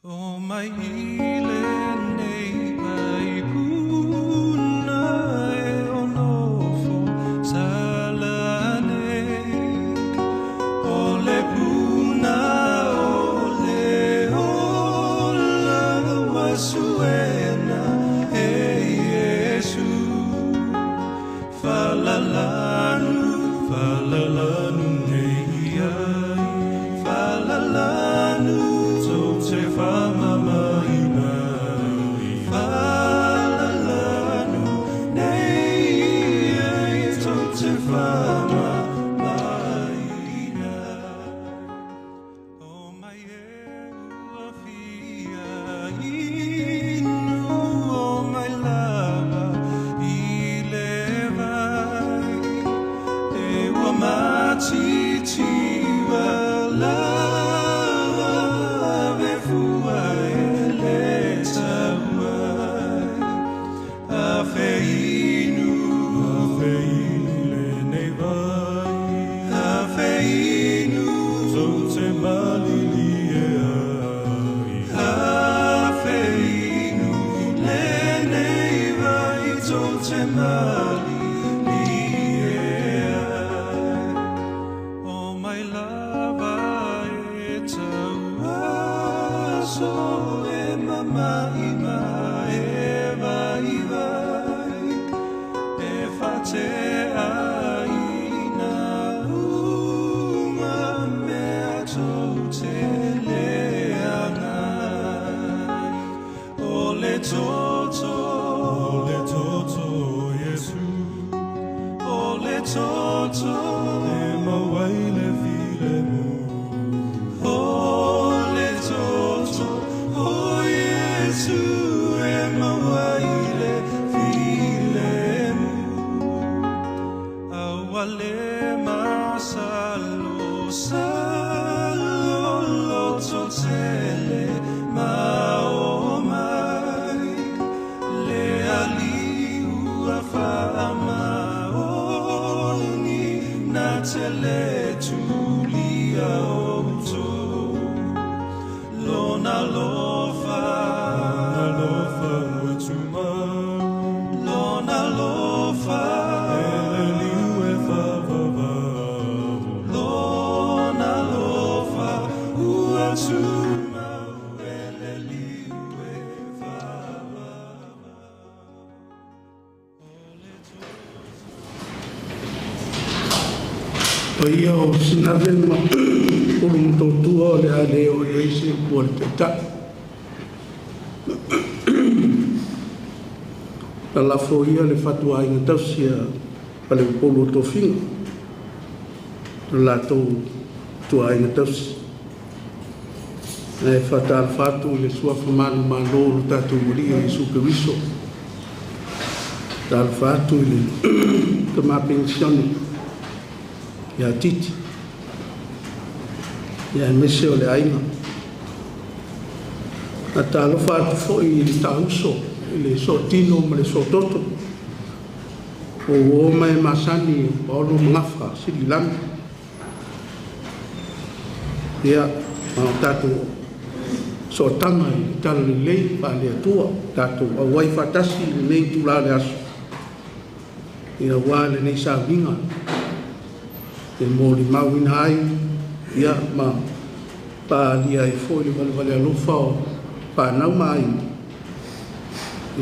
O mai ile nei pai puna e onofo salane o le puna o le ola masuena e Yesu falalanu nei ai falalanu se fa mama ina falalanu nei ai to se fa mama ina o mai e fia inu o mai lava ile vai e wa mati ti wa la Toto, Ia o sinavema ulu mtotua o le ale o le isi o le peta. Na lafo ia le fatua inga tausia pale polo tofinga. Na lato tua inga tausia. Na e fata al fatu le suafa manu manu tatu muria i suke wiso. Al fatu le kama pensioni. Ia titi, ia mese o le ainga. Na talofa atu fo i le tauso, i le so tino ma le so toto. O mai masani o lo ngafa sili lami. Ia ma tatu so tanga i tala le lei pa le atua. Tatu a wai fatasi le nei tula le aso. Ia wale nei sa vinga. E mōri mawina ai, ia ma pālia e fōi le wale alofa o pānau mai.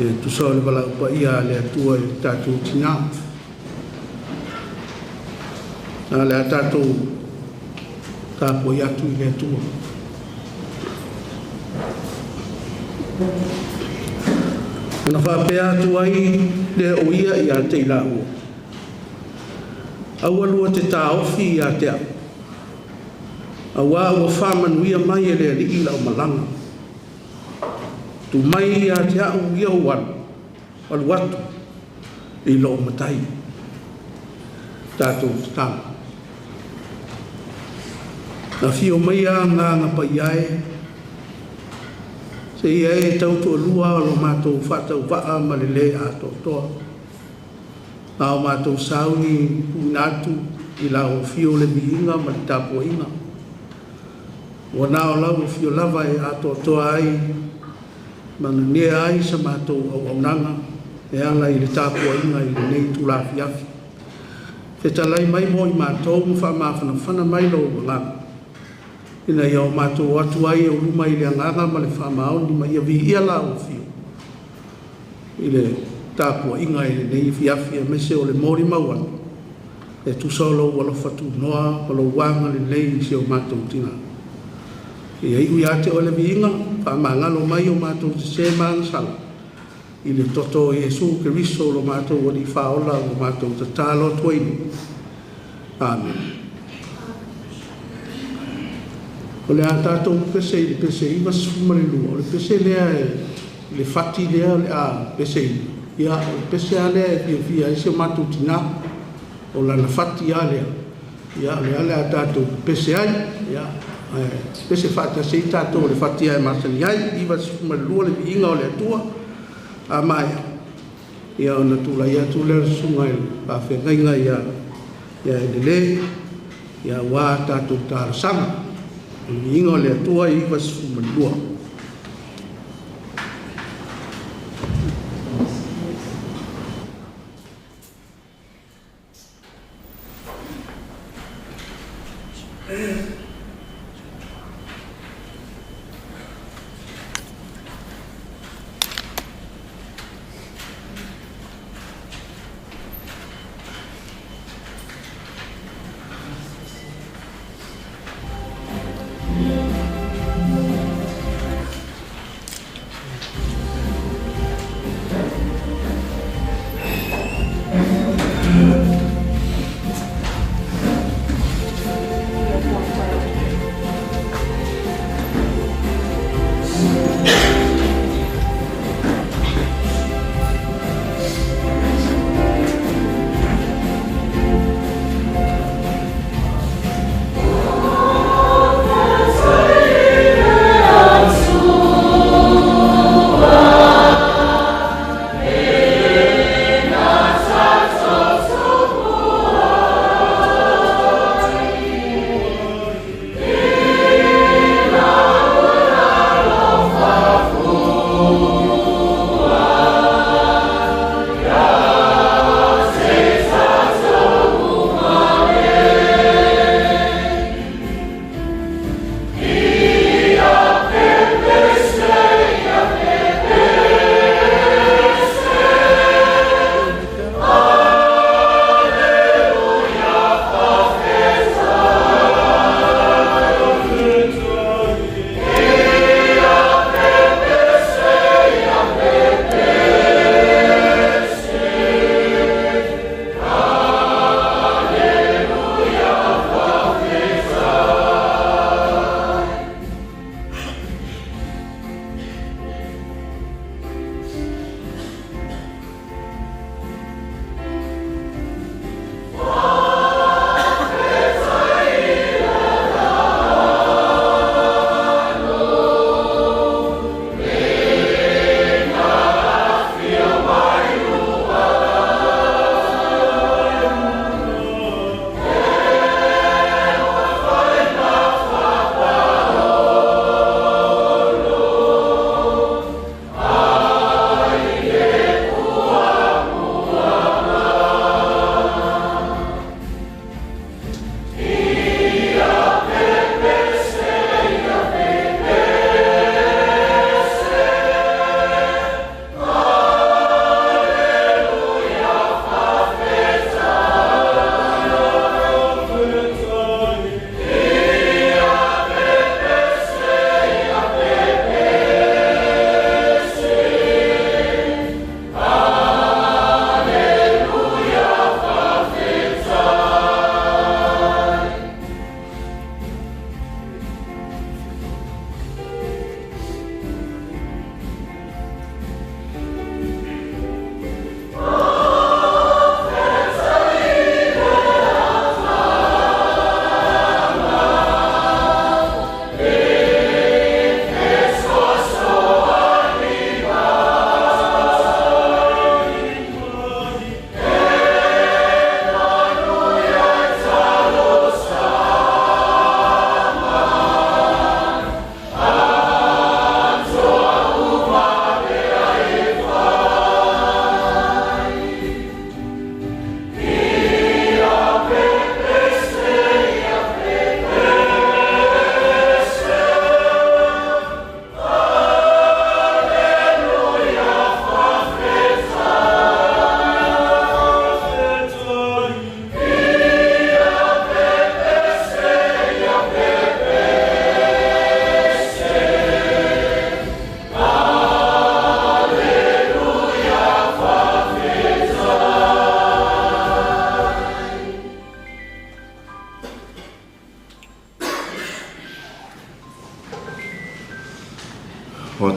E tusau le wala upa ia le atua e tātou tina. Nā le a tātou kāpoi atu i le atua. Ona whapea atu ai le o ia i a te ila ua. Aua lua te tāofi i a te au. Aua ua whamanuia mai e lea li ila o malanga. Tu mai i a te au ia o wanu. Walu atu. I lo o matai. Tātou te tama. Na fio mai a nganga pa iae. Se iae tautu lua o lo mātou whatau waa ma le le a tō toa. Nao mātou sauni punatu i lau fio le miinga ma le tapo inga. Wa nao lau fio lava e ato toa ai mana nea ai sa mātou au aunanga e ala i le tapo inga i le nei tula fiafi. Fetalai mai mo i mātou mwha mawhana mai lo wanganga. Ina iau mātou atu ai e uruma i le anganga ma le whamaoni ma ia vi ia lau fio. I le tāpua inga e nei fiafia mese o le mori mauan. E tu solo wala fatu noa, wala wanga le nei si o mātou tina. E ai ui ate o le viinga, pa mangalo mai o mātou te se māngsala. I le toto Jesu ke riso lo mātou wadi whaola o mātou te tālo tuaini. Amen. O le a tātou pese i le pese iwa sumare lua. O le pese lea e le fati lea le a pese i. Ia pese ale e fia ese matu tina o la fati ale ia le ale atato pese ai ia pese fata se tato le fati ai masali ai iva suma lua le inga o le tua a mai ia ona tula ia tula sunga pa fe ngainga ia le ia wa tato tar sama inga o le tua iva suma lua.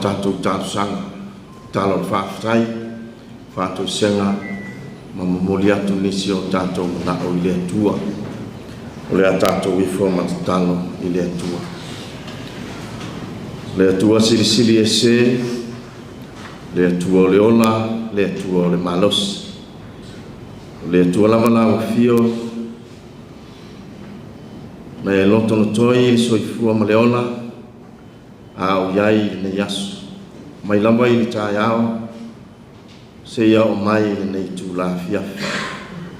tātou tātusanga, tālo whaafatai, whātou senga, ma mamoli atu nisi o tātou na o ile atua. O le a tātou wifo matatalo i le atua. Le atua sirisiri e se, le atua o le ola, le atua o le malosi. Le atua lava lawa fio, me loto no toi soifua ma le ola, a o iai ne yasu. Mai lava i li tai ao, se ia o mai nei tu la fiafi.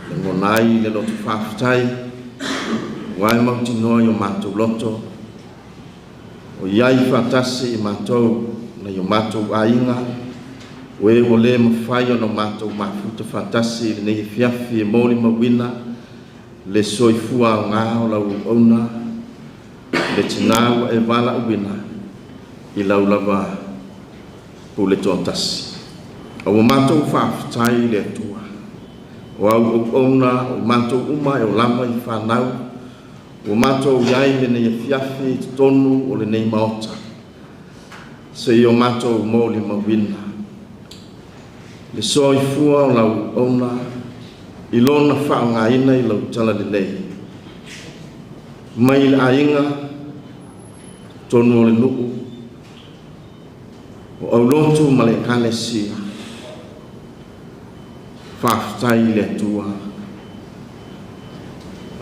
Le ngonai le loto whaafatai, wai mauti noa o mātou loto, o iai whaatasi i mātou na i o mātou ainga, we o le mawhai o no mātou mafuta whaatasi i nei fiafi e mōli mawina, le soifua o ngā o lau ona, le tinau e wala uwina, i lau lava po le tōtasi. O mātou whaafatai le atua. O au ona, o mātou uma e o lama i whanau. O mātou iai le nei fiafi i tonu o le nei maota. Se i o mātou mōli mawina. Le soifua o lau ona, i lona whaanga ina i lau tala le lei. Mai le ainga, tonu o le nuku. O au lotu ma le kane sia. Whaafatai le atua.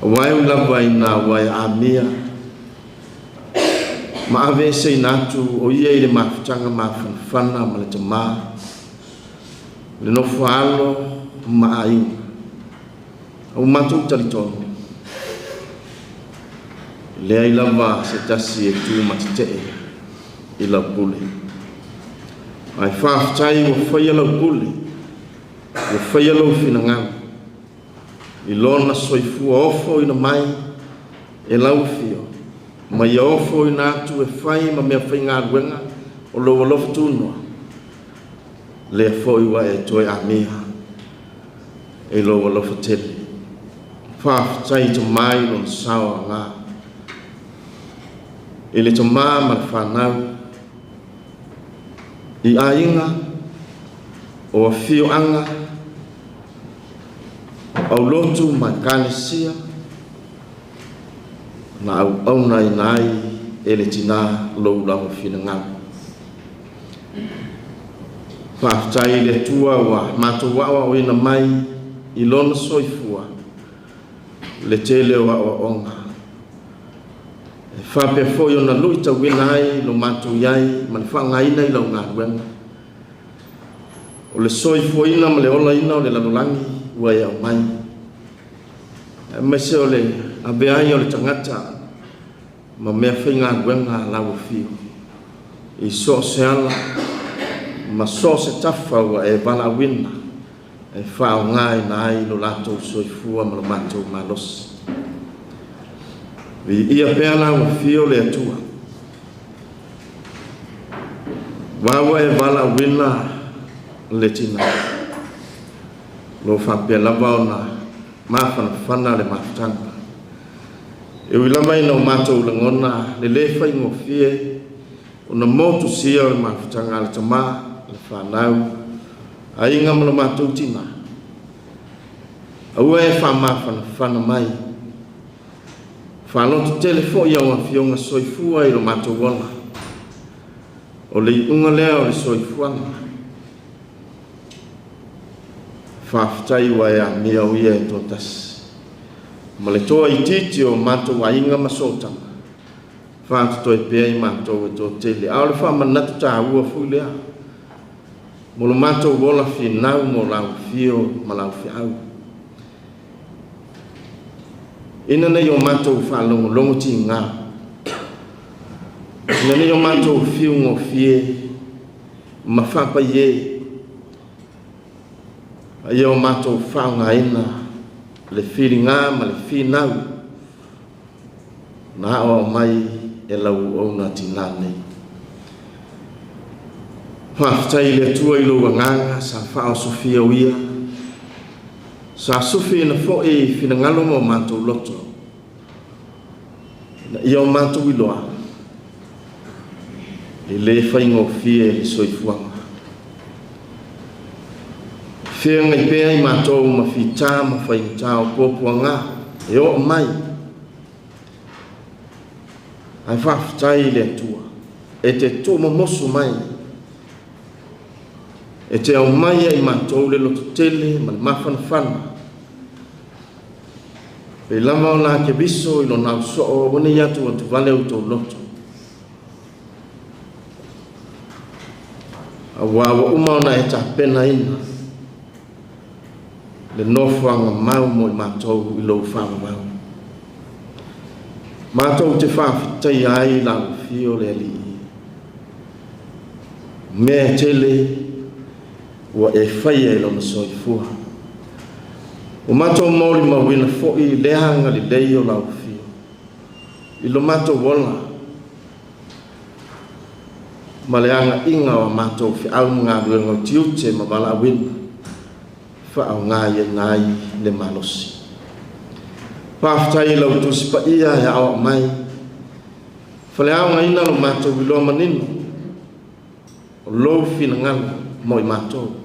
Wai ulava i nā wai a mea. Ma ave se natu o ia i le mawhitanga mawhanwhana ma le tamā. Le nofu alo ma a inga. Au mātou talitonu. Lea i lava se tasi e tū matitee i lau pule. Ai whaafatai o whaia lau pule. O whaia lau whinangana. I lona soifua ofo ina mai e lau fio. Mai ofo ina atu e whai ma mea whai ngā ruenga o lau alofa tūnoa. Lea fo iwa e toi a mea e lau alofa tele. Whaafatai ta mai lona sawa ngā. E le ta mā ma le whanau. I a inga o a fio anga au lotu ma kānesia na au auna i nai e le tina lou lau whinangana. Whaafatai le tua wa mātou wawa o ina mai i lona soifua le tele wa o onga. E whapea foi o na luita wina ai lo mātou iai ma le whangaina i lau ngā ruenga. O le soifua ina ma le ola ina o le lalolangi ua e au mai. Mai se o le abeai o le tangata ma mea whainga ruenga lau fio. I so se ala ma so se tafa ua e bala wina e whao ngai na ai lo lato soifua ma lo matou malosi. Vi ia pea lau fio le atua. Wawa e bala wina le tina. Lo whapea lava o na mawhanawhana le mawhatanga. E wilama ina o mātou langona le lefa i ngofie o na motu sia o le mawhatanga le tamā le whanau a inga ma le mātou tina. Aua e whamawhanawhana mai. Whalotu telefo i au a fionga soifua i lo mātou wala. O le unga lea o le soifuanga. Whaafatai wa ea mea uia e tōtasi. Ma le toa i titi o mātou a inga masotanga. Whaatutoi pēa i mātou e tō tele. Ao le wha manatu tā ua fui lea. Mo lo mātou wola whinau mo lau fio ma lau whiau. Ina nei o mātou whalongo longo ti ngā. Ina nei o mātou fiu ngō fie ma whapa ie. Ia o mātou whaunga ina le whiri ngā ma le whinau. Nā o mai e lau ona ti nānei. Whaafatai le tua i loa nganga sa whao sofia uia. Sa sufi na fo e whinangalo mo mātou loto. Ia o mātou i loa. I le whaingofia i soifuanga. Whia ngai pēa I mātou ma whitā ma whaingtā o pōpua ngā, e o mai. Ai whawhitai le atua, e te tō momosu mai. E te au mai I mātou le loto tele ma le mawhanawhana. Pe lama o nā ke biso I lo nau so o wane yatu o tu vale o tō loto. A wawa uma o na e ta pena ina. Le nofanga mau mo I mātou I lo whawa mau. Mātou te whawhitai ai la whio le ali. Mea tele ua e whaia I lo na soifua. O mātou mauri mawina fo'i leanga li leio lau whio. I lo mātou wola. Ma leanga inga o mātou whi au ngā ruenga tiute ma wala awina. Wha au ngāi e ngāi le malosi. Pāwhitai lau tusi pa ia e awa mai. Whale au ngā ina lo mātou wiloa manino. O lou whina ngana mo I mātou.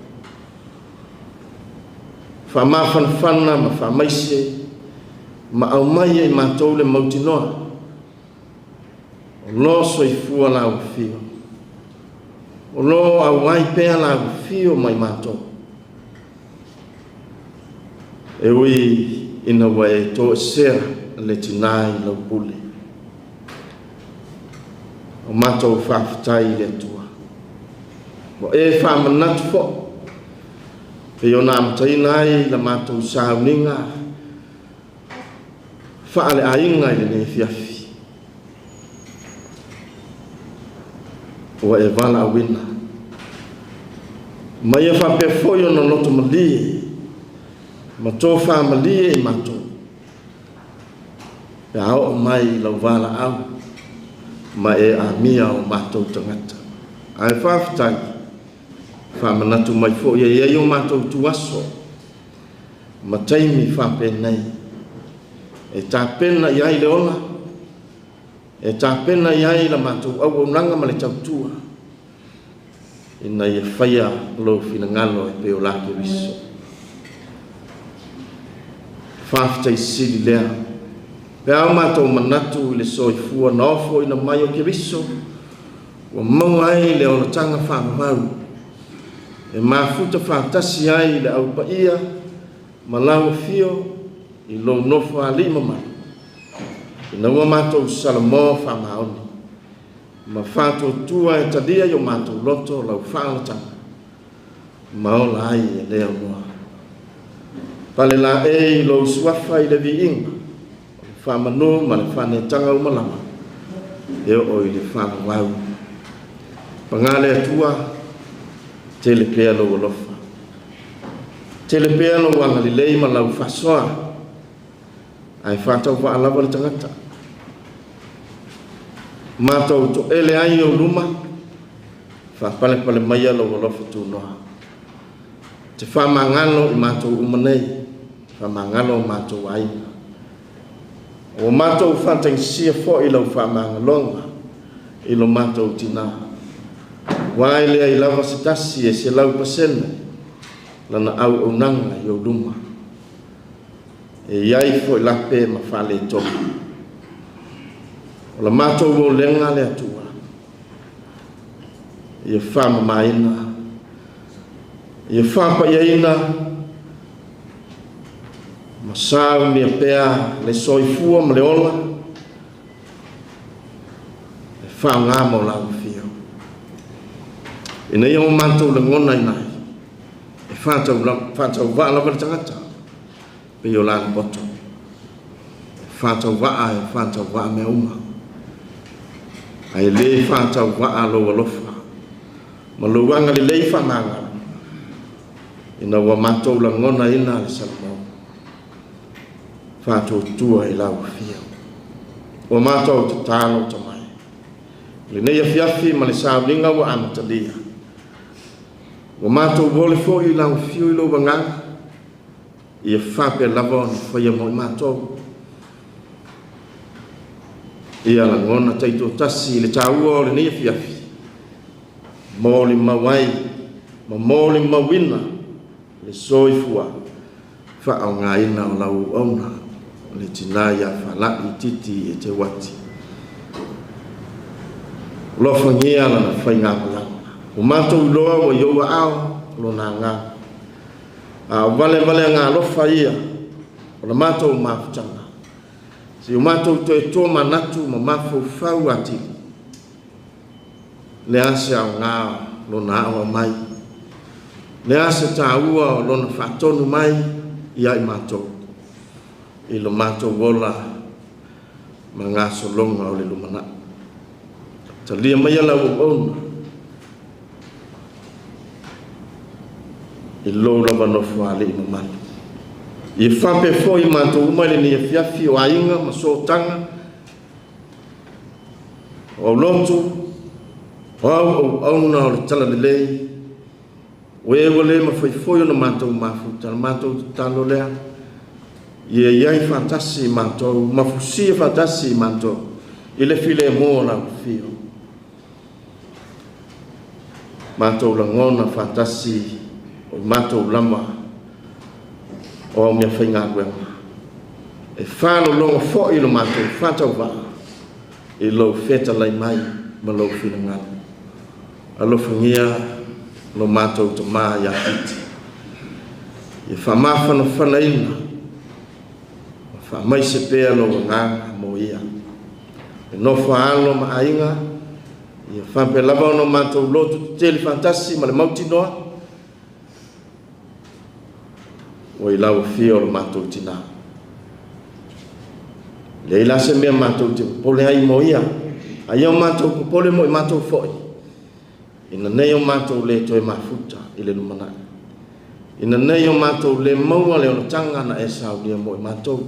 Fa mawhanawhana ma fa maise ma au mai I mātou le mautinoa. O lo soifua la au whio. O lo au ai pēa la au whio mai mātou. E ui ina wai tō sea le tinai lau pule. O mātou whawhitai le atua. O e whamanatu fo. Pe o nā mtaina ai la mātou sauninga. Whaale a inga I le ne fiafi. O e wala awina. Mai e whapefoio na loto malie. Ma tō whamalie I mātou. E ao mai lau wala au. Ma e a mia o mātou tangata. Ai whawhitai. Whamanatu mai fo ia ia o mātou tuaso. Ma taimi whapenei. E tā pena iai le ola. E tā pena iai la mātou au au nanga ma le tautua. Ina ia whaia lo whina ngalo e peo lake wiso. Whawhitai siri lea. Pe au mātou manatu I le soifua na ofo ina mai o ke wiso. Wa mau ai le ola tanga whamau. E mafuta whātasi ai le au pa ia, ma lau whio, I lo nofo a lima mai. I naua mātou salamo whamaoni. Ma whātou tua e tadia yo mātou loto lau whālatanga. Ma ola ai e lea mua. Pale la e I lo suafa I le vi inga. Whamanu ma le whanetanga umalama. E o I le whamawau. Pangale atua, tele pea lo wolofa. Tele pea lo wanga li lei ma lau whasoa. Ai whatau wa alawa le tangata. Mātou to ele ai o luma. Whapale pale maia lo wolofa tu noa. Te whamangalo I mātou umanei. Whamangalo mātou aina. O mātou whantai sia fo I lau whamangalonga. I lo mātou tina. Wai lea I lava se tasi e se lau pasena. Lana au au nanga I o luma. E iai fo I lape ma whale toki. O la mātou o lenga le atua. Ia whama maina. Ia whapa iaina. Ma sau mea pea le soifua ma le ola. E wha ngā mo lau whio. Ina ia o mātou le ngona I nai. E whātau waa lawa le tangata. Pe o lāna poto. Whātau waa e whātau waa mea uma. Ai le whātau waa lo alofa. Ma lo wanga le lei whamanga. Ina wa mātou la ngona ina le salamau. Whātou tua I lau whio. O mātou te tālo tamai. Le neia fiafi ma le sauninga wa amatalia. O mātou wole fo I lau whio I lo wanganga. Ia whape lava ni whaia mo I mātou. Ia la ngona taito tasi le tāua o le neia fiafi. mo le mawai mo le mawina le soifua fa au ngaina o lau ona le tinaya fa la titi e te wati lo fangia la fa nga la o mato lo o yo ao lo na nga a vale nga lo fa ia o mato ma tanga si o mato to manatu ma mafu fa wati le asa nga lo na o mai le asa taua lo na fa tonu mai ia i mato i lo mato wola manga solonga o le lumana talia mai ala o i lo la bano fuale i mamani i fape fo i mato umale ni fiafi o ainga masotanga o lotu o na o tala le lei we wole ma foi foi no mato mafuta mato talo lea ye yai fantasi mato mafusi fantasi mato ile file mo na fio mato la ngona fantasi o mato lama o me fainga gwe e falo lo fo i lo mato fata va e lo feta lai mai ma lo fina nga alo fungia no mato to ma ya iti e fa ma fa no fa na ina fa mai se pe no nga mo ia e no fa alo ma ainga e fa pe lava no mato lotu tele fantasi ma le mauti no o i lau fio lo mato tina le ila se me mato te pole ai mo ia ai o mato pole mo mato foi ina nei o mato le toe mafuta ile lumana ina nei o mato le maua le tanga na e saudi mo mato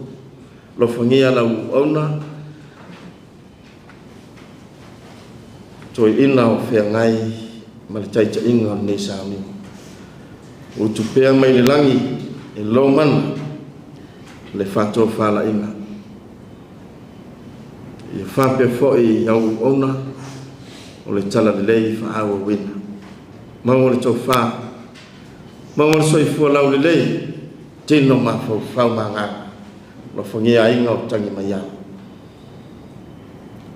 lo fongia la ona to ina o fe ngai ma le tai inga nei saudi o tu pe mai le langi e lo man le fato fala ina e fa pe foi au ona o le tala le lei fa awa wina ma o le tofa ma o le soifua lau le lei tino ma fa manga lo fongia inga o tangi maya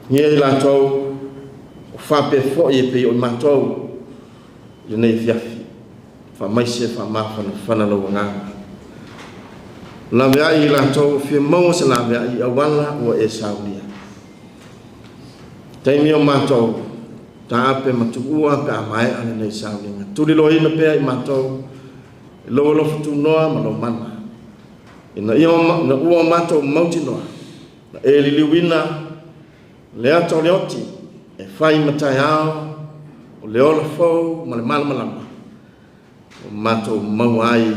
ngie la tau o fa pe foi e pe o matou le nei fiafi fa mai se fa ma fa na lo nga la vea i la tau fi mo se la vea i awala o e saulia taimi o matou ta ape matua pe mai ana nei saulia tuli lo ina pe i matou lo lo futu noa ma lo mana ina io na ua matou mauti noa na e liliwina le ato leoti e fai matai ao o le ola fau ma le malamalama o matou mau ai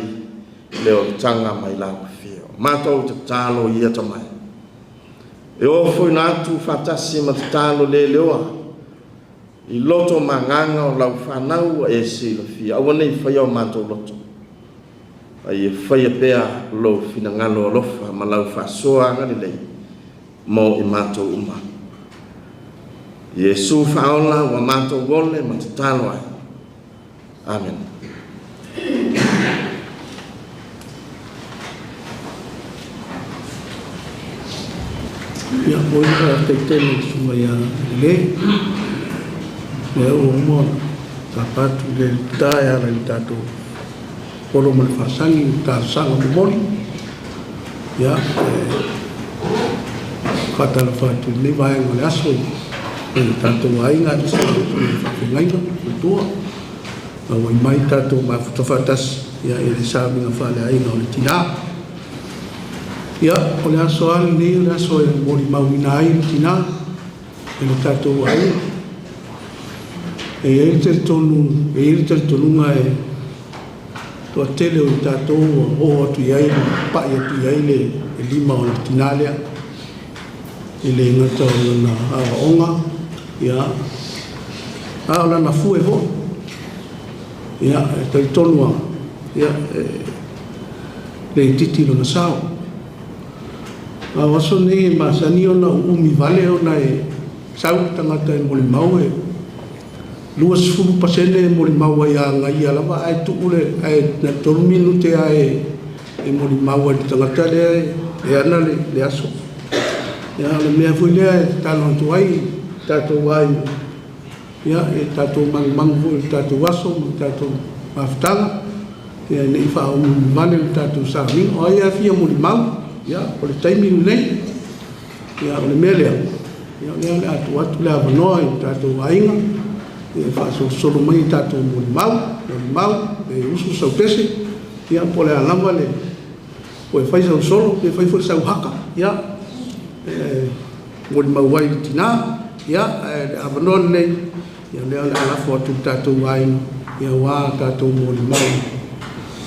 leo tanga mai la mato te talo ia tamai e o foi na tu fatasi ma talo le leoa i loto manganga o lau fanau e si lo fi awana i fai o mato loto ai e fai pea lo fina ngalo lofa ma lau fasoa ngani lei mo i mato uma Yesu faola wa mato wole ma talo ai amen. Ya boleh kita tengok semua yang le, ya umur dapat le daya le tatu, kalau melfasangi tasang umur, ya kata lafatu ni bayang oleh asal, tatu bayang ada sesuatu lain tu, awal mai tatu mafutas ya ini sahaja ngafale ayang oleh tidak. Ya, oleh soal ni, oleh soal yang boleh mawinai tina, yang tahu ai, yang tertolong ai, tu tele oleh tahu, oh tu ai, pak ya tu ai le lima oleh tina le, ile ngata oleh na onga, ya, oleh na fu evo, ya tertolong, ya, le titi oleh sao. Waso ni masani ona umi vale ona e sau tangata e mole mau e 20% mo le maua ia ngai ala va ai tu ule ai na 3 minute ai e mo le maua le tangata le e ana le aso ya le mea fuile talo tu ai tato ai ya e tato mang fu tato aso tato aftanga ya nei fa o mane tato sa mi o ia fia mo le mau ya o le taimi nei ya o le mele ya le atu le avano tato ainga e fa solo mai tato mo le mau e usu sa pese ya po le alamba le o e fai solo e fai sa haka ya mo le mau wai tina ya avano nei ya le ala foto tato ai ya wa tato mo le mau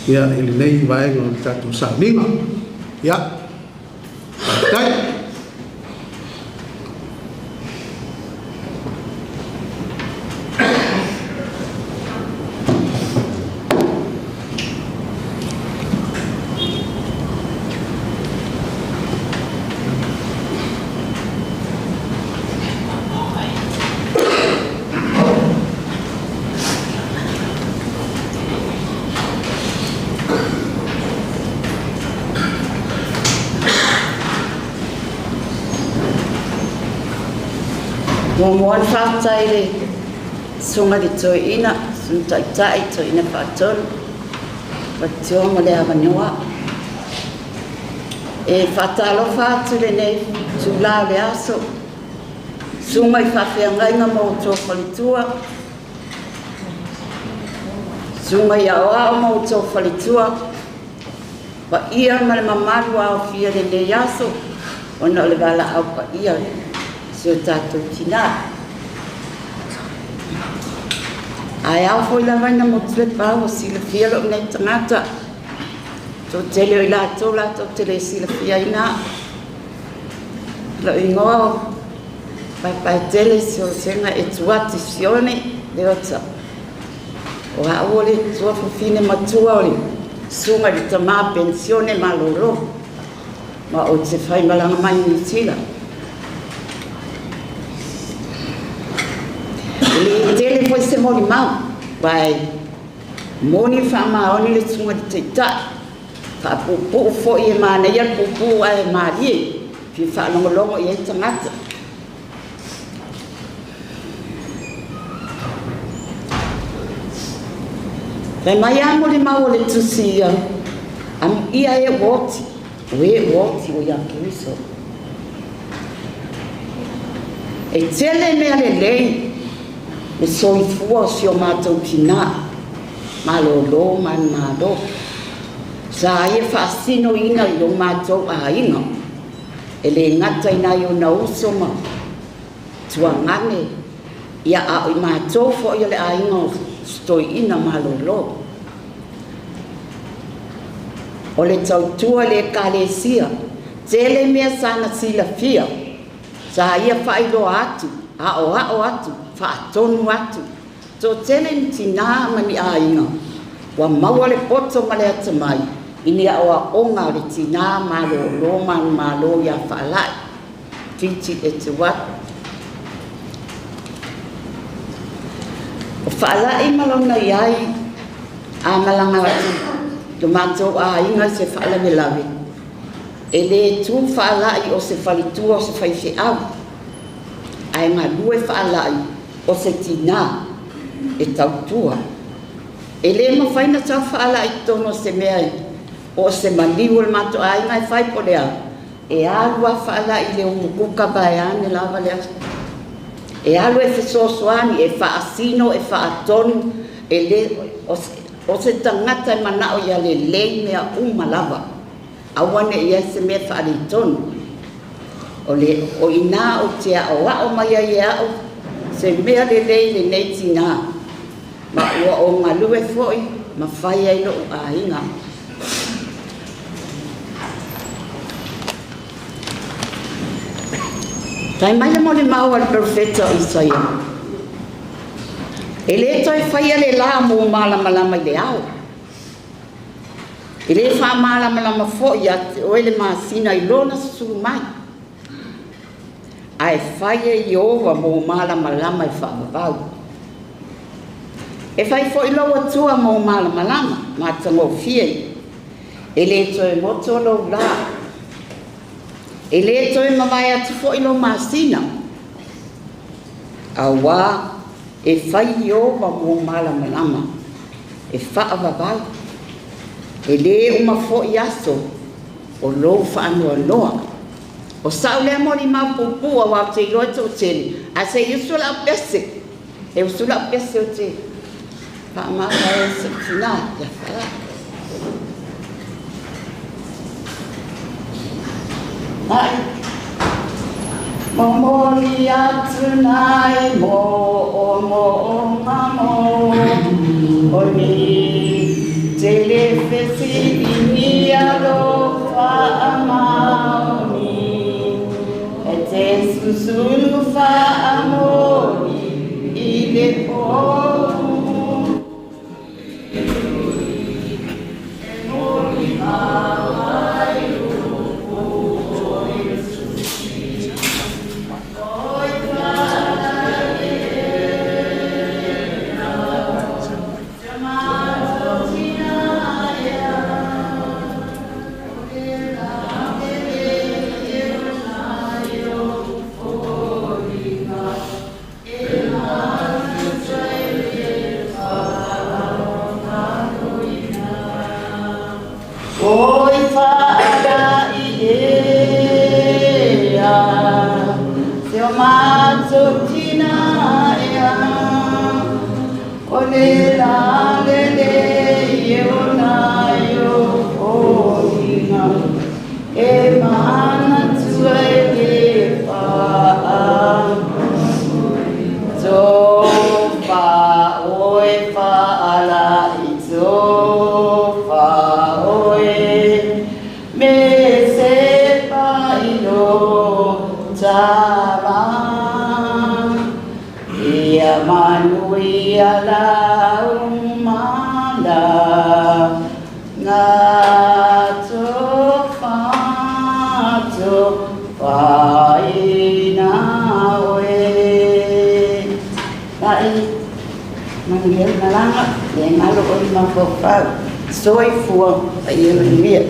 ya ele nei vai no tato sa minga ya tai Moan whātai le sunga di toi ina, sunta tai toi ina whātonu, whatio mo le awanua. E whātalo whātu le nei, tūlā le aso, sunga I whawhia ngainga mo tō whalitua, sunga I aoao mo tō whalitua, wa ia ma le mamaru ao fia le nei aso, ona le wala au pa ia so tatou tina. Ai au foi la vaina mo tue pau sila fia lo nei tangata. So tele o la tele sila fia ina. Lo ingoa pai tele si o senga e tuati sione le ota. O haole tua fine matua oli sunga di tama pensione malolo. Ma o te fai malanga mai ni tila. Le tele foi se mori mau, vai moni fama oni le tunga di teita, fa pupu fo I mana ia pupu ai mari, fi fa longo ia tangata. Vai mai amo le mau le tusia, am ia e woti, o ia kiso. E tele me ale lei. Le soifua si o mātou kina, malolo, manmado. Sa ia whaasino ina I o mātou a inga. E le ngata ina I o na usoma. Tua ngane, ia a o I mātou fo ia le a inga stoi ina malolo. O le tautua le kalesia, tele mea sana sila fia. Sa ia whailo atu, a o atu. Whaatonu atu. Tō tele ni tina mani a inga. Wa maua le poto ma le atamai. Ini a oa onga le tina malo malo ya whaalai. Titi e te watu. O whaalai malona iai. A malanga atu. Do mātou a inga se whaala me lawe. E le tū whaalai o se whalitua o se whaife au. Ai ngā lue whaalai. O se tina e tautua. E le mawhaina tau whaala I tono se mea o se maniu le mato ai ngai whai po lea. E alua whaala I le umukuka baiane lava lea. E alu e fesosoani, e whaasino, e whaatonu, e le o se tangata e manao ia le lei mea lava. Awane ia se mea whaali tonu. O ina o te a o mai ai au. Se mea le lei le nei tina, ma ua o ngā lue foi, ma whai ai lo a inga. Tai mai le mo le mau al profeta Isaia. E le toi whai le la mo malama I le au. E le wha malama foi ate o ele maasina I lona susuru mai. Ai whaia I ova mo malama I whaavau. E fai fo ilo atua mo malama ma tango fie. E le toe moto lo la. E le toe mamai atu fo ilo masina. Awa e fai o ma mo malama. E faa vavai. E le uma fo i aso. O lo faa noa noa. O sao le mo ni mapupu a wa te ilo to teni. A se usula pese. E usula pese o te. Faa maa e se tina ya faa. Ai. Momoli atu nai mo o mamo. Oni telefesi ini alo fa amoni. Ete susulu fa amoni ile o. Soy fuang ay rivier.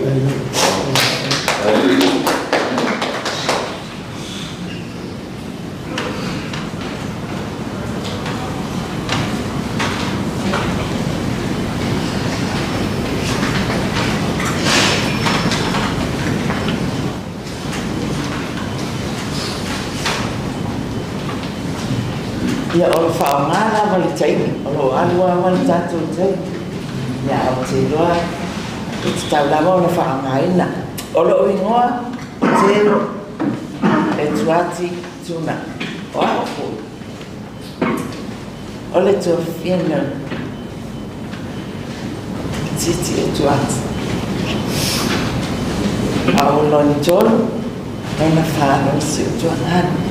Ya orang faham mana balik cai, orang alwa balik jatuh cai. Ya o te loa e te taulawa o na whaangaina. O lo ingoa te e tuati tuna. O a opo. O le tō whiana titi e tuati. A o loni tōru e na whaano si o tuangana.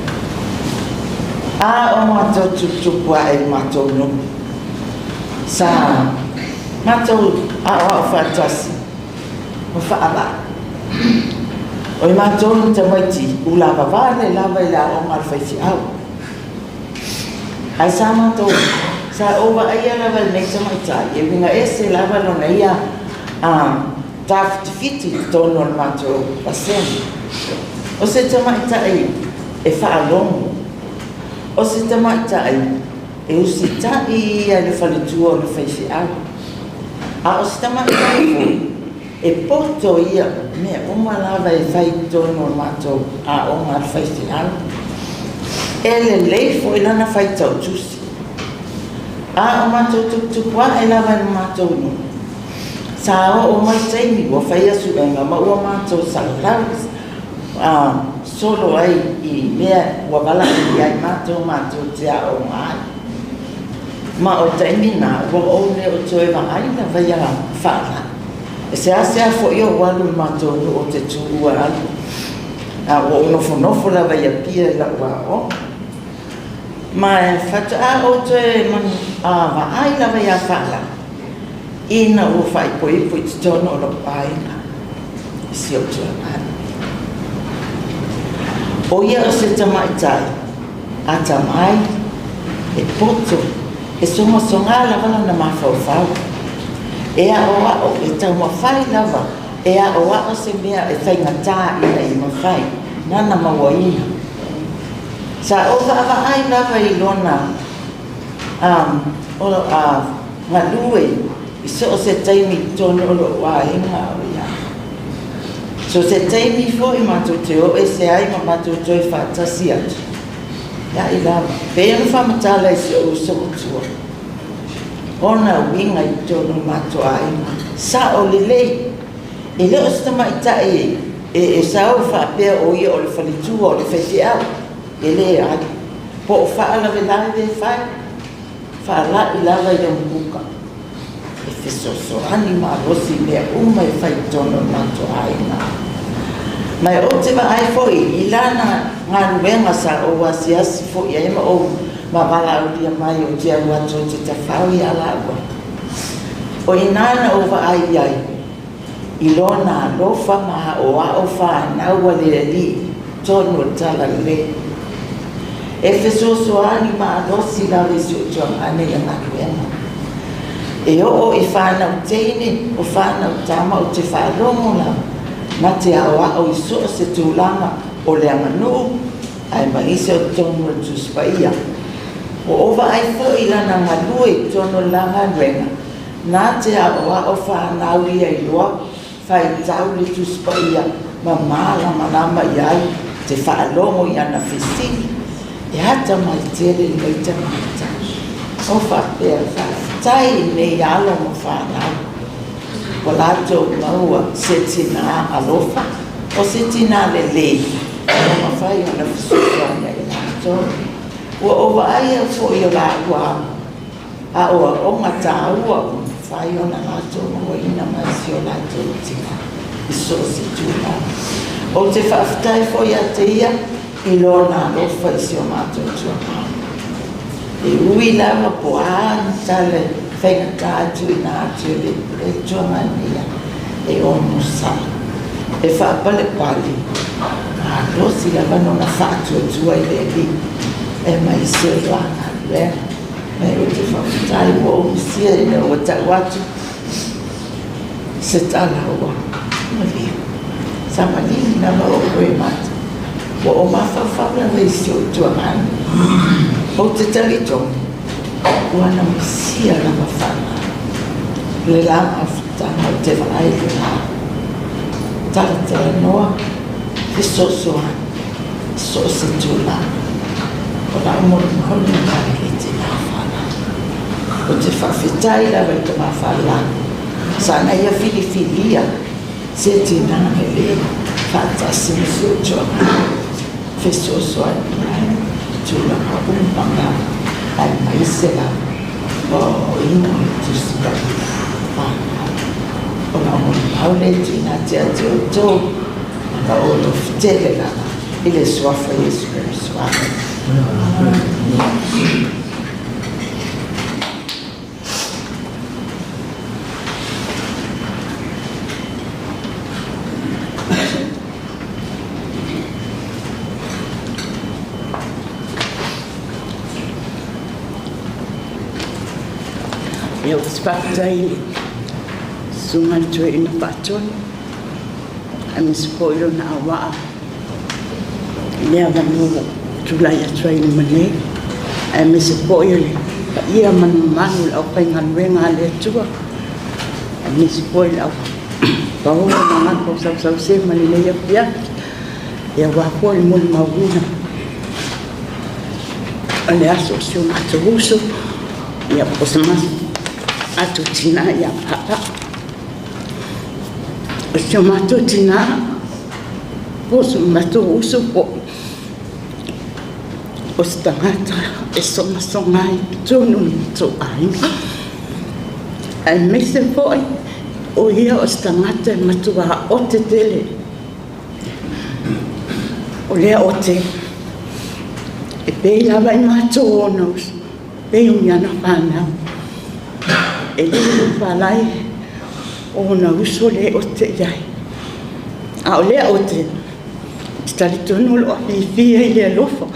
A o mātou tupua e mātou nuku. Sa mātou a o whaatasi. O whaala. O i mātou te maiti ulava vāne lava i la o marwhaiti au. Ai sa mātou sa owa aia lava nei te maitai. E winga ese lava no nei a tāwhiti tono o mātou paseni. O se te maitai e whaalongo. O se te maitai e usitai a le whalitua o le whaisi au. A o se te maitai e poto ia mea uma lava e whai tono o mātou a o ngā whaisi au. E le leifo i lana whai tau tusi. A o mātou tuktukua e lava i mātou no. Sa o mai teimi o whai asu e ngā maua mātou salaus. Solo ai i mea ua wala i ai mātou te a o ngāi. Ma o teimi nā, ua o ne o toe wa ai na vai a whaala. E se asea fo i o walu mātou no o te tūua alu. Ua unofo la vai a pia la ua o. Ma e whata a o toe manu wa ai la vai a whaala. Ina ua whai poi te tono o lo paina. Si o toe ngāi. O ia o se tamaitai, a tamai, e poto, e songa lava na mafau e a o e tau mawhai lava e a o se mea e whaingata i mawhai nana mawaina sa o whaava ai lava i lona ngalue i so se taimi tono o wa inga o ia so se taimi fo i matuteo e se ai ma matuteo i whaatasi atu ia i lava pe anu whamatala i se o somutua ona winga i tono mato ai sa o lelei e leo stama i tae e sa o whaapea o ia o le whalitua o le wheti au e le ai po o whaala velave e whai whaala i lava i le mbuka e whesosoani ma rosi mea uma e whai tono mato ai mai o te wa ai foi i lana ngā nuenga sa o wasiasi fo i aima o ma wala au lia mai o tia wato te te whau i ala ua. O i nana o wa ai ai, i lona lofa maha o a o whanau wa le li, tonu o tala le. E whesosoani ma rosi la resi o tuang ane le ngākuenga. E o i whanau teine, o whanau tama o te wharongo la, na te awa o i so se tūlanga o le amanu, ai maise o tonu o tuspaia. O ova ai fo i lana ngalue tono langa nuenga. Nā te awa o whanau ia i loa, whai tau le tuspaia, ma mala manama iai, te whaalongo i ana whisini, e hata mai tere mai te mata. O whapea whai nei alo mo whanau. Ko lato maua se tina alofa, o se tina le lei. O mawhai o na whisukania i lato. Ua owa ai au fo i o la ua a oa o ngata ua whai o na lato maua ina mai si o lato tina i so si tūna. O te whaftai fo i a te ia i lona lofa i si o mato tūna. E ui lava po a tale whaingata atu i nā atu le tūna nia e o musa. E whaapale pali a rosi lava no na whātua tua i le li. E mai se lana le mai o te whakatai mo o musia i nea o tau atu se tala oa mali sa mali na ma o koe mata o mawhawhawla rei si o tua mani o te talitongi ua na musia na mawhana le lama awhutanga o te whaai le la taratara noa e sosoan so se tūlanga o la umor mahoni kare le te mawhana. O te whawhitai la wai te mawhala. Sana ia whiliwhilia se te nāme le whatasi misi o tuanga. Whesosoa ni tūla ka umpanga ai maisera o ina o tusipa whana. O la umor mahoni tina te ate o tō ka o lo whitele lana i le suafa Yesu Christ. Eu whakatai sunga tue ina patoni a mi spoilo na awaa lea vanu tulai atua ina mane a mi spoilo ia manu la opai ngaluenga le atua a mi spoilo au pahoa na ngako sau se mani le ia pia ia wako i moni mauna a le aso sio mato uso ia posamasi atu tina ya papa sio mato tina poso mato uso po o stangata e songa i tonu to ai mese foi o ia o stangata matua o te tele o lea o te e pei lava i mato onos pei uniana pana e le palai o na uso le o te iai a o lea o te stari tonu lo fia i le alofa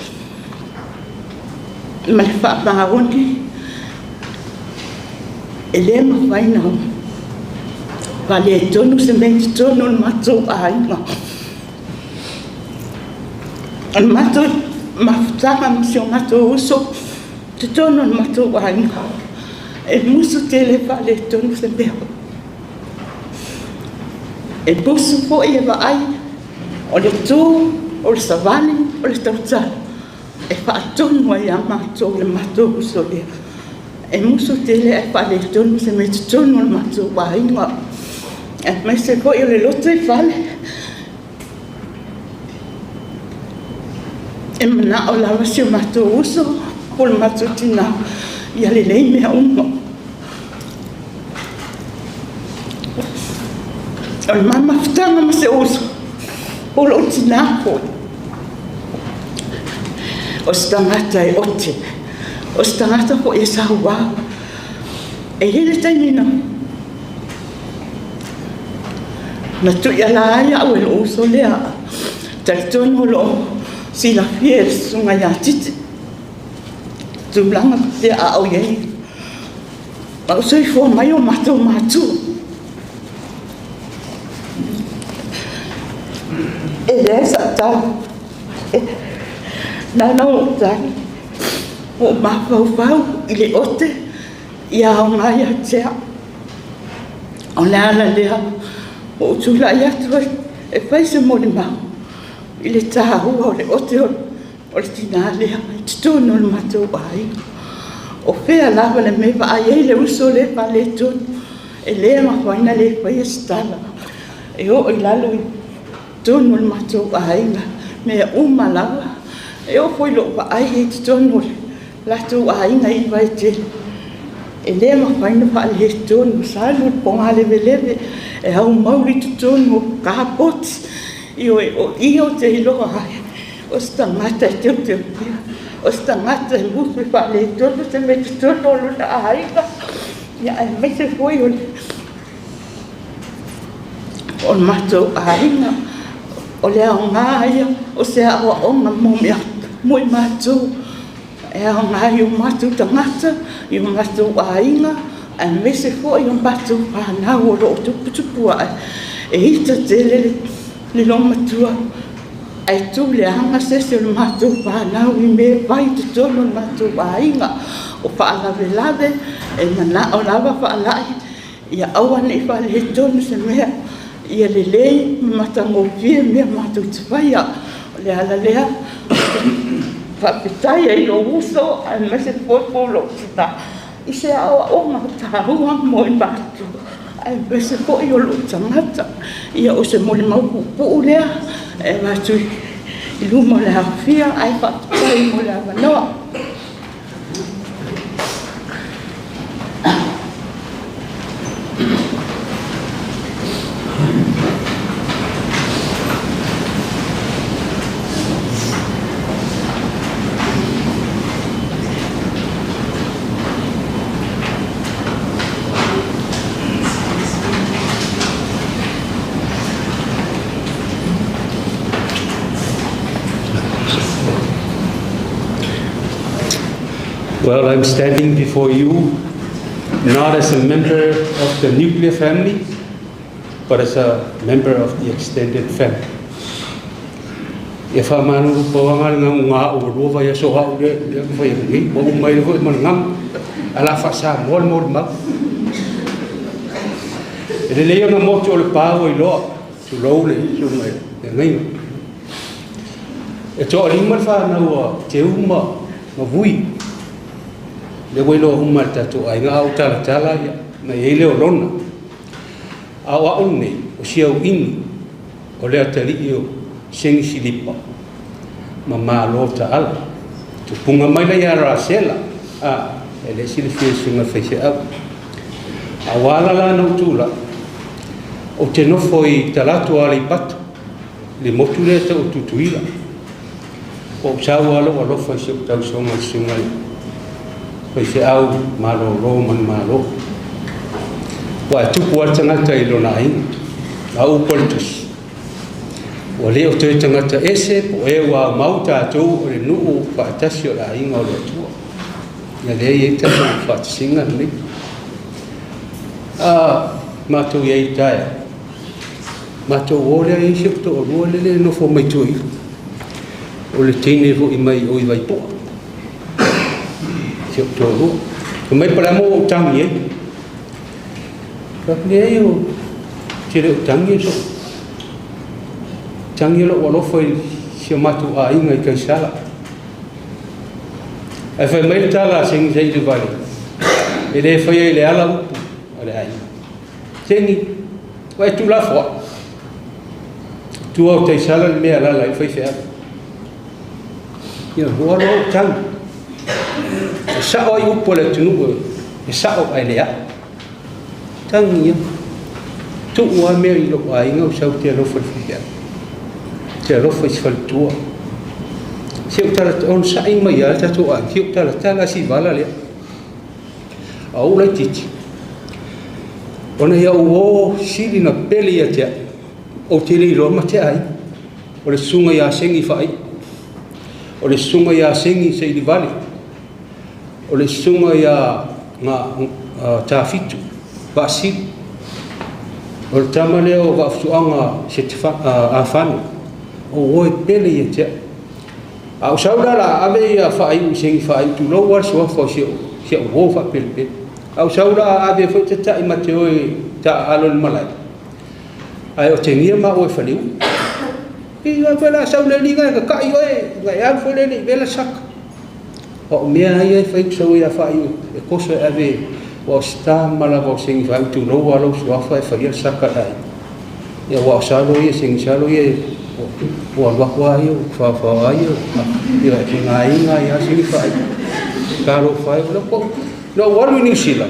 ma le whaapangawoni e le mawhaina wale tonu se me te tonu le matou ainga al matou mafutanga msi o matou uso te tonu le matou ainga e musu tele wale tonu se me e busu po e ai o le tū o le savani o le tautala e whaatonu ai a matou le matou uso lea e musu tele e whale tonu se me te tonu le matou ainga e mai se po i le loto i whale e mana o lawa si o matou uso o le matou tina ia le lei mea umo o le mama futanga ma se uso o lo tina po o se tangata e ote o se tangata po e saua e hele taimina na tu ia la ia o le uso lea taitono lo si la fiel sunga ya titi tu blanga te a o ye o so i fo mai o matou matu e le sa ta na no ta o ma fau i le ote ia o mai a tea o le ala lea o tu la ia tu e fai se mo le mau i le tahua o le ote o le tina lea te tono le matou ai o fea lava le me vaai ai le uso le pale tonu e lea mawhaina le fai e stala e o i lalo i tono le matou ainga mea uma lava e o foi lo vaai e te tono le latou ainga i vai tele e lea mawhaina pale he tonu salu le ponga leve e au mauri te tono kapoti o te iloa ai o se tangata e teu pia o se tangata e musu i whale tonu se me te tono o luna aiga ia e me se foi o matou ainga o le ao ngāia o se awa onga momia mui matou e ao ngāia o matou tangata i o matou ainga e me se foi o matou whanau o lo tuputupua e hita tele le loma tua ai tu le anga se le matou whanau i me vai te tono le matou ainga o whaalave e mana o lava whaalai ia awane i whale he tono se mea ia le lei matango pia mea matou te whaia le ala lea whapitai ai lo uso ai mese polo tita i se awa o matahua mo i matou ai mese po i o lo tangata ia o se mole mau pupu lea e matou i luma le hawhia ai whapitai mo le awanoa Well, I'm standing before you not as a member of the nuclear family, but as a member of the extended family. If I'm a man who over your so out there, for you, but my mum, a la fasa, more mouth. The lay on a motor of power law to roll it to my name. It's all in my father, no, Teuma, no, we. Le welo huma tatu ai ngā au tala na i leo rona. Au au nei, o siau ini, o lea tali i o sengi silipa. Ma mā lo ta ala. Tu punga mai la iara a sela. E le sili fia sunga whaise au. A wala la na utula. O te nofo i talatu ala i patu. Le motu lea ta o tutuila. O sau ala o lofa i se o tau songa sunga i. Pai se au malo ro man malo wa tu ko tangata i lona ai au politus wa le o te tangata ese po e wa mauta tu o le nu pa tasio la inga o le tu ya le e ta fa singa ni mātou iai tae mātou ore ai se to ro le no fo mai tui o le tine fo I mai o I vai po se to ro ko mai para mo tangi ai ka ne yo te re tangi so tangi lo foi se mātou a inga I kai sala e fai mai tala sing sei le vai e le fai le ala upu ale ai tengi vai tu la fo tu au te sala le mea la fai fea ia roa lo tang sa o I upu le tunu e sa o ai le a tang ia tu ua mea I lo ai ngau sau te lo fai fea te lo fai fai tua siu tala on sa I mai ala tu a siu tala si vala le au le titi ona ia o sili na peli ia te o te li roma te ai o le sunga ia sengi fai o le sunga ia sengi se I vale o le sunga ia nga tafitu vasi o le tamale o vafuanga se te afano o oi peli ia te au saura la ave ia fai sengi fai tu lo war so fo se o fa peli au saura ave foi te tai mateo ta alol malai ai o te ngia ma o faliu I va fela saula liga ka kai oi ga ia foi le vela sak o mea ai fai so ia fai e koso ave o sta mala vo sengi fai tu lo wa lo so fa fai sak ai ia wa salo ia sengi salo ia o wa ia fa ia ia ngai ia sengi fai karo fai lo ko no waru ni sila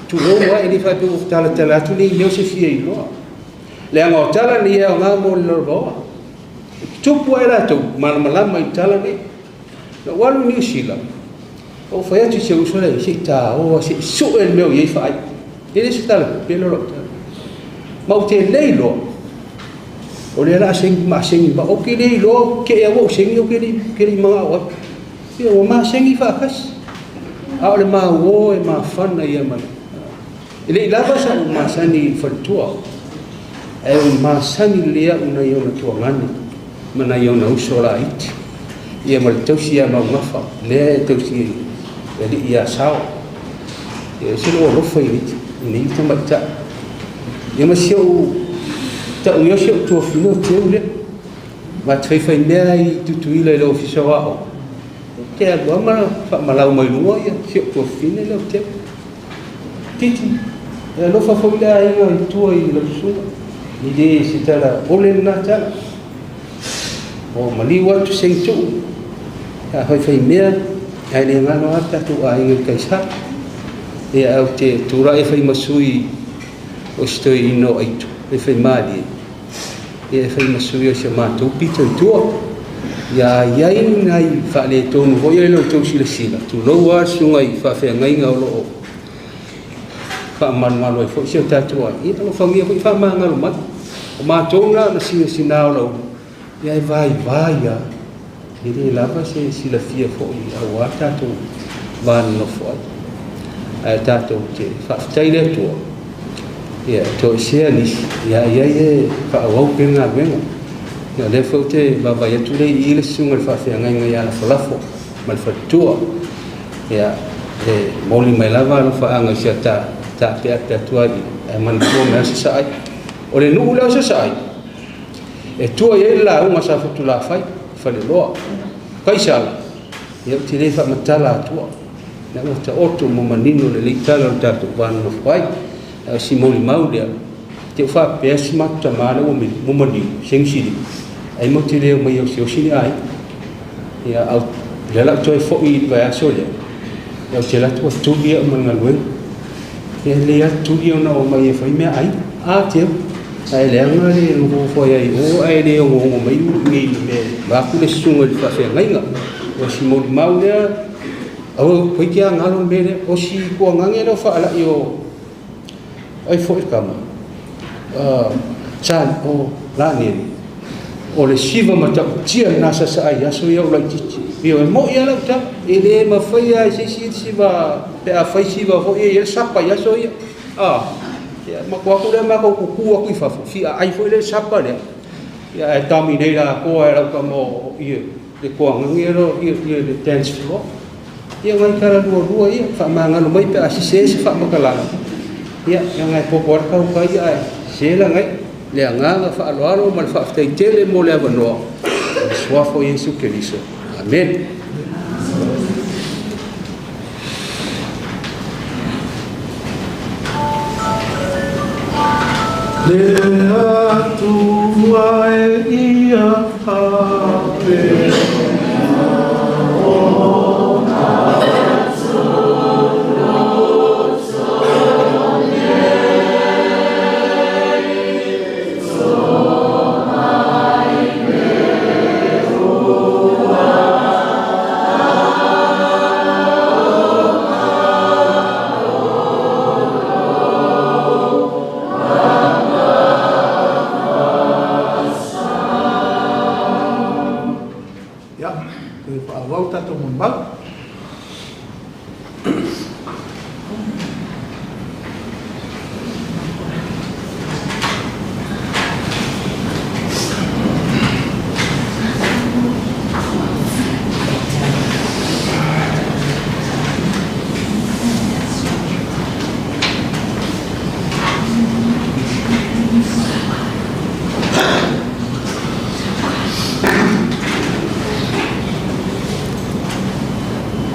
tu lo wa ini fa pe tala tu ni yo se fie lo le anga tala ni e nga mo lo ro tu pu era tu mal mai tala ni no waru ni sila o fa ya tu se uso le se ta o se su el meu ye fa ele se tala pe lo ma o te le lo o le la sing ma sing ba o ke le lo ke ya wo sing yo ke ni ma o yo ma sing fa kas au le ma wo e ma fana ia mai ile lava sa ma sani fatua e ma sani lea una ia na tua ngani mana ia na usola it ia ma tausi ia ma ngafa le tausi e li ia sao e se lo rofa it ni ta mata ia ma siu ta u siu tu fino teu le ma tfai fai nei tu ile lo fi sawa te agora fa malau mai lua ia se to fine le te titi e lo fa folia ai no tu ai lo su ni de si tala ole na tala o mali wa tu sing tu a hoi fai mea ai le ngano ata tu ai ngai kaisa e au te tu rai fai masui o stoi no ai tu e fai mali e fai masui o se ma tu pito tu ya yain ngai fa le tonu ho ye lo to sila sila tu lo wa sungai fa fe ngai ngau lo fa man man lo fo se ta tu ai to fa mi fa ma ngal ma to na sila sina lo ya vai ya ini la pa se sila fia fo i wa ta tu van no fo ai ta to te fa tai le tu ya to se ni ya ye fa wa pe nga venga ya le fote baba ya tule ile sungal fa fe ngai ya la falafo mal fatua ya e moli mai lava no fa anga sia ta pe tua e man ko me sa ai o le nu la sa ai e tua ye la uma sa futula fai fa le lo kai sala ya tile fa matala tua na o ta oto mo manino le litala ta tu van no fai si moli maudia te fa pe smata mala o mo mani singsi ai mo te leo mai o se o sini ai ia au le la toi fo I vai a sole ia te la tu tu dia mo ngalwen ia le tu dia na o mai fa me ai a te ai le ngari no fo ai o ai le o mo mai ni le ba ku le sunga fa fe ngai nga o si mo mau le au ko kia ngalo me o si ko ngange no fa ala io ai fo kama chan o la ni o le siva mata tia nasa sa ai aso ia la titi io mo ia la ta ele ma fai ai si siva pe a fai siva ho ia sapa ia so ia ya makwa ko le mako ku ku fa fi ai foi le sapa le ya tami nei la ko era ka mo ia le ko ngero ia le dance floor ia ngai kara dua ia fa manga lo mai pe asise fa makala ia yang ngai popor ka ka ia se la ngai le anga fa alo mal fa te tele mo le vano swafo Yesu Kristo amen. Lea tua e ia hape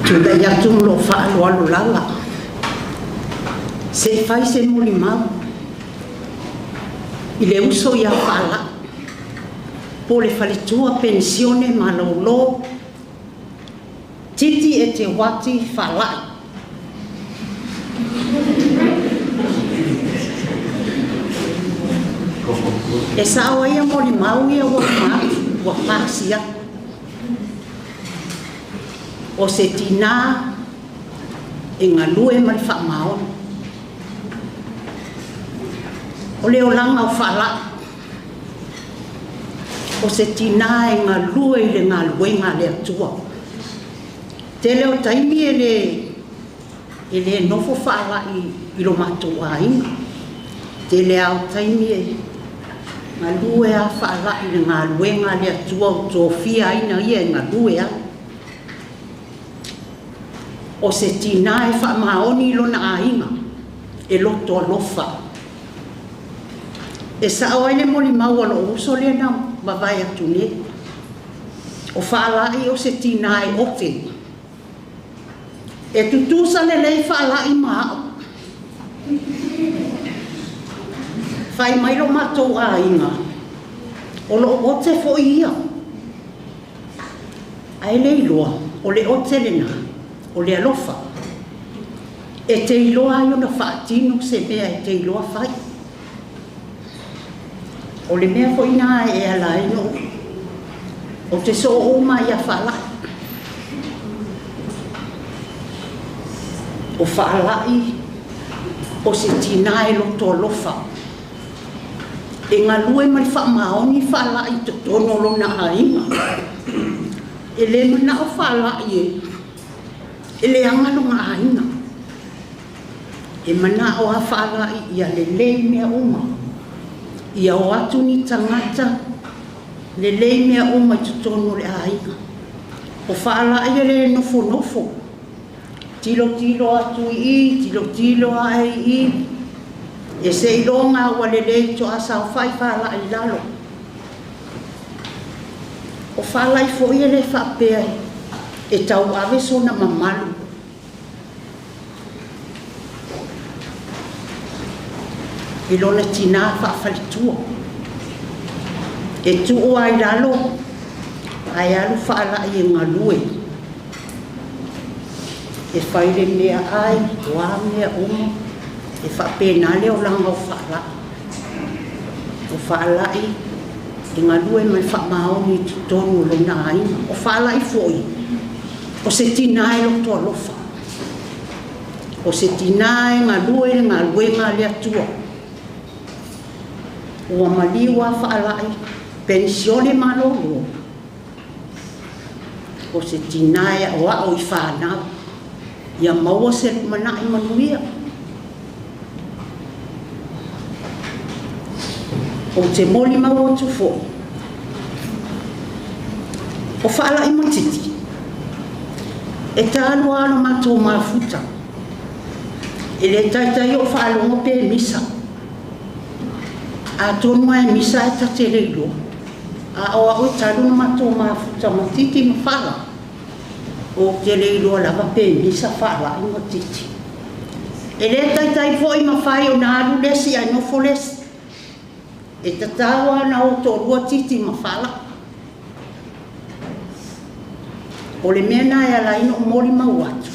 Tuda ya tumlo fa alu lala. Se fai se muli mau. Ile uso ya fala. Pole fale tua pensione malolo. Titi e te wati fala. E sa ia muli mau ia wa pasia. O se tina e ngā lue mai whaamaon. O leo langa o whala. O se tina e ngā lue i le ngā lue ngā lea tua. Te leo taimi e le nofo whala i lo matua inga. Te leo taimi e ngā lue a whala i le ngā lue ngā lea tua o tō fia ina ia ngā lue a. O se tina e whaamaoni lo na ainga, e loto alofa. E sa awaine moli mau alo uso le na mawai atu ne. O whaalai o se tina e ote. E tutusa le lei whaalai maa. Whai mailo matou ainga. O lo ote fo ia. Ai lei loa, o le ote le na. O le alofa. E te iloa yo na whaatino se mea e te iloa whai. O le mea fo ina e ala ino. O te so o mai a whalai. O whalai. O se tina e loto alofa. E ngā lue mai whaamaoni whalai te tono lo na hainga. E le mana o whalai e. E le angalo ngā hainga. E mana o a whalai ia le lei mea uma. Ia o atu ni tangata le lei mea uma i tutono le hainga. O whalai ia le nofo nofo. Tilo tilo atu i, tilo tilo ai i. E se ilonga wa le lei to asa o whai whalai lalo. O whalai fo ia le whapea e tau ave sona mamalu. E lona tina whaafalitua. E tuo ai lalo, ai alu whaala i ngā lue. E whaile mea ai, wā mea uma, e whaapena leo langa o whaala. O whaala i, e ngā lue mai whaamaoni tu tonu lo nā aina. O whaala i foi. O se tina e lo to alofa. O se tina e ngā lue ngā lue ngā lea tua. O amaliwa whaalai, pensione malolo. O se tina e o au i whanau. Ia maua se mana i manuia. o te moli mau o tufo. O whaala i motiti. E tālu alo mato mafuta. E le taitai o whaalongo pe misa. A tonua e misa e tate leilo. A o a oi tālu na mato mafuta matiti ma whala. O te leilo lava pe misa whala i motiti. E le taitai fo i mawhai o na alu lesi ai nofo lesi. E tatawa na o tō rua titi ma whala. O le mea nai ala ino o mori mau atu.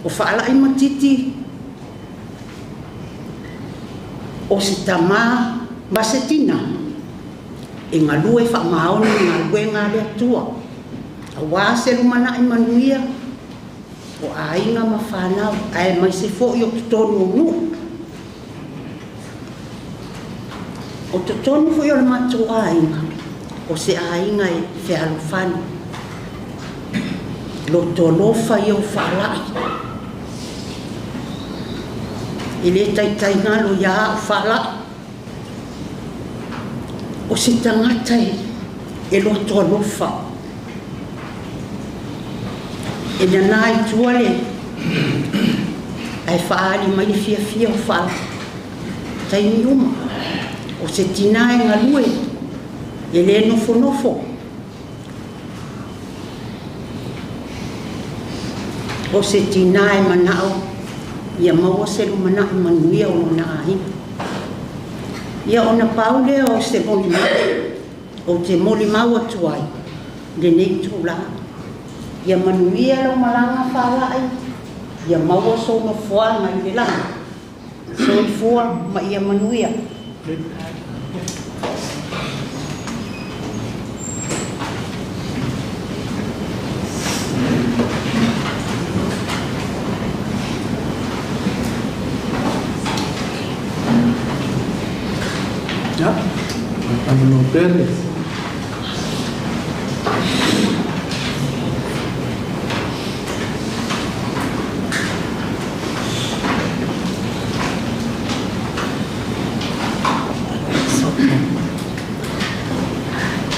O whaala i matiti. O si tamā masetina. E ngā lue wha maoni ngā lue ngā lea tua. A wāse lumana i manuia. O a inga ma whanau. Ai mai se fo i o tutonu o mu. O tutonu fo i o le matu a inga. O se a inga e whealufani. Lo tolofa i o whalai. I le taitai ngalo ia o whalai. O si tangatai e lo tolofa. E nanai tuale ai whaari mai fia fia o whalai. Tai niuma. O se tina e ngalue e le nofo nofo. O se tina e manao, ia maua se lu mana e manuia o na ahi. Ia o na paule o se moli mau, o te moli mau atuai, le nei tūla. Ia manuia lo malanga whalai, ia maua so no fua ngai le langa. So i fua ma ia manuia. Ya, ano no pele.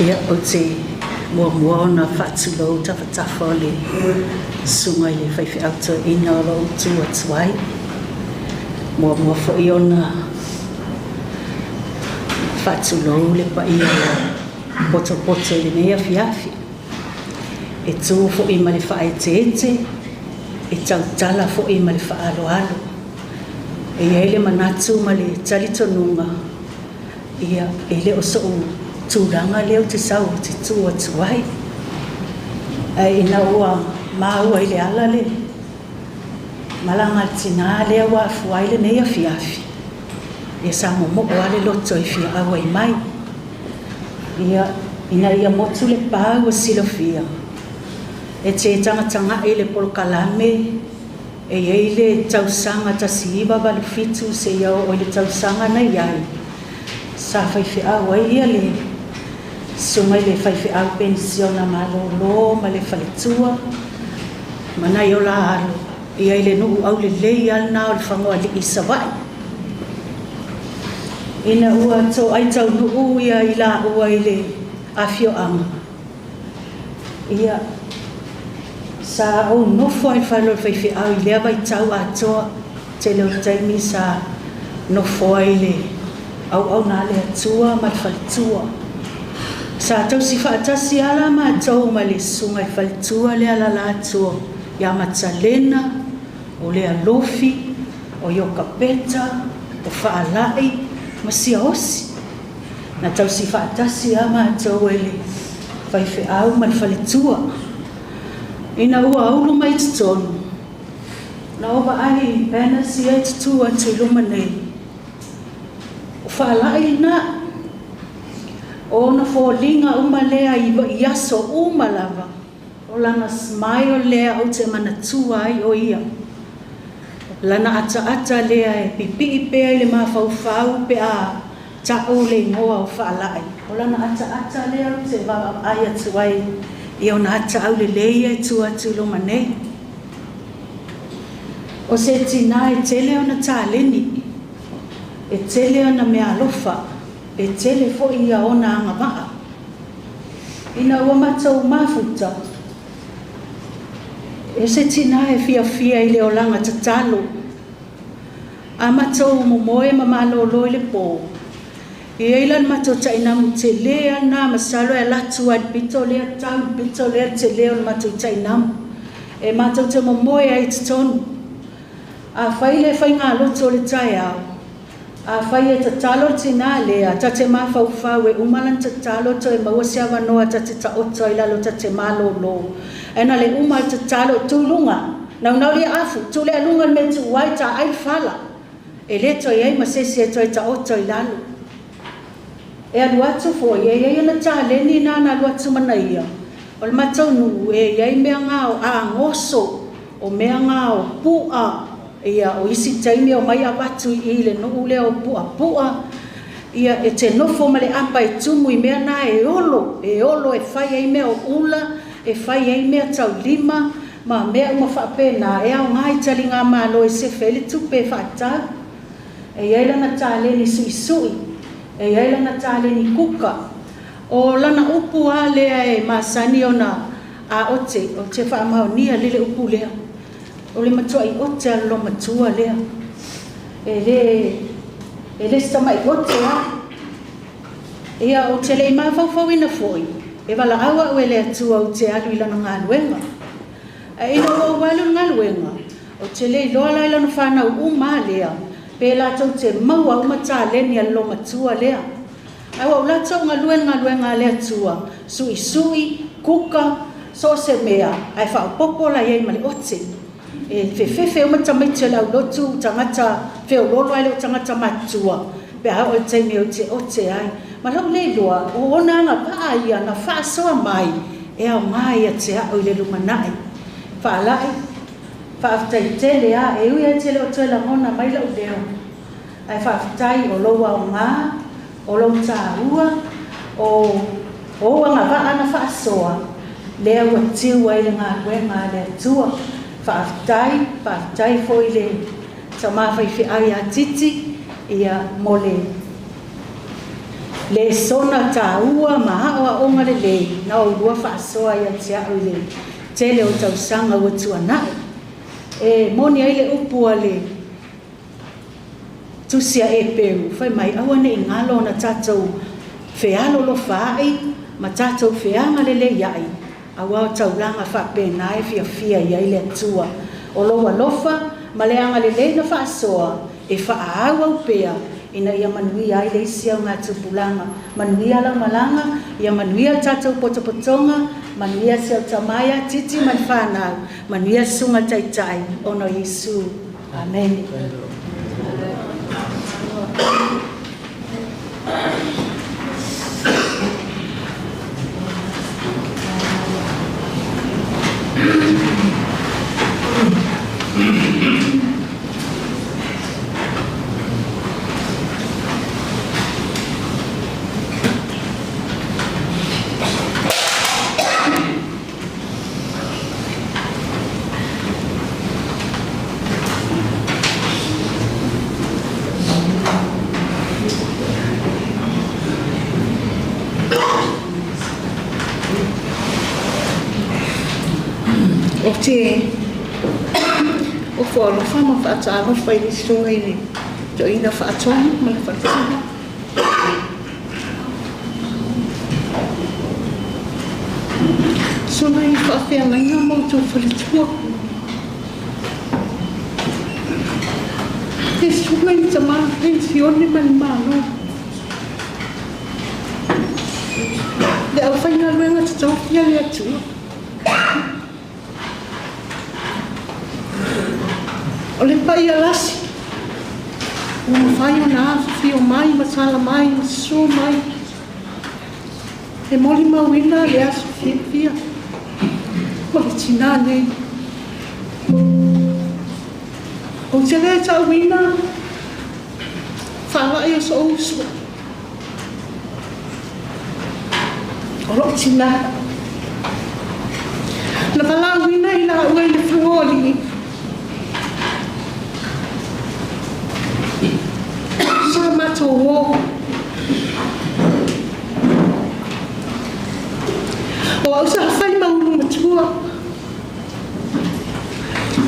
Ia o te mua ona whatulou tawhatafa le sunga i le whaiwhi auta ina o lau tua tuai. Mua fo i ona whatulou le pa ia poto le mea fiafi. E tū fo i ma le whae te ete, e tautala fo i ma le whaalo alo. E ia ele manatu ma le talitonunga, ia ele o so tūranga leo te sau te tua tuai. Ai ina ua maua i le ala le. Malanga tina lea wa fuai le neia fiafi. Ia sa momo ale loto i fia awa i mai. Ia motu le pāu a silo fia. E te tanga e le polokalame. E ei le tausanga tasiiba balu fitu se iau o le tausanga na iai. Sa whaifi awa ia le sunga le whaifi au pensiona malolo ma le whaletua. Mana i o la alo. Ia le nuu au le lei alna o le whangoa li isawai. Ina ua tō ai tau nuu ia i la ua i le awhio anga. Ia sa au nofo ai whalo whaifi au i lea vai tau atoa te leo taimi sa nofo ai le au nā le atua ma le whaletua. Sa tau si whaatasi ala ma tau ma le sunga i whaletua le ala la atua. Ia matalena, o le alofi, o ioka peta, o whaalai, ma sia osi. Na tau si whaatasi ama tau e le whaiwhi au ma le whaletua. Ina ua aulu mai tutonu. Na oba ai pena si ai tutua tu luma nei. O whaalai na. O na fōlinga uma lea i aso uma lava. O lana smile lea au te manatua ai o ia. Lana ata lea e pipi i pea i le mawhauwhau pe a tau le ngoa o whaalai. O lana ata lea au te wawa ai atu ai i o na ata au le leia e tu atu loma nei. O se tina e tele o na tāleni. E tele o na mea alofa. e tele fo ia ona anga maa. Ina ua matau mafuta. E se tina e fia i le olanga tatalo. A matau momoe ma malolo i le po. I eilan matau ta ina mu te lea na masalo e latu ad bito lea tau bito lea te lea o matau ta ina mu. E matau te momoe ai te tonu. A whai le whai ngā loto le tai au. A whai e tatalo tina lea, ta te mawhau e umalan tatalo to e maua se awanoa ta te taoto i lalo ta te malolo. E na le umal tatalo tūlunga, nau le afu, tu le alunga me tu wai ta ai whala. E le to iei ma sesi e to e taoto i lalo. E alu atu fo, e iei na ta leni na alu atu mana ia. O le matau nu, e iei mea ngao a ngoso, o mea ngao pua, ia o isi taimi o mai awatu i le no ule o pua ia e te nofo ma le apa e tumu i mea na e olo e whai ei mea o ula e whai ei mea tau lima ma mea uma whapena e au ngai tali ngā malo e se whele tupe whaata e iaila na tāleni sui e iaila na tāleni kuka o lana upu a lea e masani o na a o te whaamaunia lele upu lea o le matua i ote alo matua lea. E le stama i ote a. Ia o te le i mawhau ina foi. E wala awa ue le atua o te alu ilana ngā luenga. E ino o walu ngā luenga. O te le i loa la ilana whanau uma lea. Pe la tau te maua umata leni alo matua lea. Awa o la tau ngā luenga lea tua. Sui, kuka, so se mea. Ai whao popola iei mali ote. E fe o matamite lau lotu tangata fe o lolo ai lo tangata matua pe a o te me o te ai ma lau le loa o ona nga pa ia na fa so mai e a mai a te a o le lumanai fa lai fa tai tele a e ui a tele o te la mona mai lau leo ai fa tai o lo wa nga o lo ta ua o nga va ana fa so le o tiu ai nga wenga le tua Whaatai foi le sa mawhai whi ai a titi ia mole. Le sona tā ua maha o a onga le lei na o rua whaasoa ia te au le tele o tau sanga ua tuanai. E moni ai le upua le tusia e peru. Whai mai awane i ngalo na tātou whealo lo whaai ma tātou wheanga le le iai. Awa taulanga whapena e fia iai le atua. O loa lofa, ma le anga le na whaasoa, e whaaau au pea, ina ia manui ai le isi au ngā tupulanga. Manui ala malanga, ia manui al tātou potopotonga, manui a siau tamaya, titi man whanau, manui a sunga taitai, ono Yesu. Amen. O fo lo fama fa no fai so ini to ina fa tong ma fa so mai fa fe na mo to fa to so mai tama pensione malo de al final luego to ya le tu o le pai alasi o fai ona fio mai masala mai so mai e moli mawina le aso fia o le tinane o te le ta wina fala e so uso o lo tinane la fala wina i la ue le fuoli mato wo O au sa fai maunu matua.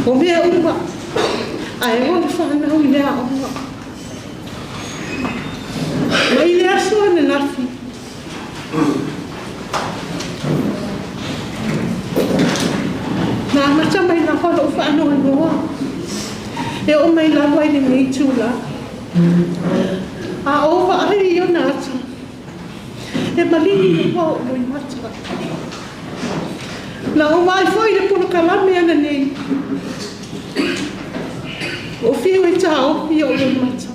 O mea uma. Ai o le whanau i lea uma. Mai lea soa na nafi. Nā mata mai nā whalo whanau i noa. E o mai la wai ni nei tūla. A o wa ai i o nāta. E malini ni wao no i mata. Na o mai foi le pono kalame ana nei. O whiu e tā o i o no i mata.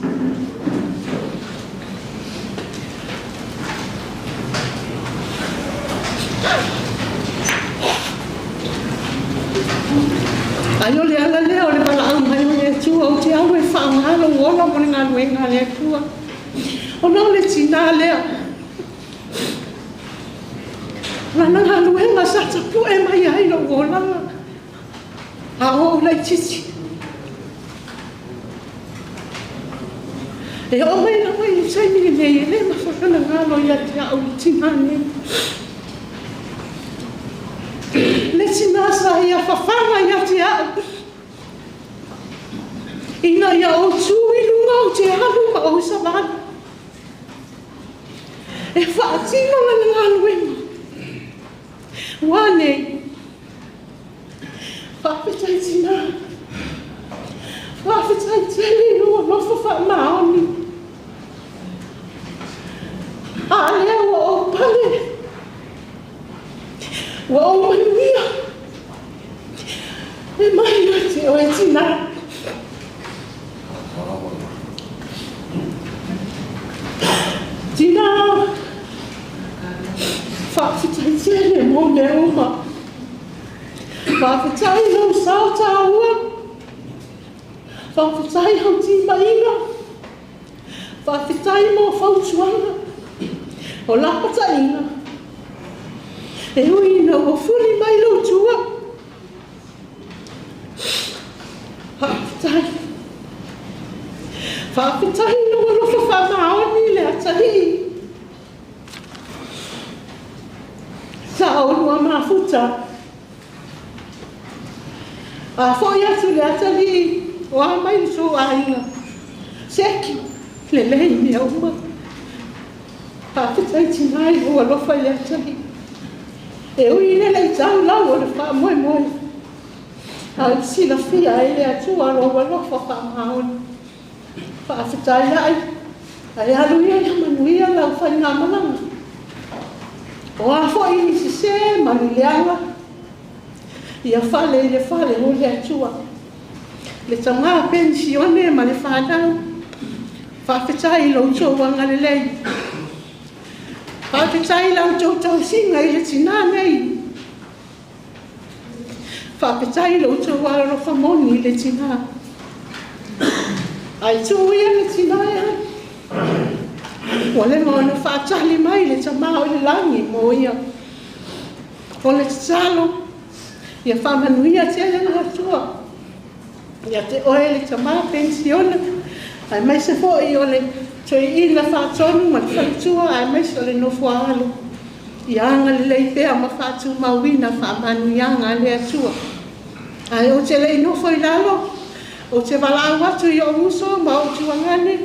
Ai o le ala lea o le wala mai o le tua o te au e whaangalo ola mo le ngā nuenga le tua. O nā le tina lea. Rana ngā nuenga sa tapu e mai ai lo ola. A o lai titi. E o mai na mai i sai ni nei e le mawhakana ngalo i a te au i tina ne. Le tina sa i a whawhanga i a te au. Ina ia o tū i lunga o te alu ma o sa vana. E whaatino na ngā nuenga. Wane. Whawhetai tina. Whawhetai tele lua nofa whaamaoni. A lea wa o pale. Wa o manuia. E mai o te o e tina. Tina, whawhetai tele mō me uma. Whawhetai lau sao tā ua. Whawhetai hau ti mainga. Whawhetai mō whautuanga. O lapata inga. E uina o fuli mai lau tua. Whawhetai. Whawhetai no lofa whamaoni le atahi. Sa o lua mafuta. A foi atu le atahi. O a mai so a inga. Seki. Le lei ni au ma. Whawhetai tinai o lofa le atahi. E uina le tau lau o le wha moe moe. A sila fia e le atua lo lofa whamaoni. Whawhetai ai. Ai aluia ia manuia lau whainga malanga. O a fwoi ni si se manu leanga. Ia whale le whale o le atua. Le tanga pensione ma le whanau. Whawhetai lau tōwanga le lei. Whawhetai lau tōtau singa i le tina nei. Whawhetai lau tōwanga rofa moni i le tina. Ai tūia le tina ia. O le moana whaatali mai le tamao i le langi mo ia. O le tsalo. Ia whamanuia te le nga tua. Ia te oe le tamao pensiona. Ai mai se fo i o le toi ina whaatonu ma whaitua. Ai mai se o le nofo alo. Ia anga le leipea ma whaatu mauina whamanuianga le atua. Ai o te le nofo i lalo. O te walau atu i o muso ma o tuangane.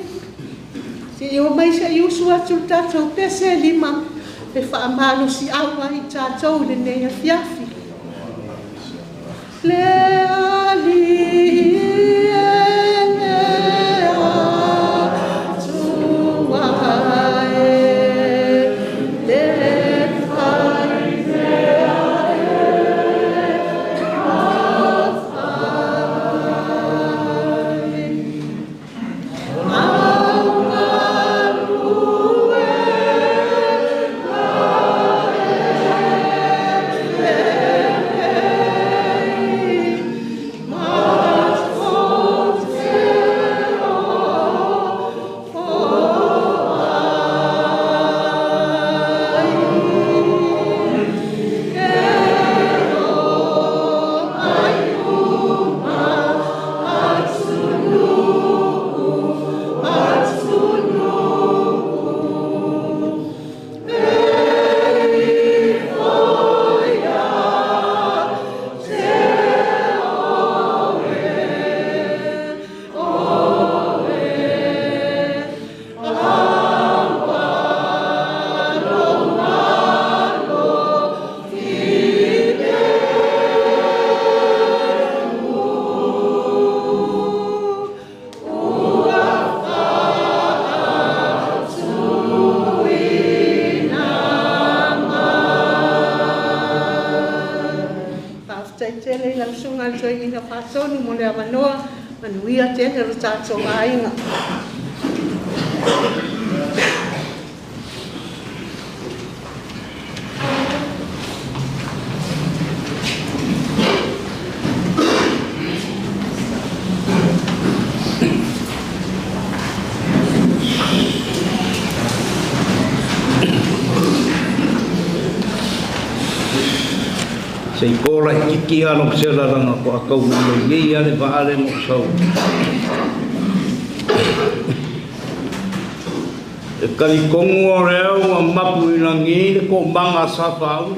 Te i o mai se i usu atu tātou pese lima. E whaamalo si awa i tātou le nei a fiafi. Le ali e le atua e le whai mea e mawhai. pele la sunga so ina pasoni mo le avanoa manuia tene ro tato ainga. Sei kola kiki alo sela ranga ko akau no ye ale vaale mo sau. E kali kongo reo mapu ilangi ko manga safau.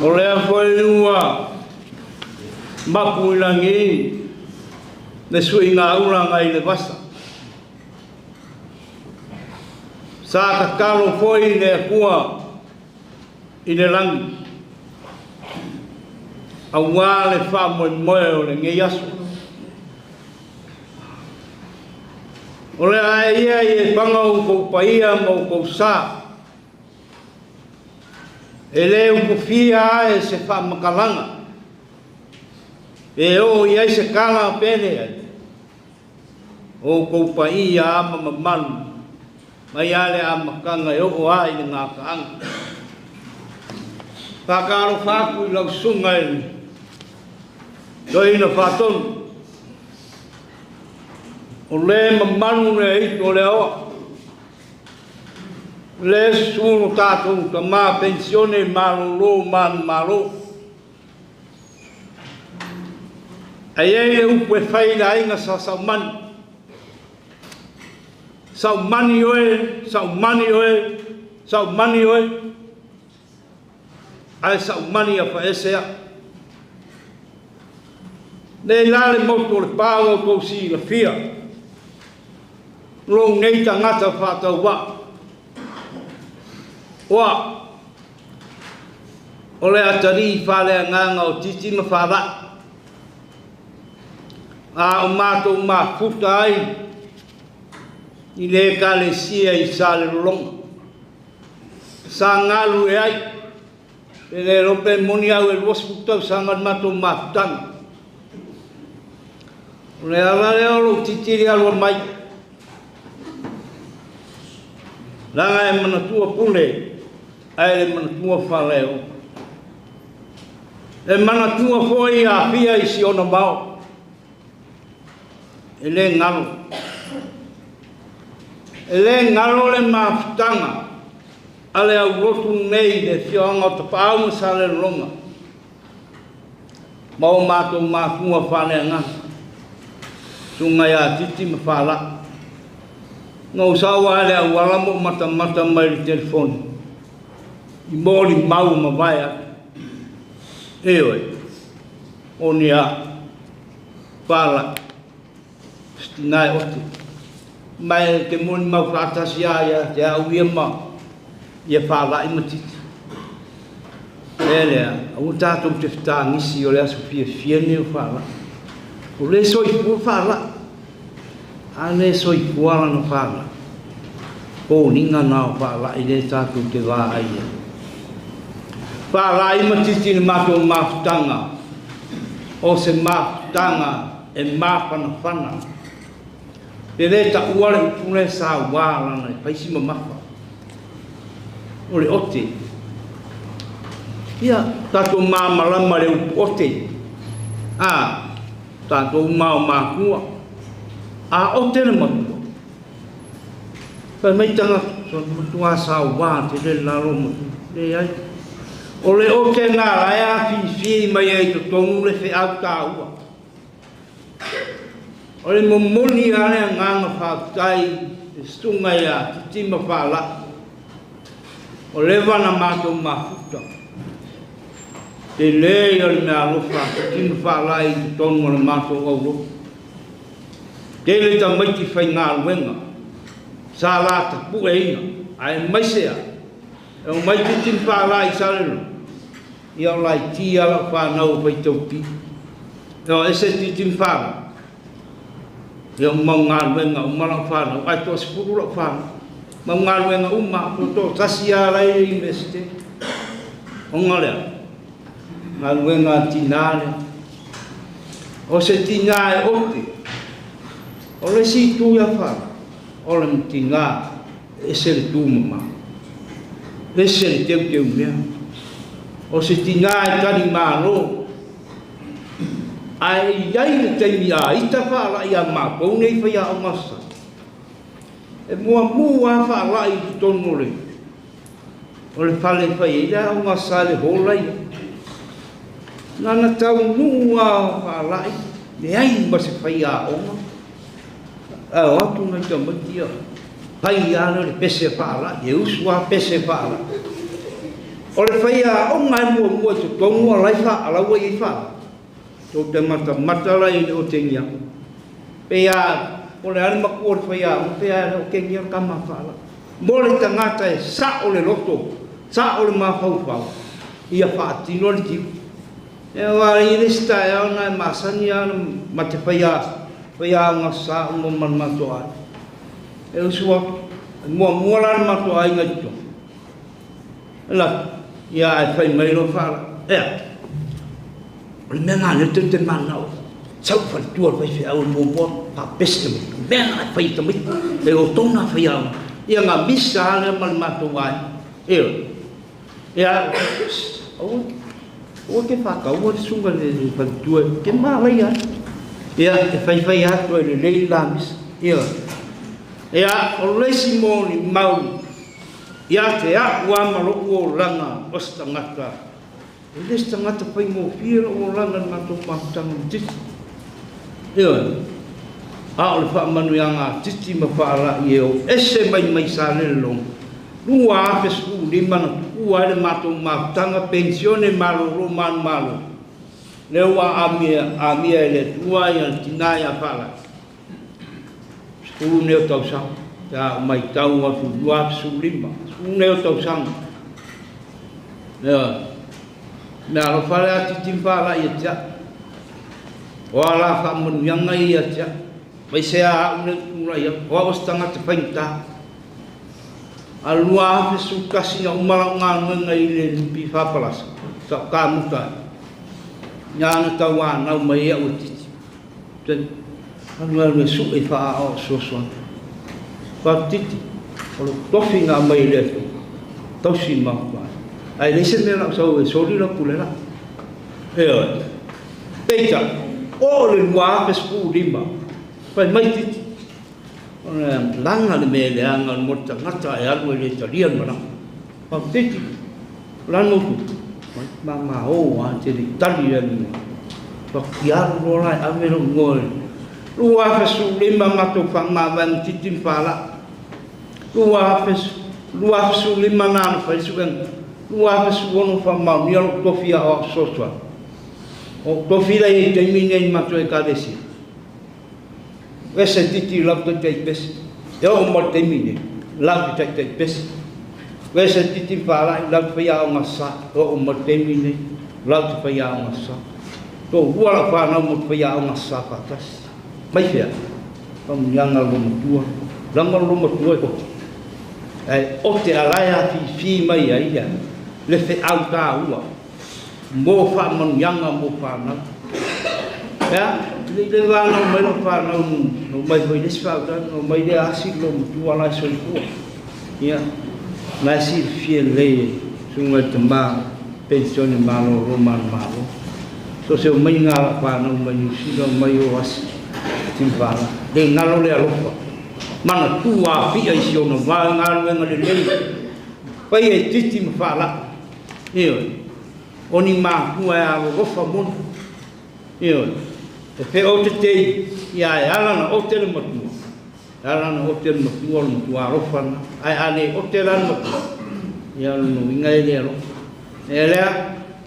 Ole foi ua mapu ilangi ne suinga ura ngai le basta. Sa ka kalo foi le kua ine langi awa le wha moe o le ngei asu o le ae ia i e panga u kou paia ma u kou sa e le u kufia ae se wha makalanga e o i ai se kala pene ai o kou paia ama mamanu mai ale ama kanga e o ai ni ngā kaanga Pakaro faku i lau sunga e Doi na whatonu O le mamanu ne ito le oa Le sunu tātou ka mā pensione mālo mālo Ai e le upu e whaila inga sa saumani Saumani oe, saumani oe, saumani oe ai sa mani a faesea le lale moto le pao ko si la fia lo nei tangata fata wa ole atari fale nganga o titi ma fala a o mato ma futai i le kale sia i sale long sa ngalu e ai ele rope moni au e hospital sangat mato maftan le ala le lo titiri alo mai langa e mana tua pule ai le mana tua faleo e mana tua foi a fia i si ona mau ele ngalo le maftanga ale au rotu nei de fionga o te pāunga sale longa. Mau mātou mātua whane ngā. Sunga ia titi ma whala. Ngau sawa ale au alamo mata mai le telefoni. I mōri mau ma vai a. Eoi. Oni a whala. Stinai oti. Mai ke mōni mau whatasi aia te au ia mau. Ia whala i matiti. Elea, au tātou te whitangisi o le aso fia ne o whala. O le soi pua whala. A le soi puala no whala. O ninga nā o whala i le tātou te wā aia. Whala i matiti ni mātou māwhutanga. O se māwhutanga e māwhana whana. Pe le ta uare upule sa wālana i paisi ma mawha. Ole ote. Ia, tātou māmalama le upu ote. Tātou māo mākua. Ote le matua. Pai maitanga, matua sāu wā te le laro matua. Le ai. Ole ote ngā rai a fi mai ai to tonu le fe au tā ua. Ole momoni ane a nganga whātai, stunga ia, titima whāla. O lewa na mātou mafuta. Te lei o le mea lofa, tinu whālai te tonu o le mātou au lofa. Te le ta maiti whai ngā ruenga. Sā lāta pue ina, ai maisea. E o maiti tinu whālai sarelo. Ia o lai ti ala whānau pai tauti. E o ese ti tinu whālai. E o mau ngā ruenga o mara whānau. Ai tō sipuru la whānau. Mau ngā ruenga uma, tō tasi a lai universite. onga lea ngā luenga tina lea o se tina e ote o le si tu ia wha o le tina e se le tu mama le se le teu teu mea o se tina e tani mālo ai iai le teimi a ita wha ala ia mā pou nei whai a o masa e mua mua wha ala i tono le o le whale whai ea o masa le holai nana tau nua wha ala i le ai ma se whai a o ma o atu nai ka mati a pai ana le pese wha ala e usua pese wha ala o le whai a o ngai mua mua te tongu a lai wha ala ua i wha tō te mata lai o te ngia. Pea, o le ale maku o le whaia, o pea o ke ngia kama whaala. Mo le tangata e sa o le loto, sa o le mawhau whau. Ia whaatino le tiu. E wā i le sta e au nai masani ana ma te whaia, whaia o ngā sa o mo man mato ai. E usua, mua la mato ai ngai tō. E la, ia ai whai mai lo whaala. Ea, le mea ngā le te manau sau whai tua whai whai au mōpua pa peste mi mea ngā whai tamit e o tōna whai au ia ngā misa ale mali mātou ai ia o ke whakau o le sunga le whai tua ke mālai ai ia e whai atu e le lei la misa ia o leisi mōni mau ia te aku amaloko o langa o stangata ele está ngata pai mo fira o langa na to patanga titi e a o fa manu yanga titi ma fala e o ese mai sale long lua fe su di mana ua le mato matanga pensione malo roman malo le wa amia le tua ya tinaya fala su ne to sa ya mai tau wa fu lua su lima su ne to sa me alo fale ati timpala ia tia wala fa mun yanga ia tia mai se a una ia wa ostanga te painta alua fe su kasi na umala nga ngai le pi fa palas sa ka muta nyana tawa na mai ia utiti ten alua le su e fa o so fa titi o tofi nga mai le tosi ma ai lese me la so e soli la pulela e peita o le wa pe spu lima pa mai titi ona langa le me le anga mo ta ngata e alu le italian mana pa titi lano tu ma o a te italian pa kia ro la a me no ngol wa pe spu lima ma to fa ma van titi pala wa pe spu lima na fa su ua suono fa mau ni alo tofia o soswa o tofila e te mine mato e kadesi wese titi la to te pes e o mo te mine la te pes wese titi fala la fia o masa o mo te mine la fia o masa to ua la fa na mo fia o masa patas mai fia pam yang al mo tua lang al mo tua ko ai o te alaya fi mai ai le fe au ta ua mo fa man yanga mo fa na ya le va no me lo fa no mai foi desfa no mai de asi lo tu ala so ku ya na si fiel le sunga tamba pensione malo roman malo so se mai nga fa no mai si no mai o as timpala de ngalo le alo mana tua fi ai si no va ngalo ngale le pai e titi ma fa la io oni ma ku a go fa mon io e fe o te ia ala na o te mo ala na o te mo tu a ro fa ai ale o te ran mo ia no inga ele ro ele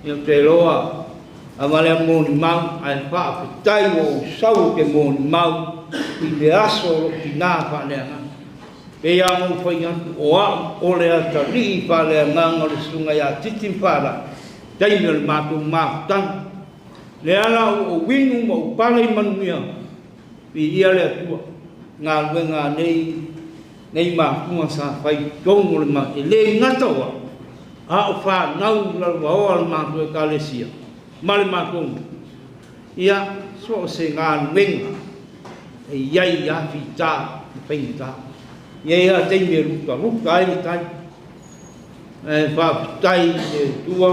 io te loa a vale mo ni ma ai fa tai o sau ke mo ni ma i le aso ki na fa le na e ia mo foi o o le ata ri fa le nganga le sunga ya titi fala dai me ma tu ma tan le ala o winu mo pale manuia i ia le tu nga nei ma ku sa fai tong le ma le ngata wa a o whanau la wao al mātou e kālesia. Mare mātou. Ia, so se ngā nuenga. E iai a whita, i whainta. Ia a te me ruka, ruka e tai. E whaapitai e tua.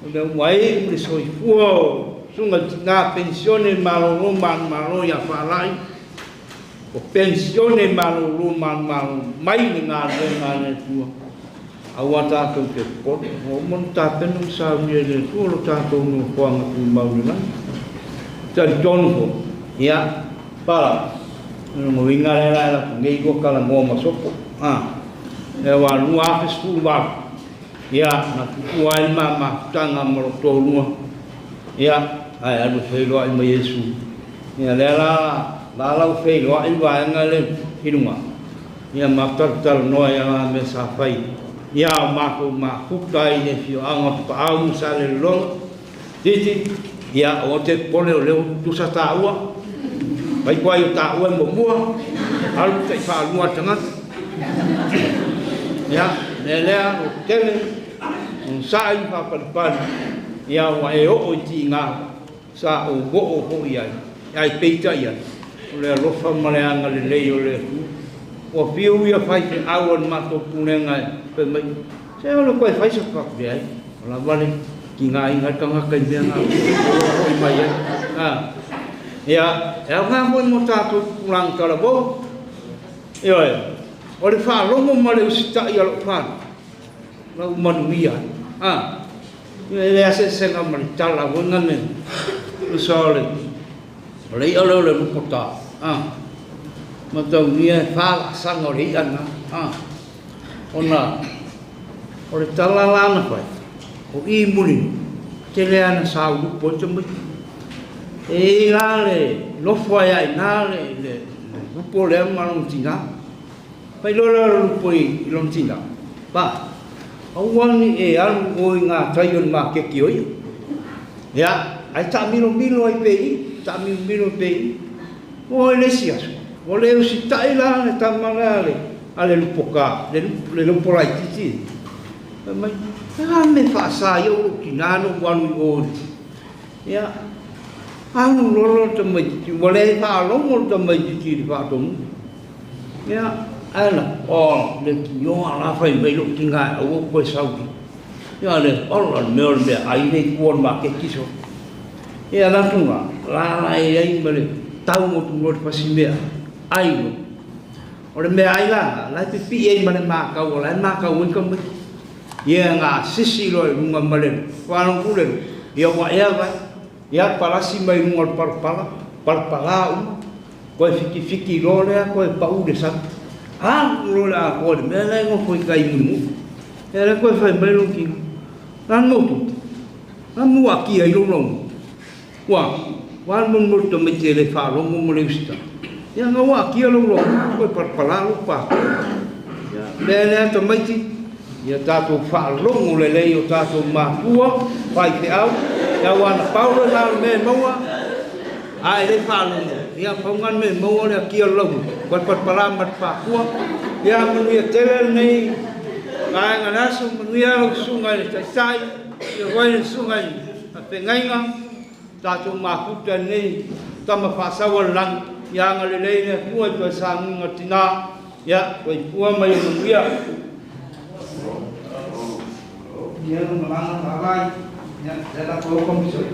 O le uae, le soifua o sunga ngā pensione maloro malo ia whalai. O pensione maloro mai ni ngā renga ne tua. Awa tātou te kote, o mon tāpenu sa unia le tua lo tātou no koanga tu mauri nai. Tari tonu ko, ia, para. Mo inga re la ngei ko kala ngoma sopo. E wa lua afe skulu wa. Ia, na kukua i mama tanga maro tōrua. Ia, ai alu whailoa i ma Yesu. Ia, lea lau whailoa i waenga le hirunga. Ia, mataratara noa ia ngā me sa whai. Ia, mako ma kukai ne fio anga tuka au sa le longa. Titi, ia, o te pole o leo tusa tāua. Pai kwa i o tāua i mo mua. Alu tai whaalua tangata. Ia, lea o tele. Sa i whapalipani. Ia wa e o ti ngā. Sa o go ho iai. Ai peita iai. O lea lofa maleanga le lei o lea tu. O fiu ia whai te awan mato punenga e. Pe mai. Se o le koe whai sa whakwe ai. O la wale ki ngā inga tangaka i mea ngā. O i mai ai. Ia. E au ngā moi mo tātou kurang tala bo. Ia e. O le whārongo ma le usita i alo whāna. La umanuia. Le ase senga mari tala wanga me. Usole. Le ia le rupota. Matau nia whala sanga o le ana. Ona. O le tala lana whai. O I muni. Te le ana sa urupo te mai. E la le lofo ai na le rupo le marong tina. Pai lola rupo I long tina. Ba. Awani e alu o ngā taion mā keki oi. Ia, ai tā milo ai pei, tā milo pei. O e lesi asu. O le usi tai la le tamara ale lupoka, le luporai titi. Mai, me whaasa i o ki nāno wanu I ori. Ia, anu lolo ta mai titi, o le whaalongo ta mai titi I whātomu. Ia, ana o le ki o ala fai mai lo ki ngā o koe sauki. Ia le ola meo le mea ai nei kuon ma ke kiso. Ia natunga, la ai ma le tau mo tu ngoti pasi mea. Ai lo. O le mea ai la, lai pipi ei ma le mākau o lai mākau ika mai. Ia ngā sisi lo e runga ma le whanong kule. Ia wa ea vai. Ia palasi mai runga le parpala uma. Koe fiki lo lea, koe pau de satu. Lola a koe, mea lai ngō koe kai munu. E re koe whai mai lo ki. Nan motu. Nan mua ki ai lorong. Wan mon motu me te le whārongo mo le usita. Ia ngā wā ki a lorong. Koe parpalalo pa. Mea lea ta maiti. Ia tātou whārongo le lei o tātou mātua. Whai te au. Ia wana paura nā mea maua. Ai le whārongo. Ia paungan me maua lea ki a lau. Koe parpala mat whākua. Ia manuia tele nei. Ngai ngā naso manuia o sungai le taisai. Ia wai le sungai a pengainga. Tātou mākuta nei. Tama whāsawa lang. Ia ngā le lei ne kua I koe sāngunga tina. Ia koe kua mai manuia. Ia ngā tārai. Ia tētā koe komisoi.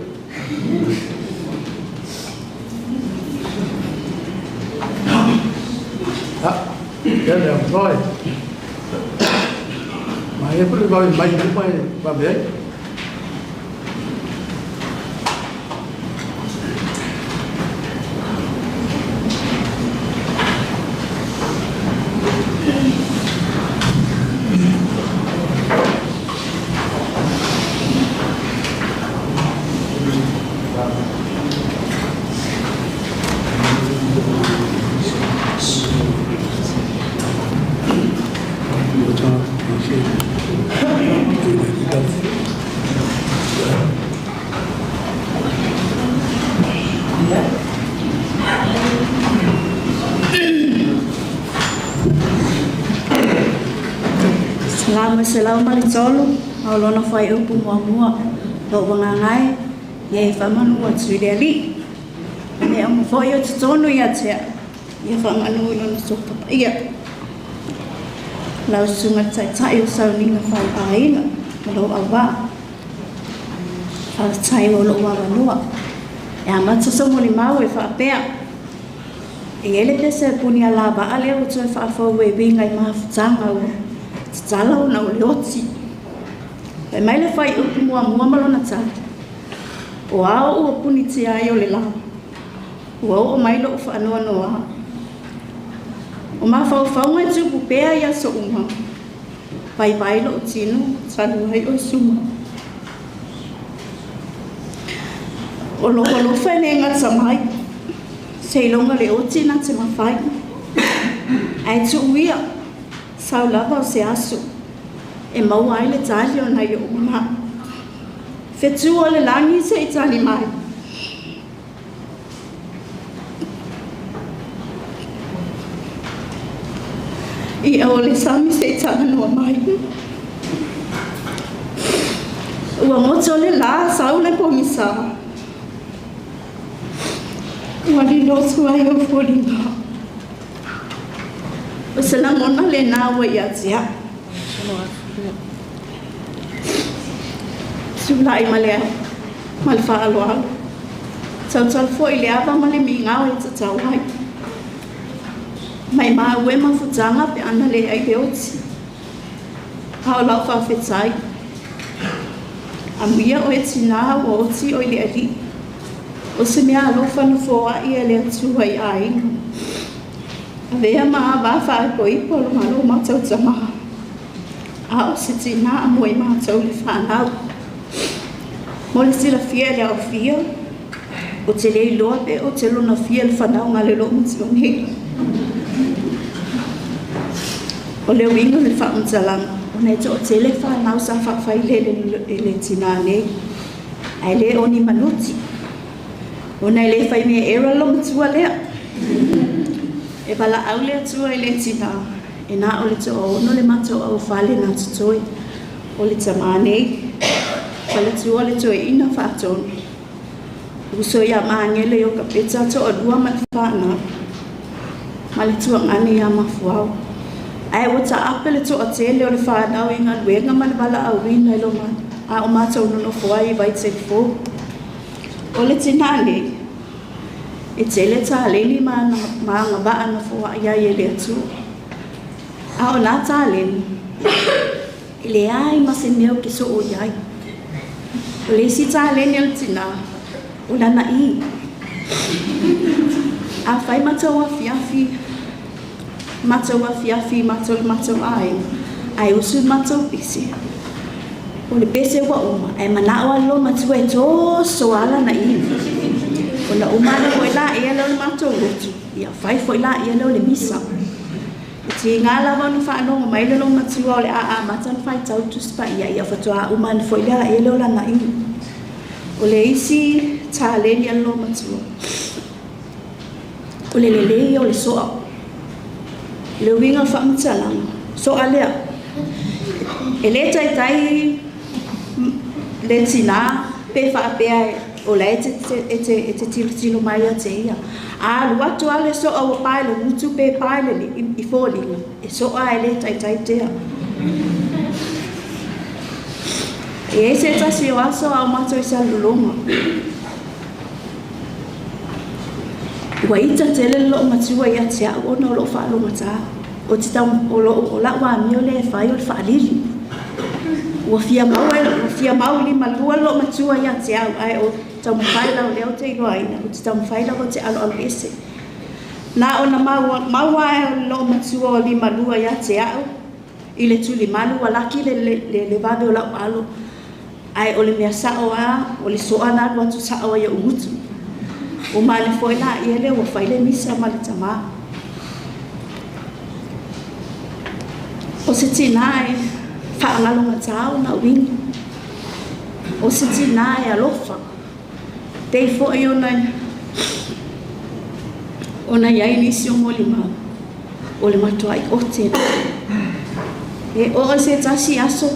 Dia dah boy. Mai perlu boy mai boy babe. Salamu alaikum. Maulona fai upu mua lo wangangai ye famanu wa tsudeli ne am foi o tonu ya tia ye famanu no so ia la sunga tsai o sa ni na fai aina lo ava al tsai o lo wa no ya ma tso mo ni mau e fa pea e ele te se puni ala ba ale o tso fa fo we winga i ma tsanga o tsala o na o loti e mai le fai upu mua malona tsa o ao o puni tia ai o le la o mai lo fa no o ma fa ngai tu pu pea ya so uma pai lo tino sa no ai o suma o lo fa ne nga samai sei longa le o tina te ma fai ai tu wia sa lava se aso e mau ai le tali o na yo ma fetu o le langi se tali mai i o le sami se tala no mai ua moto le la sa le pomisa ua li lotu ai o folinga o se la mona le na wa ia tia Sulai malea malfa aloa tau foi le ava male minga o tau hai mai ma we ma futanga pe ana le ai le oti ha la fa fetai amia o etina o oti o le ali o se mea lo fa no fo ai le tu ai ai ave ma va fa ko i po lo malo ma tau tama a o se tina mo i ma tau le fa na mo le sila fia le au fia o te le loa pe o te lona fia le whanau ngā le lo mutione o le wingo le whaamtalang o nei to o te le whanau sa whawhai le tina nei ai le o ni manuti o nei le whai mea era lo mutua lea e wala au le atua i le tina e nā o le to o no le mato au whale nā tutoi o le tamanei Pala tua le toi ina whātonu. Uso ia maangele o ka peta to o dua ma whāna. Ma le tua ngani ia mafuau. Ai wata ape le to o tele o le whānau inga luenga ma le wala au wina ilo ma. A o mātou nuno fuai vai te fō. O le tinane. E tele tā leni ma nga waa na fua ia i le atu. A o nā tā leni. Le ai ma se meo ki so o iai. O le si tā leni o tina, o lana i. A whai matau a fiafi, matau ai. Ai usu matau pisi. O le pese wa uma, ai manao alo matua e tō so ala na i. O na umana foi la e alo le matau rotu. Ia whai foi la e alo le misa. Ti ngā lawa nu whanonga mai le lo matua o le a matan whai tau tuspa ia whatua umana foi la e alo la na i. O le isi tā leni alo matua. O le lelei o le soa. Le winga whaamtalanga. Soa lea. E le tai le tina pe whaapea o le e te tilo mai a te ia. A luatu ale soa o paile, mutu pe paile i fōlinga. E soa e le tai tea. E se tasi o aso au mato i sa lulonga. Ua ita tele lo matua i atia o no lo whaalonga tā. O te tau o la wa mio le whai o le whaaliri. Ua fia mau li malua lo matua i atia ai o tau mawhai lau leo te iloa ina. O te tau mawhai lau te alo ese. Nā o na maua lo matua o li malua i atia au. I le tuli malu wa laki le vave o lau alo. Ai o le mea sao a, o le soa na watu sao a ia umutu. O ma le foi la ia le o fai le misa ma le tama. O se tina e whaangalonga tau na wingi. O se tina e alofa. Te fo i ona iai nisi o molima. O le matua i ote. E o se tasi aso.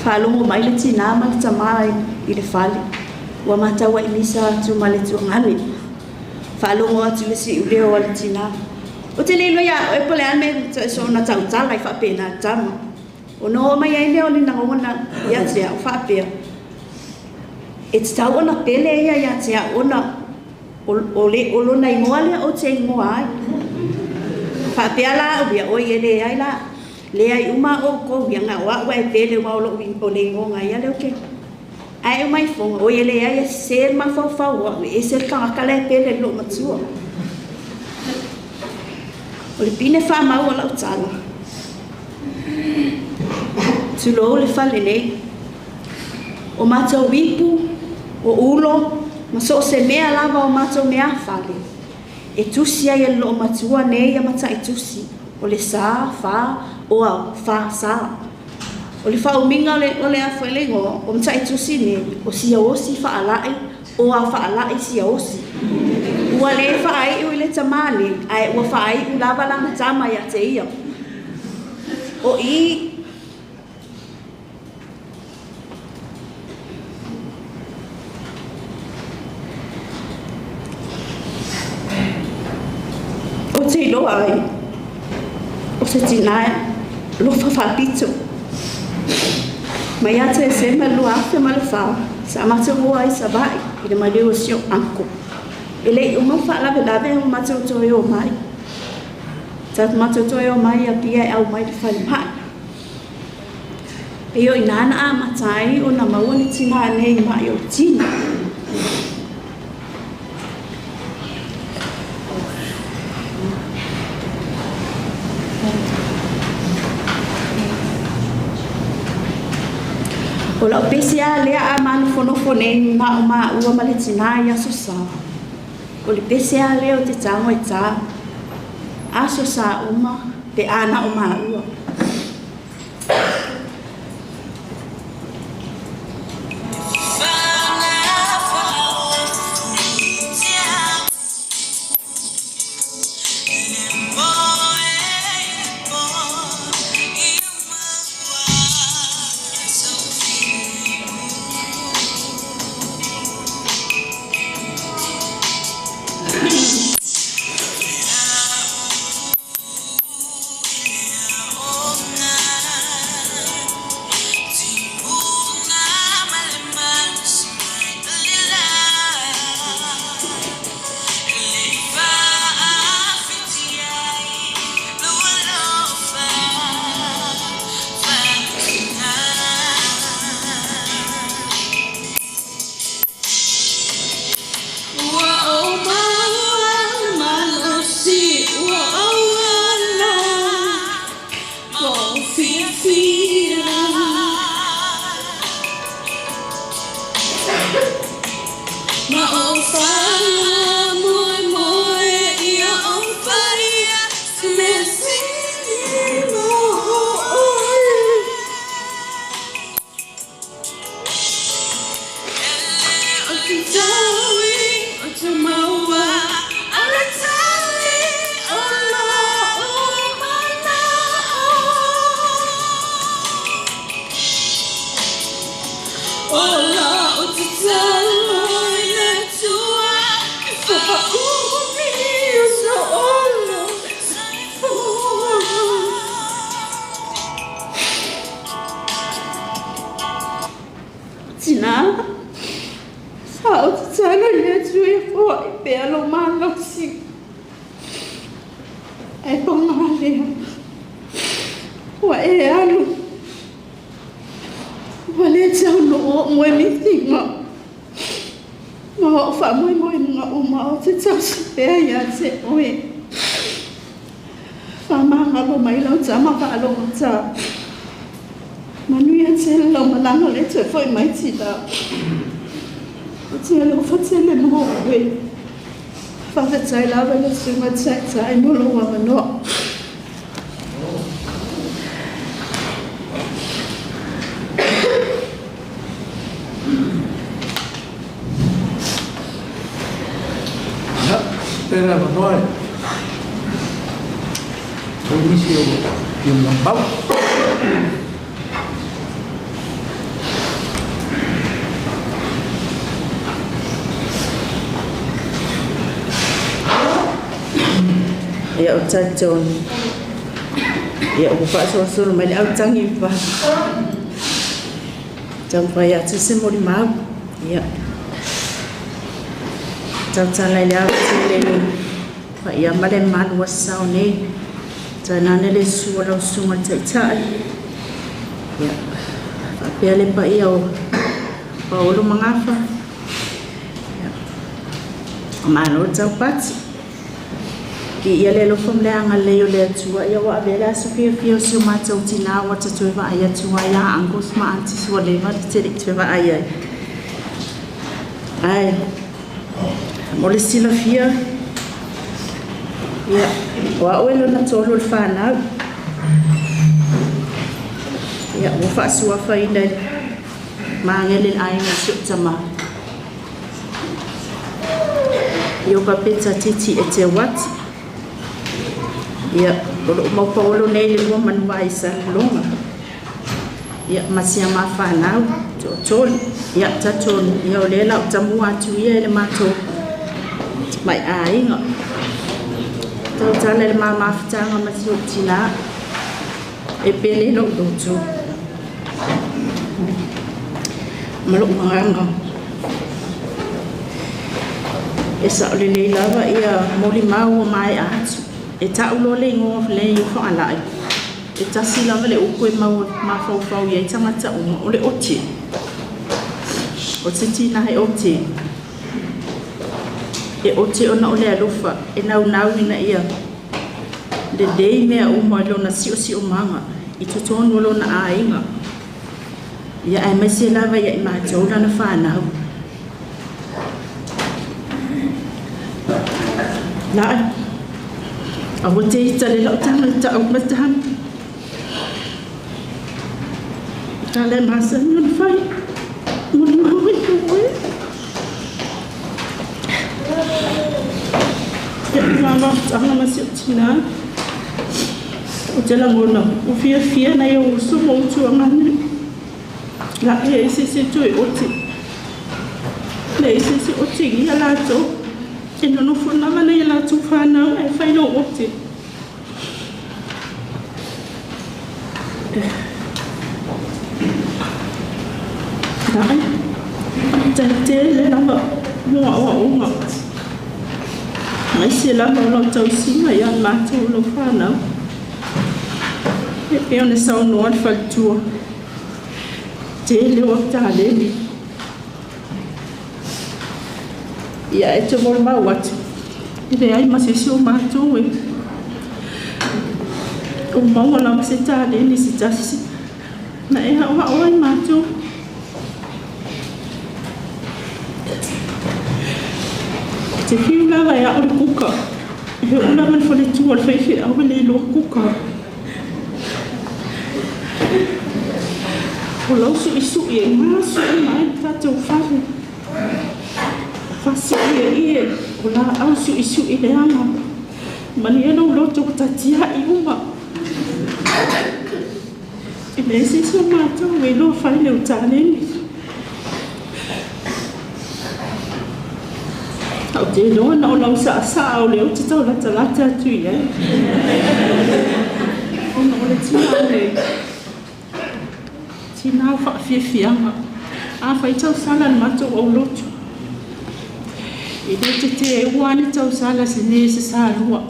whalongo mai le tina ma le tamai i le whale. Ua matawa I misa atu ma le tuangane. Whalongo atu le si uleo a le tina. O te lilo ia e pole ane so na tau tala I whapena tama. O no mai ai leo ni nangona ia tia o whapea. E te tau ona pele ia tia ona o le olona I moa lea o te ingoa ai. Whapea la o bia o I ele ai la. Le ai uma o ko vianga wa e pele wa lo win po le ngonga ia le oke. Ai mai fonga o ele ai se ma fo fa wa e se ka le pele lo matua. O le pine fa ma o la utala. Tu lo le fa le nei. O mata wipu o ulo ma so se mea lava o mata mea fale. E tusi ai lo matua nei ya mata e tusi. O le sa fa o fa sa o le fa o minga o le afa le ngo o mta I tusi ne o si o si fa alai o a fa alai si o si ua le fa ai o le tamane ai o fa ai u lava la tama ya te ia o I o te lo ai o se tina lo fa pizzo mai ate se me lo afe ma le fa sa ma te o ai sa vai I le mai o sio anko ele o mo fa la vela o ma te to o mai sa ma te to o mai a pia au mai fa le mai e o inana a matai o na mau ni tina nei mai o tina o la pesia le a man fono fone ma ua maletina ia so sa o le pesia le o te tango I ta a so sa uma pe ana o ma ua foi mai tida o tinha lo fatele mo we fa tsai la ba le sima tsai mo lo wa no Pera ba noi o inicio yung lambaw Ia o tatou. Ia o whaasawasoro mai le au tangi pa. Tau pai atu se mori mau. Ia. Tau talai le au te le pa ia male manu wasau ne. Tanane le sua lau sunga taitai. Ia. Pia le pa ia o Paulo mangafa. Ia. Mano tau pati. Ki ia le lo fom le anga leo le atua ia wa vela so fia fia so matau tina wa tatu va ia tua ia angos ma anti so le ma te te va ia ai mo le sila fia ia wa o lo na tolo fa na ia wo fa so fa ina ma ngele ai na so tama yo ka pizza titi e te wat ia lo mo paulo nei le mo man vai sa longa ia masia ma fa na tol ia taton ia le la tamu atu ia le mato mai ai nga to tale le mama fitanga masio tina e pele lo do tu malo manga esa le le lava ia moli mau mai atu e ta ulo le ngo le yo fa ala e ta sila le o ko mau ma fa fa ye tanga ta o le oti o titi na e oti ona o le alofa e nau ina ia de dei me o mo lo na si o manga i to tonu lo na ainga ia ai me se lava ia ma jola na fa na la awo te ita le lau tanga ta au matahan ta le masa nyon fai muli maui koe ya mama tanga masi o tina o te la ngona o fia na ia usu mo utu angane la e se tui oti le se oti ia la to e no funa mana ia la tu fana e fai no oti dai tante le lava mo mai se lava lo tau singa ia ma tu lo fana e ona sa no al faltua te le o tale ni ia e te mor mau atu i le ai masisi o mātou e o maua la se tāle ni si tasi na e hao ai mātou te whiu lawa e a ori kuka he una man fole tua le whaiwhi au le loa kuka o lau su isu i e ngā su i mai tātou whawe fasi ia o la au su isu i le anga mani e nau loto tatia i uma e le se so mātou e loa whai leo tāneni au te loa na o lau sa au leo te tau lata atu i o na o le tina au le tina au whaafiafianga a whai tau sala na mātou au loto i le te uane tau sala se ne se sa lua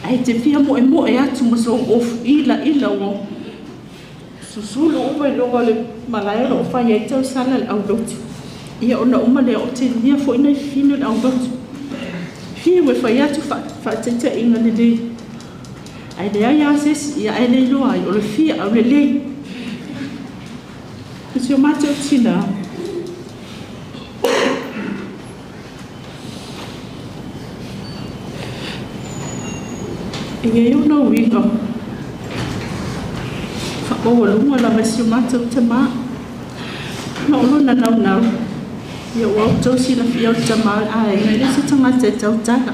ai te fia mo e atu ma so ofu ila o susulu ume loga le malaero o whai ai tau sala le au loto ia ona uma le o te nia fo ina fino le au loto fia we whai atu whaatete inga le le ai le ai ases ia ai le loa ai o le fia au le le kasi o mate o tina e eu não vi não o lunga la mas o mate o tama não eu auto si la fia o tama ai ele se tama te tau tana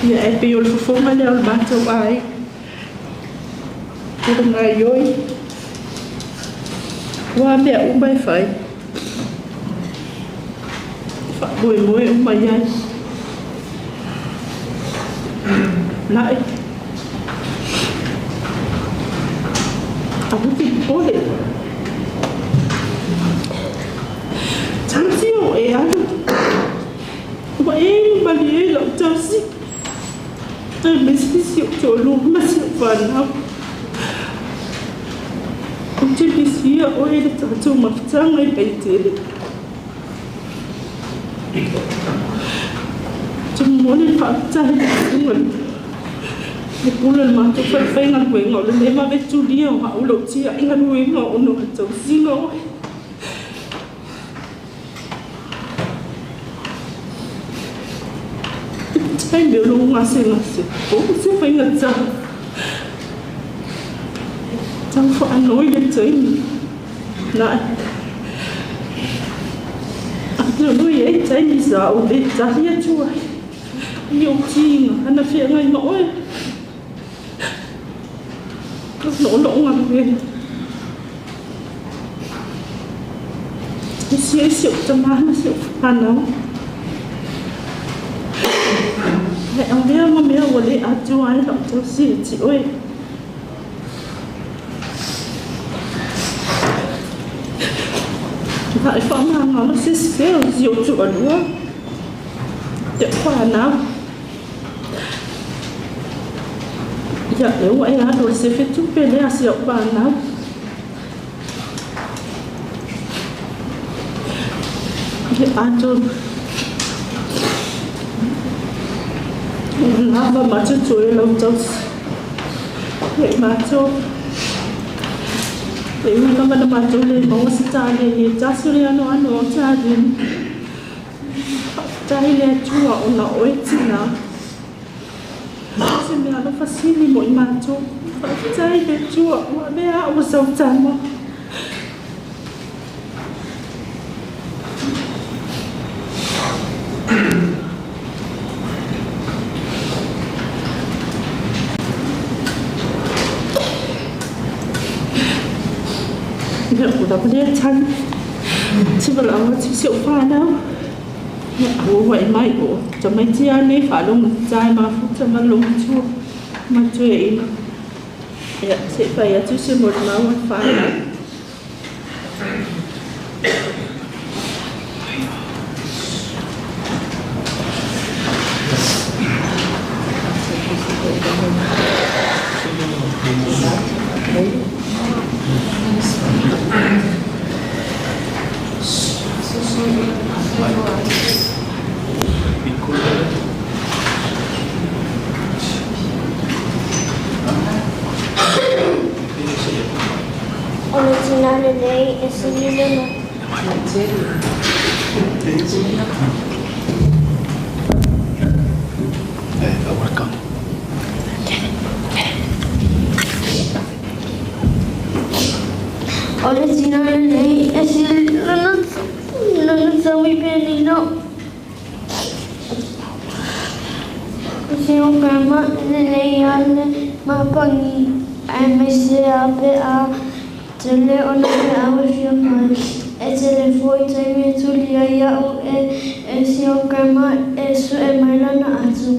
ia e pe o fofoma le o mate o ai o ngai yoi wa me o mai fai moe o mai ai. Lai. Aku ti pole. Tansi o e anu. Wa e bali e lo tasi. Te mesi si o tolu masi fana. O te bisi o e le tatu mafutanga e peitele. Mole fakta dengan bulan mata fengan wengo le lema betu dia ha ulo tia ingan wengo ono atau singo tai me lo ngase o se fengan za tang fo anoi le tai na atu lo ye tai ni sa o le tahia tua nhiều chi mà anh phải ngay nỗi nỗi lỗ ngầm về cái xe xịu cho má nó xịu phàn lắm mẹ ông biết mà mẹ vừa lấy áo cho anh đọc cho chị ơi lại phóng hàng nó sẽ xéo nhiều chỗ nữa để khoa nào dạ nếu vậy là đồ sẽ phải chúc bên đây là siêu bàn nào để ăn cho làm mà cho chuối lòng cho để mà cho để mình mà cho lên mong sẽ trả để trả số tiền nó ăn nó trả đến trái lên chua nổi chứ nào xem là nó phát sinh đi mỗi màn chua trái lên chua mà bé áo một dòng trắng mà việc của nó có chăn chứ mà là chỉ chịu pha đâu ủa vậy mai ủa cho mấy chị anh ấy phải luôn trai mà phút cho nó luôn chua mà chơi dạ sẽ phải chú sẽ một máu một phải là Originality is Liluna. Originality is Liluna. Liluna sawi penino. Sino kama nilaiyan mapangi ay may siya a tele ona me awafia mai e tele foi taimi tulia ia o e sio kama e su e mailana atu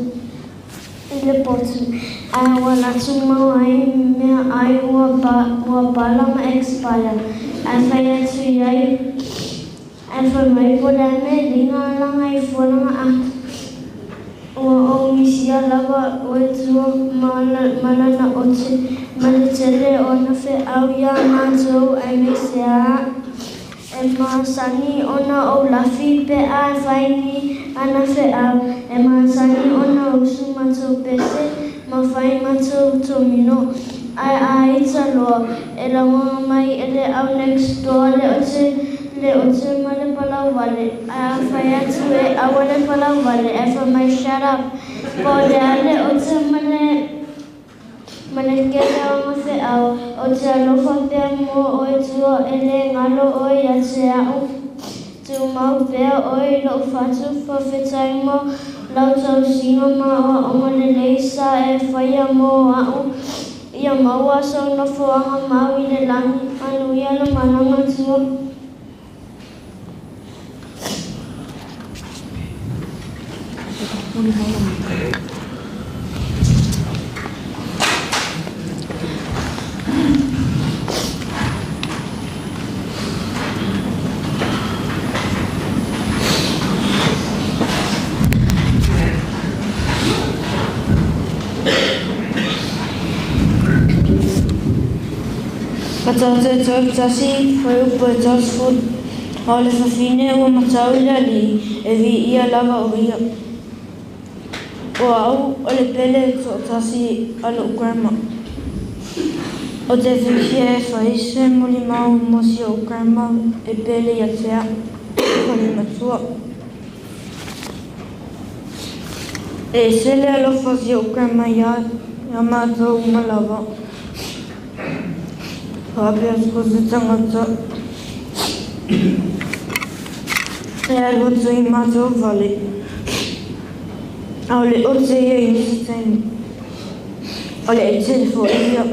ele potu ai wala tuma ai me ai wa bala ma expire ai fai atu ai foi mai pola me linga langa ai fona a o misia lava o tu malana ote Maletele ona fe auia mazo ai mexea e masani ona o lafi pe a faini ana fe au e masani ona usu mazo pese ma fai mazo tomino ai talo e la mai ele au next door le ote male pala wale a fai atu e awale pala wale e fa mai shut up pole ale ote Manekele o se au o te alofa pea mo o e tua ele ngalo o i a se au tu mau pea o i lo fatu fa fetai mo lau tau singa ma o male leisa e whaia mo au ia maua sau na fuanga mau i le langi anu ia le mananga tua Patata tasi foi o patas food. Ole fafine o matauila li e vi ia lava o ia. O au ole pele tasi alo grandma. O te whiwhia e whaise muli mau mosi o grandma e pele ia tea koni matua. E sele alo whasi o grandma ia mātou malawa. Pāpea skozi tangata. E aroto I mātou vale. Aole o te ia I nisi taini. Ole e telefo ia.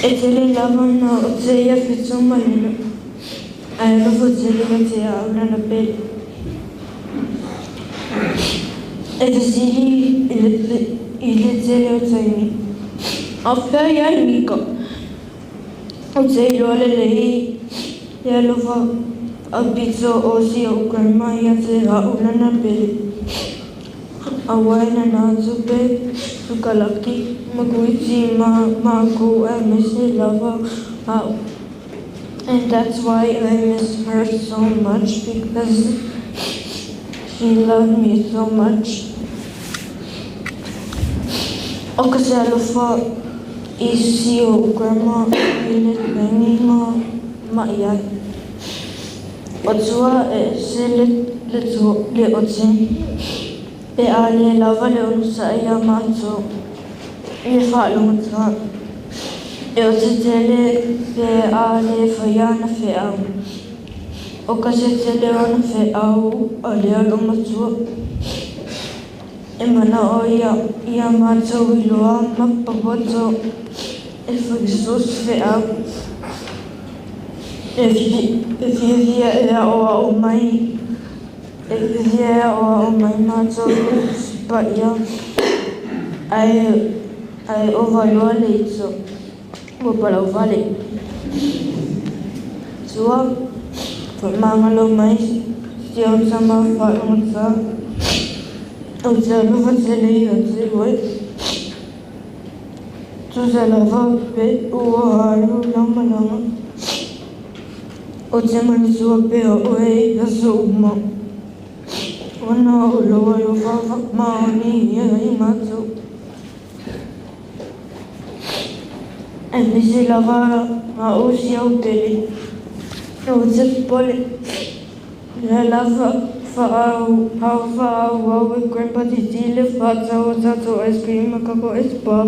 E tele lava na o te ia whitu malina. Ai rofo tele ka te aurana pele. E te siri I le tele o taini. A pēr iai mika. O te iloa lelei, e alofa a pizza o si o grandma ia te haulana pele. A waina nā tupe, tukalaki, makuiti māku e mese lava au. And that's why I miss her so much, because she loved me so much. O ka se alofa I si o grandma I le pengi ma iai. O tua e se le o te. E a le lava le onusa I a mātou. I le whaalonga tā. E o te tele pe a le whaiana whe au. O ka se tele ona whe au a le alonga tua. E mana o ia mātou I loa mapapoto. E whakisos whe au. E whiwhia e a oa o mai. E whiwhia e a oa o mai mātou pa ia. Ai o waloa le ito. Mo palau vale. Tua, whamangalo mai. Te o tama whaonga. O te aluwa te lei o te wai. Tu te lava pe ua haru lama. O te manisua pe o oe I aso uma. Wana o loa lo wawa maoni ia I mātou. E misi lava a osi au pele. O te pole. Le lava whaau au e grandpa ti tile whatau o tato ice cream a kako e spa.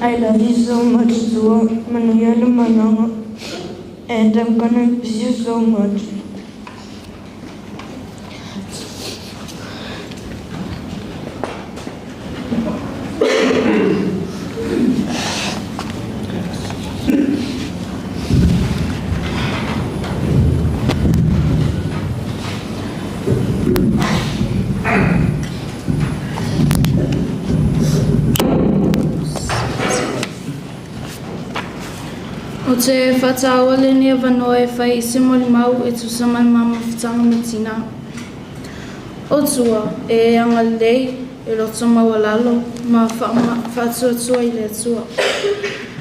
I love you so much, Tua. Manuela Mananga. And I'm gonna miss you so much. O te whataua le nia wanoa e whai se moli mau e tu samai mama whatanga matina. O tua e anga lei e roto maua lalo ma whatua tua I le atua.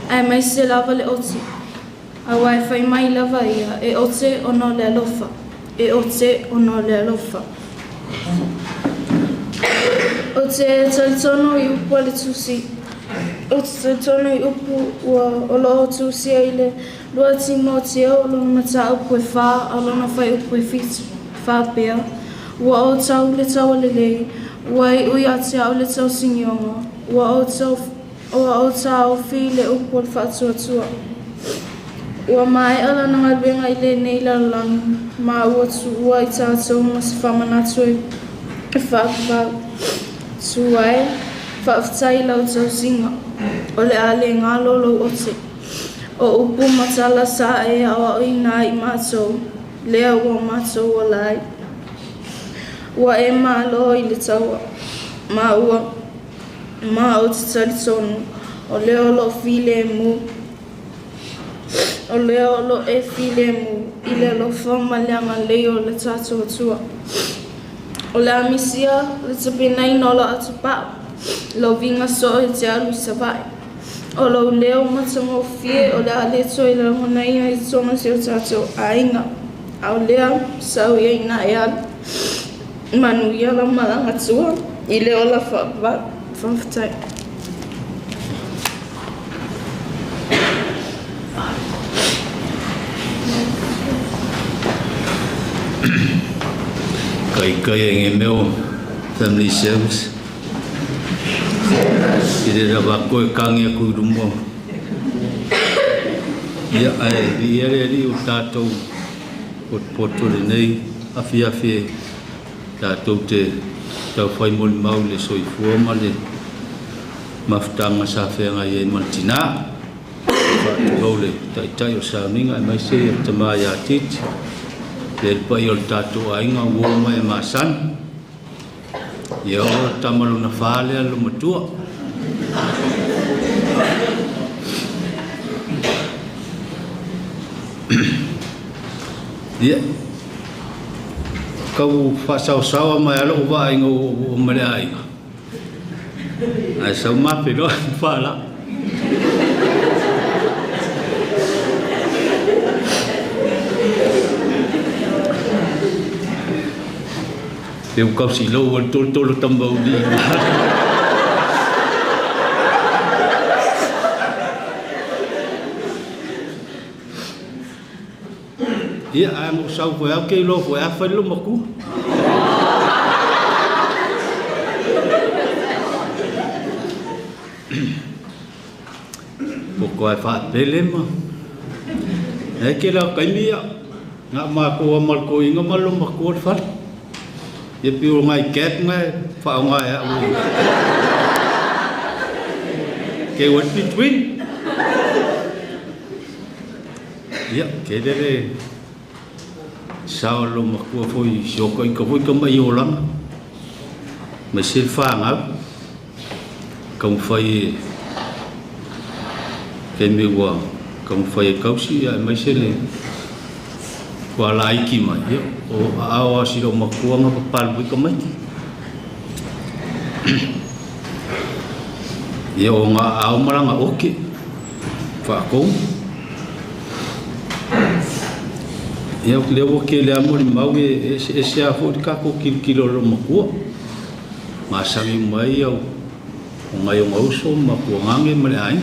Ai mai se lava le oti. A wai whai mai lava ia e ote ono le alofa. E ote ono le alofa. O te talitono I upua le tusi. O te tono I upu ua o loo tusi ai le lua Timoteo o lona mata upu e wha a lona whai upu e fitu wha pia. Ua o tau le tau alelei, ua I ui ate au le tau singionga. Ua o tau whi le upu o le whaatuatua. Ua mai ala na ngalwenga I le nei lalangi, ma ua tu ua I tātou ma se whamanatu e whaakavau. Tuai, whaafitai lau tau singa. O le ale ngā lolo o te. O upu matala sa e awa o I nā I mātou. Lea ua mātou o lai. ua e malo I le taua maua ma o te talitonu o leo lo file mu o leo lo e file mu I le lo whamaleanga leo le tato tua o le amisia le tapinai no lo atupao lo vinga so e te alu savai o lo leo matango fie o le aleto I le monai I tona se o tato ainga au lea sau ia ina e alu manu ia la malanga tua I leo la whawhatai Kai nge meo family service I re rawa koe kangi a kurumo ia ai I ere ri o tātou o potore nei awhi tātou te tau whai moli mau le soifua ma le mawhtanga sa whenga I e mantina whātou le taitai o sauninga mai se e tamai a titi le pai o tātou ainga uoma e masan ia o tamalu na whale alo matua ia kau whasau mai alo uwa ainga o mare ainga ai sau mape no whala eu kau si lo o tolo tambau ni ia ai mo sau foi au ke lo foi a foi lo maku ko ai fa pelema e ke la kai mia nga ma ko mal ko inga malo maku fa ia piu ngai ket ngai fa ngai a ke what between ia ke dele sao lo maku foi soko I ka foi ka mai olang ma sil fa nga kong fai ke me wa kong fai kausi ai mai sele kwa lai ki mai o awa si lo maku nga papal bui ka mai ia o nga au maranga oke fa kong ia le o ke le amor mau e se a fo ka ko kilo lo maku ma sangi mai au o ngai o so maku ngange male ai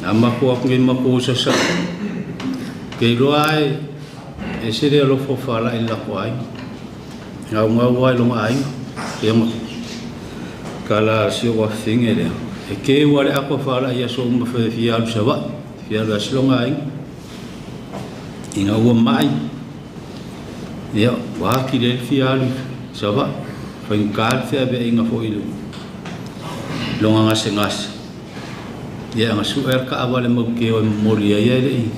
ama ko ngai maku sa ke lo ai e se le lo fo fala I la ko ai ngau ai lo ai e ma kala si o fingere e ke wale ako fala ia so ma fe fial saba fial la slonga ai ina o mai ia wa ki le fial saba fa inkar fe be inga fo ilu longa ngas ia ngasu ka awale mo ke o moria ia le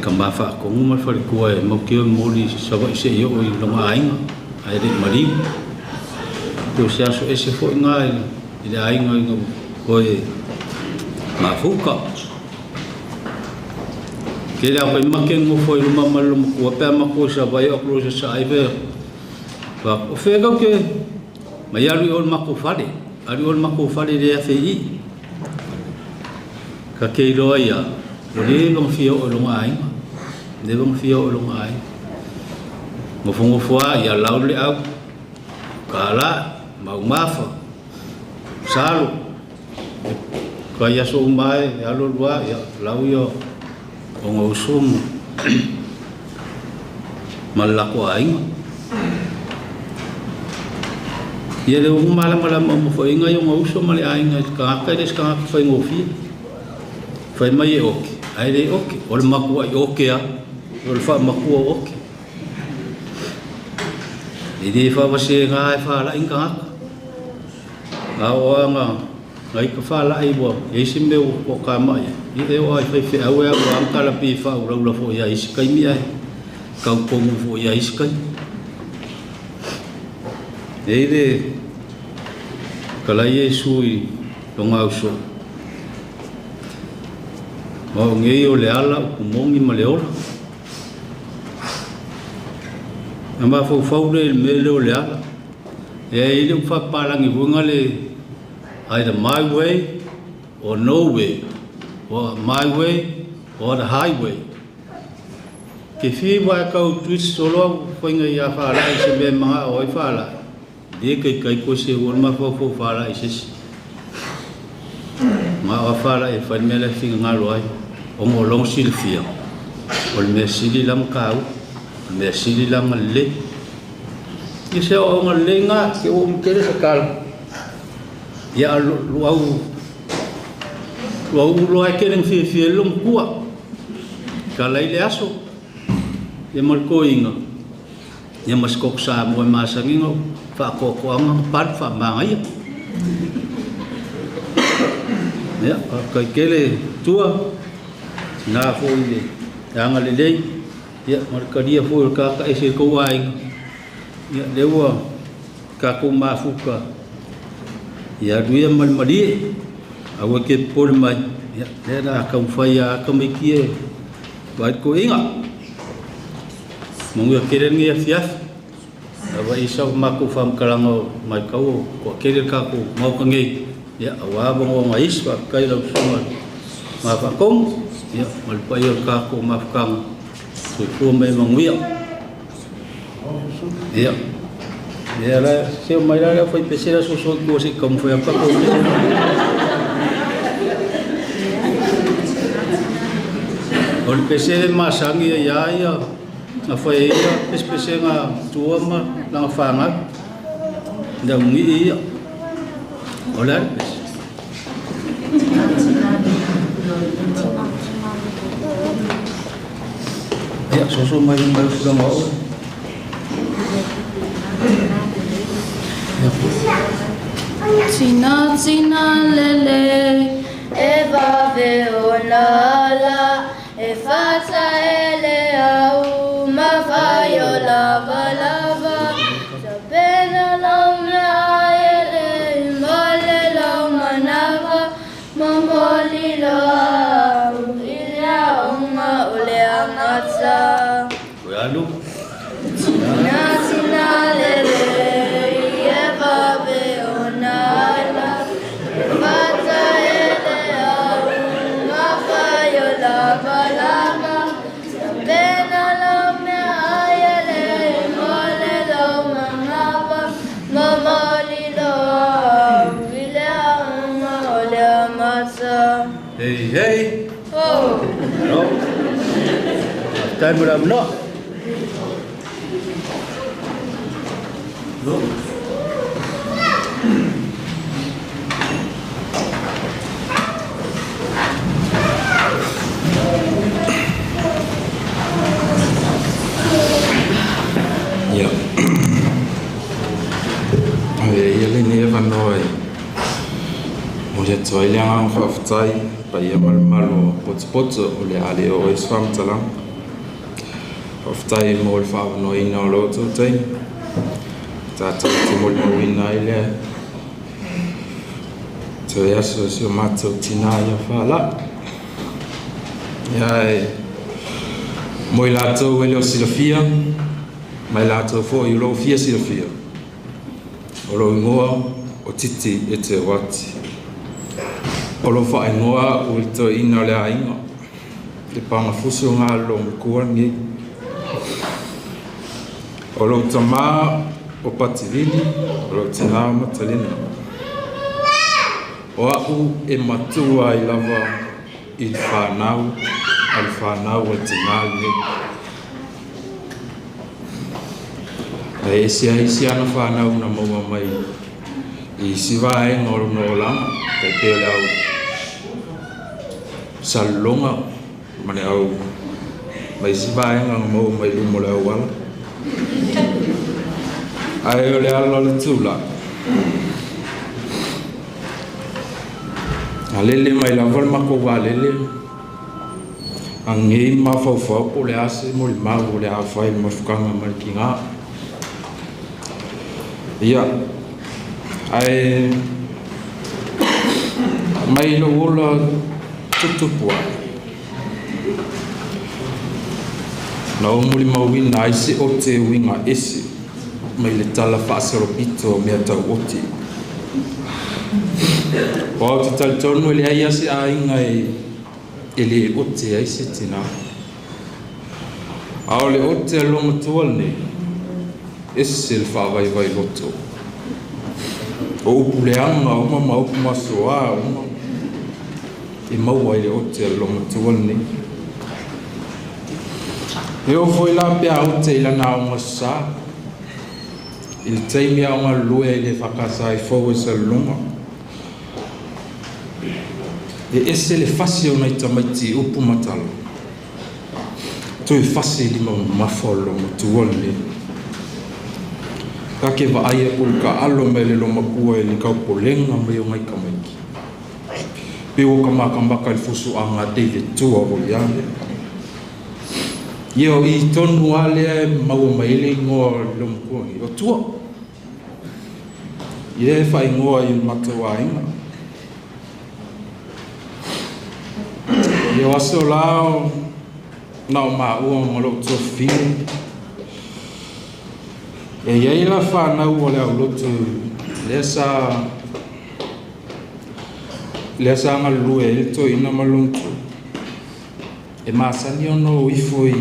kamba fa ko nguma fa ko e mo ke moli saba se yo I longa ainga ai de mari to sia so ese fo ngai I de ainga ko e ma fuka ke la ko maken mo fo lu mama lu ko pa ma ko sa ba yo ko sa ai ve fa o fe ga ke ma ya ri ol ma ko fa de ari ol ma ko fa de ya fe I ka ke lo ya le long fio o long ai le long fio o long ai mo fongo foa ya lau le au kala mau mafa salu ka ya so mai ya lo lua ya lau yo o ngo sum malako ai ia le mala mo foi nga yo ngo so mali ai nga ka des ka foi ngo fi foi mai e oke ai le oke o maku ai oke a o fa maku oke Idi fa wase nga fa la inga awa nga ngai ka fa la ibo isi me o ka mai I de o ai fa fe awe o am kala pi fa o la fo ya isi kai mi ai kau pongu fo ia iskai ele kala Yesu I longa uso o ngei o le ala o kumongi ma le ola ama fau le mele o le ala ele u whaparangi hunga le either my way or no way or my way or the highway ke fi wa kau twist solo whainga ia whaala I se me mga o I whaala de kai ko se won ma fo whaala I se ma o whaala e whanmele whinga ngalo ai o mo long silfia o le me sili lam kau o me sili lam le I se o nga le nga ke o mkele sa kal ia luau ai keren fi lum kua kala ile aso e marko inga e maskok sa mo masangingo fa ko ang pat fa mangai ya ka kele tua na fo ile anga le ya marka dia fo ka ese ko ai ya lewa ka ko mafuka ya duia malmadi awa ke por mai ya era ka ufaya ka mekie vai ko inga mongo keren ngia fiaf awa isa maku fam kalango mai kau ko kere ka ko mau ka ngai ya awa bongo ngais pa kai lo suma ma pa kong ya mal pa yo ka ko mafkang tu ko mai mangwia ya ya la se mai la foi pesera so ko se como foi pa ko ol pesere masangi ya na foi ia pespenga tua ma na fanga da ngi ia ola pes ya so mai fuga mau Tina lele eva veolala e fata ele au ma vaio lava lava sapena lomna ele mole lomanava momoli lo ila uma ole amatsa Kuyalu Tina lele eva veolala fata ele au ma vaio lava lava sapena lomna ele mole lomanava momoli lo ila uma ole amatsa hey Oh no time ram no Ja. Ele neva noi. Moja toilang faftai pa ia malo potspot ole ale o isfam talang. Faftai mol fa noi no loto tai. Tata timol no wina ile. To ya so mato tina ya fala. Ya moi lato ele silofia. Mai lato fo i lo fia silofia. O lo ngoa o titi e te wati. O lo whae ngoa o to ina le ainga. Te panga fusu ngā lo mkua ngi. O lo tama o pativili, o lo tina matalina. O au e matua I lava I whanau, al whanau o tina ngi. E sia na whanau na maua mai I siwa e ngoro no lama Kai pele au salonga Mane au Mai siwa e ngoro maua mai lumo le au wala Ai o le alo le tula A lele mai la val mako wa lele Angei mawhauwhau po le ase mo le mau o le awhai le mawhukanga marikinga. Ia, ai mai lo ola tutupua. Na o muli mawina aise o te winga ese mai le tala whaasaropito mea tau oti. O au te tautonu le ai ase a inga e le ote aise tina. Ao le ote alonga tualne ese le whaavai loto. O upu le anga o mama upu masoa o mama i maua i le ote alonga tualne. E o foi la pia ote ila na o masa. Il taimi a ngā lue i le whakasa i fau e sa lunga. E ese le fasi o nei tamaiti upu matalo. Tui fasi li mafolo ma tuole. Ka ke wa aia ul ka alo me le lo makua i li kaupolenga mai o ngai kamaiki. Piwo ka makamaka i fusu a ngā David Tua o iane. Ia i tonu alea e maua maile ingoa lo makua i o Tua. Ia e whai ingoa i matua inga. Ia waso lao na o maa ua ngolo tua whiu. E iei la whanau o le au lotu lea sa ngā lue e to ina maluntu. E maasani ono ifo i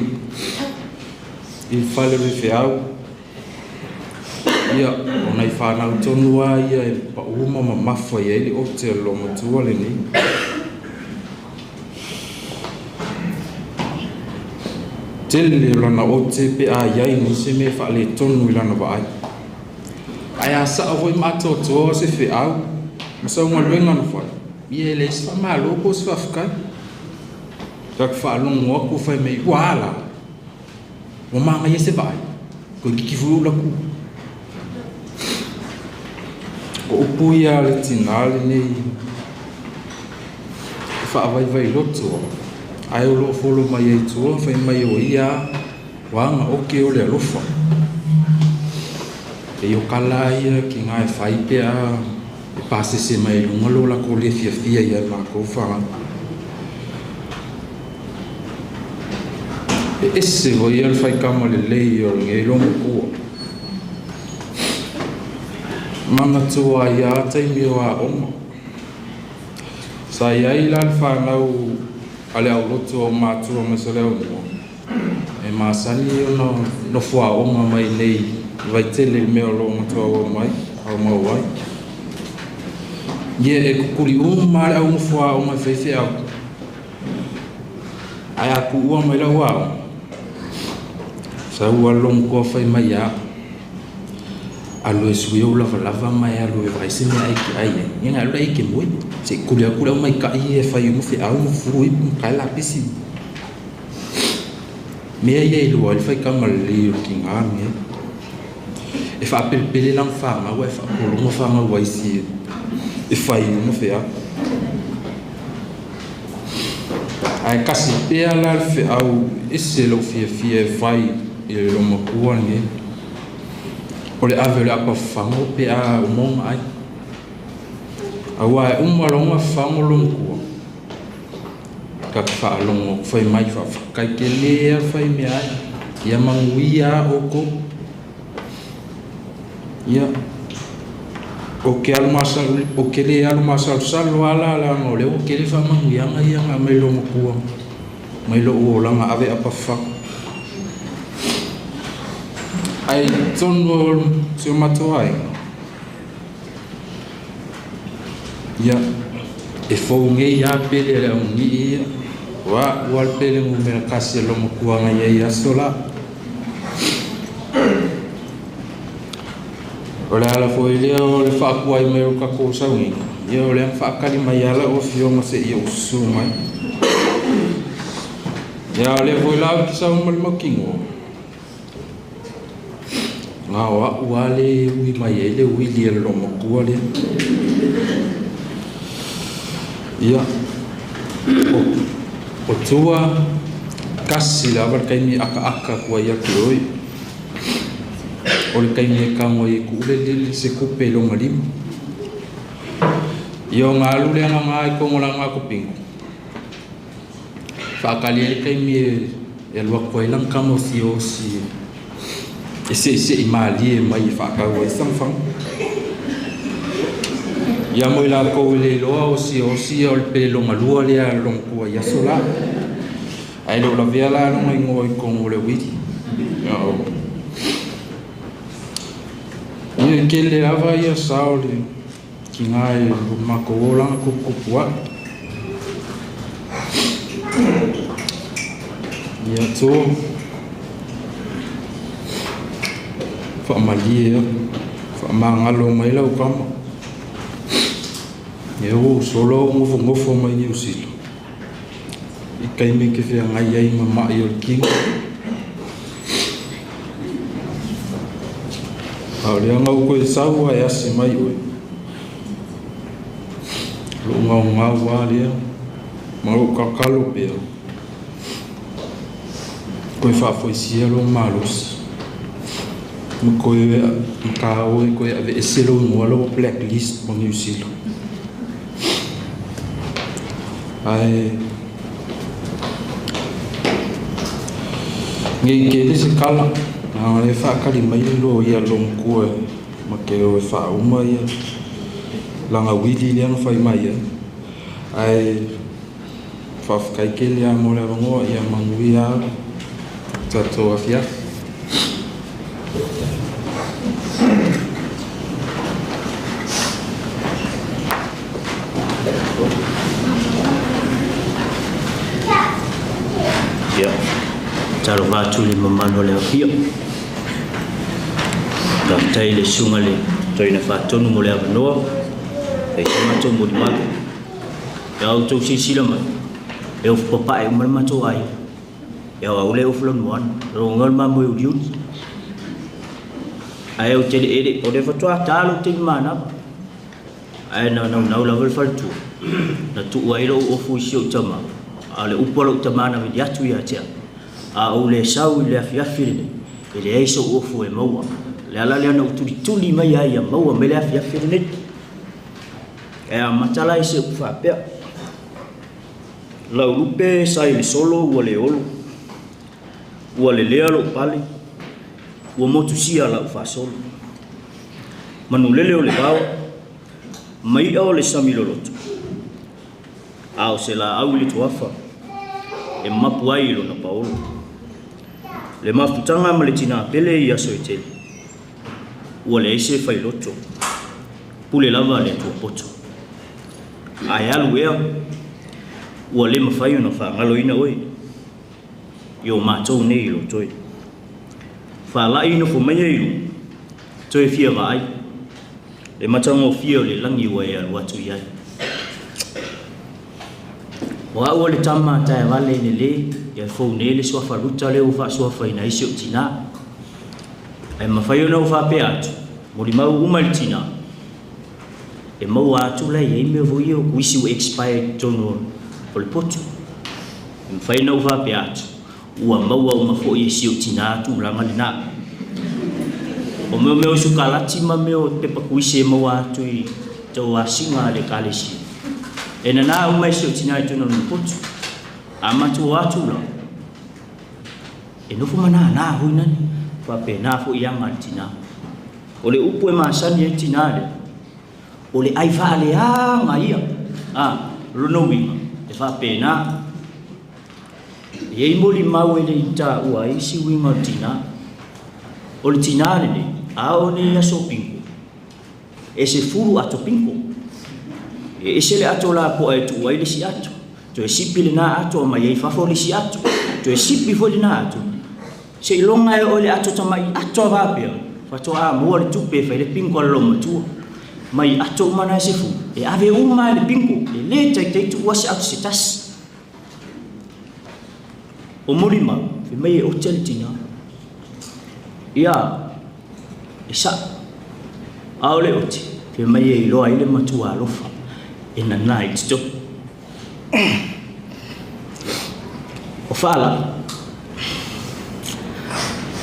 whale riwhi au. Ia, o nei whanau tonua ia e pa uma ma mawha i eili o te lo matua le ni. Tele lana o te pe a iai ni se me whaale tonu i lana wa ai. Ai a sa avoi mato toa se whi au. Masa unga luenga na whai. Ia ele se wha loko se whafkai. Kak whaalongo aku whai mei wala. Wa manga ia se vai. Ko kiki furu laku. Ko upu ia le tinale nei. Whaavai vai loto. Ai o lo folo mai e tua, whai mai o ia, wanga oke o le alofa. E o kala ia ki ngā e whai pia, e pase se mai lunga lola ko le fia ia mā kou whanga. E ese o ia le whai kama le lei o ngei longa kua. Mana tua ia taimi o a oma. Sa ia ila le whanau ale au loto o mātua me se leo mua. E māsani o no fua onga mai nei vai tele mea lo matua o mai, au mau wai. Ie e kukuri maare au ngufua o mai whaiwhi au. Ai aku ua mai lau au. Sa ua long kua whai mai a. Alu e sui au lava mai alu e vai se mea aiki aia. Inga alu aiki mui. Se kuri au mai ka i e whai umuwhi au mufuru i kai la pisi. Mea ia i lua i whai kamalei o ki ngāmi e. E whaapelpele lang whanga ua e whaapolonga whanga ua isi e whai umuwhi au. Ai kasi pea la whi au ese lau fia e whai i le loma kua ni e. O le ave le apa whango pea umonga ai. Awa e umalonga whangolongkua. Ka whaalongo whai mai whawhakai ke lea whai mea ai. Ia manguia oko. Ia. O ke le alu masal salo ala ngau leo. O ke le whamanguianga ia ngā mai longa kua. Mai lo uolanga ave apa whako. Ai tono se matua ai. Ia e fou ngei a pele le ungi ia. Wa wal pele ngu mea kasi lo makuanga ia sola. O le ala fo ile o le whakua i meo kako saungi. Ia o le ang whakari mai ala o fionga se ia usu mai. Ia o le fo ilau ki saunga mali makingo. Ngā ua le ui mai e le ui lia lo makua le. Ia. O tua kasi lava kai mi aka kua ia ki oi o le kai mi ka mo i ku le se kupe lo ngalim io ngalu le nga ko ngola nga ko pingu fa kali le kai mi e lo ko ilang ka mo si o si ese imali mai fa ka wo sang fang ya mo la ko le lo o si o le pelo malua le a long ko ya sola ai lo la via la no mai ngoi ko le witi ni ke le ava ya sauli ki ngai lo mako la ko kupua ya to fa malia fa mangalo mai lau kama eu solo ngofo mai ni usilo i kai me ke fia ngai ai mama i o king ale nga ko sawa ya si mai o lo nga wale mau kakalo pe ko fa foi cielo malos ko ka o ko ave selo mo lo blacklist mo ni usilo ai ngi ke se kala na le fa ka li mai lo ia long ko ma ke o fa o mai la nga wili le nga fa mai ai fa ka ke le mo le ngo ia manguia tato afia talo vatu le mamano le afio ka tai le sunga le toina fatonu mo le avanoa e mato mo di mago ya auto sisila mai e of papa e mal mato ai ya ule of lon wan rongal ma mo yun ai o tele ede o de fatwa talo tin mana ai na level faltu na tu ai lo ofu sio tama ale upolo tamana vi atu ya tia a o le sau le afiafiri ele ai so ofu e maua le ala le no tuli mai ai ya maua me le afiafiri ne e a matala ise ufa pe la upe sai le solo o le olo o le lealo pali o motu sia la ufa solo manu lele o le bao mai o le samiloloto au se la au le tuafa e mapu ai lo na paolo le mafutanga ma le tina pele ia soitele ua le ese fai loto pule lava le tuapoto ai alu ea ua le mawhai ona whangalo ina oi io mātou nei lo toi whala ino fo mai eiru toi fia vai le matango fia le langi ua ea watu iai wa o le tama ta vale ne le ya fo ne le so fa ruta le o fa so fa ina isi o tina ai ma fa yo no fa pe atu mo di mau uma le tina e mau atu le e me vo yo ku isi o expire tono o le potu e fa no fa pe atu ua mau o ma fo isi o tina tu la malina o me o su kala tima me o te pa ku isi mau atu i to asinga le kalesi ena na uma isi o tina tu no potu ama tu atu la e no fu mana na hu na fa pe na fu yang tina o le upu e masani e tina le o le ai fa le a ia lo no wi e fa pe na e moli mau e le ita ua isi wi ma tina o le tina le a o ne aso pinko e se furu ato pinko e se le ato la po e tu ai le si ato to e sipi le na ato ma ye fa fo le si ato to e sipi fo le na ato se ilonga e o le ato tama i ato va pe fa to a mo le tupe fa le pinko lo mo tu mai ato mana se fu e ave uma le pinko e le tai tu wasi ato se tas o morima fi mai o tina ia isa aole oti fi mai e lo ai le matua lofa in the night to o fala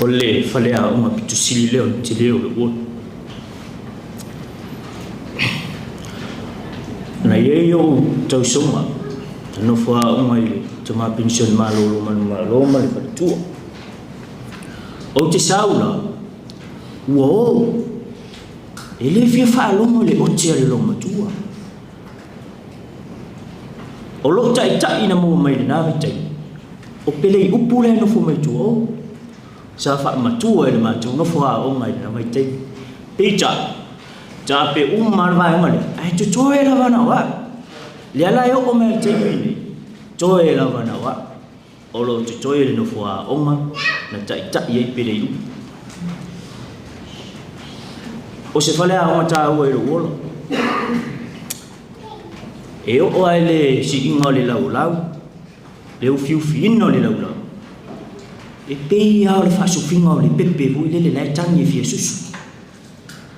Ole falea uma pitu sili leo te leo le o. Na ye yo tau soma. No fa uma ile te ma pension malo ma le tu. O te saula. Wo. Ele fia fa lo le o te le lo matua. O lo tai tai na mo mai na mai tai. O pele upule no fu mai tu o. Sa fa matua le matua no fu a o mai na mai tai. Pizza. Ja pe umar vai mai. Ai tu toe la vana wa. Le ala yo o mai tai ni. Toe la vana wa. O lo tu toe no fu a o ma na tai tai ye pele u. O se fale a o ta o e lo. E o ai le si inga le lau le o fiu fino le lau e pei a le faso finga le pepe vui le lai tangi fia susu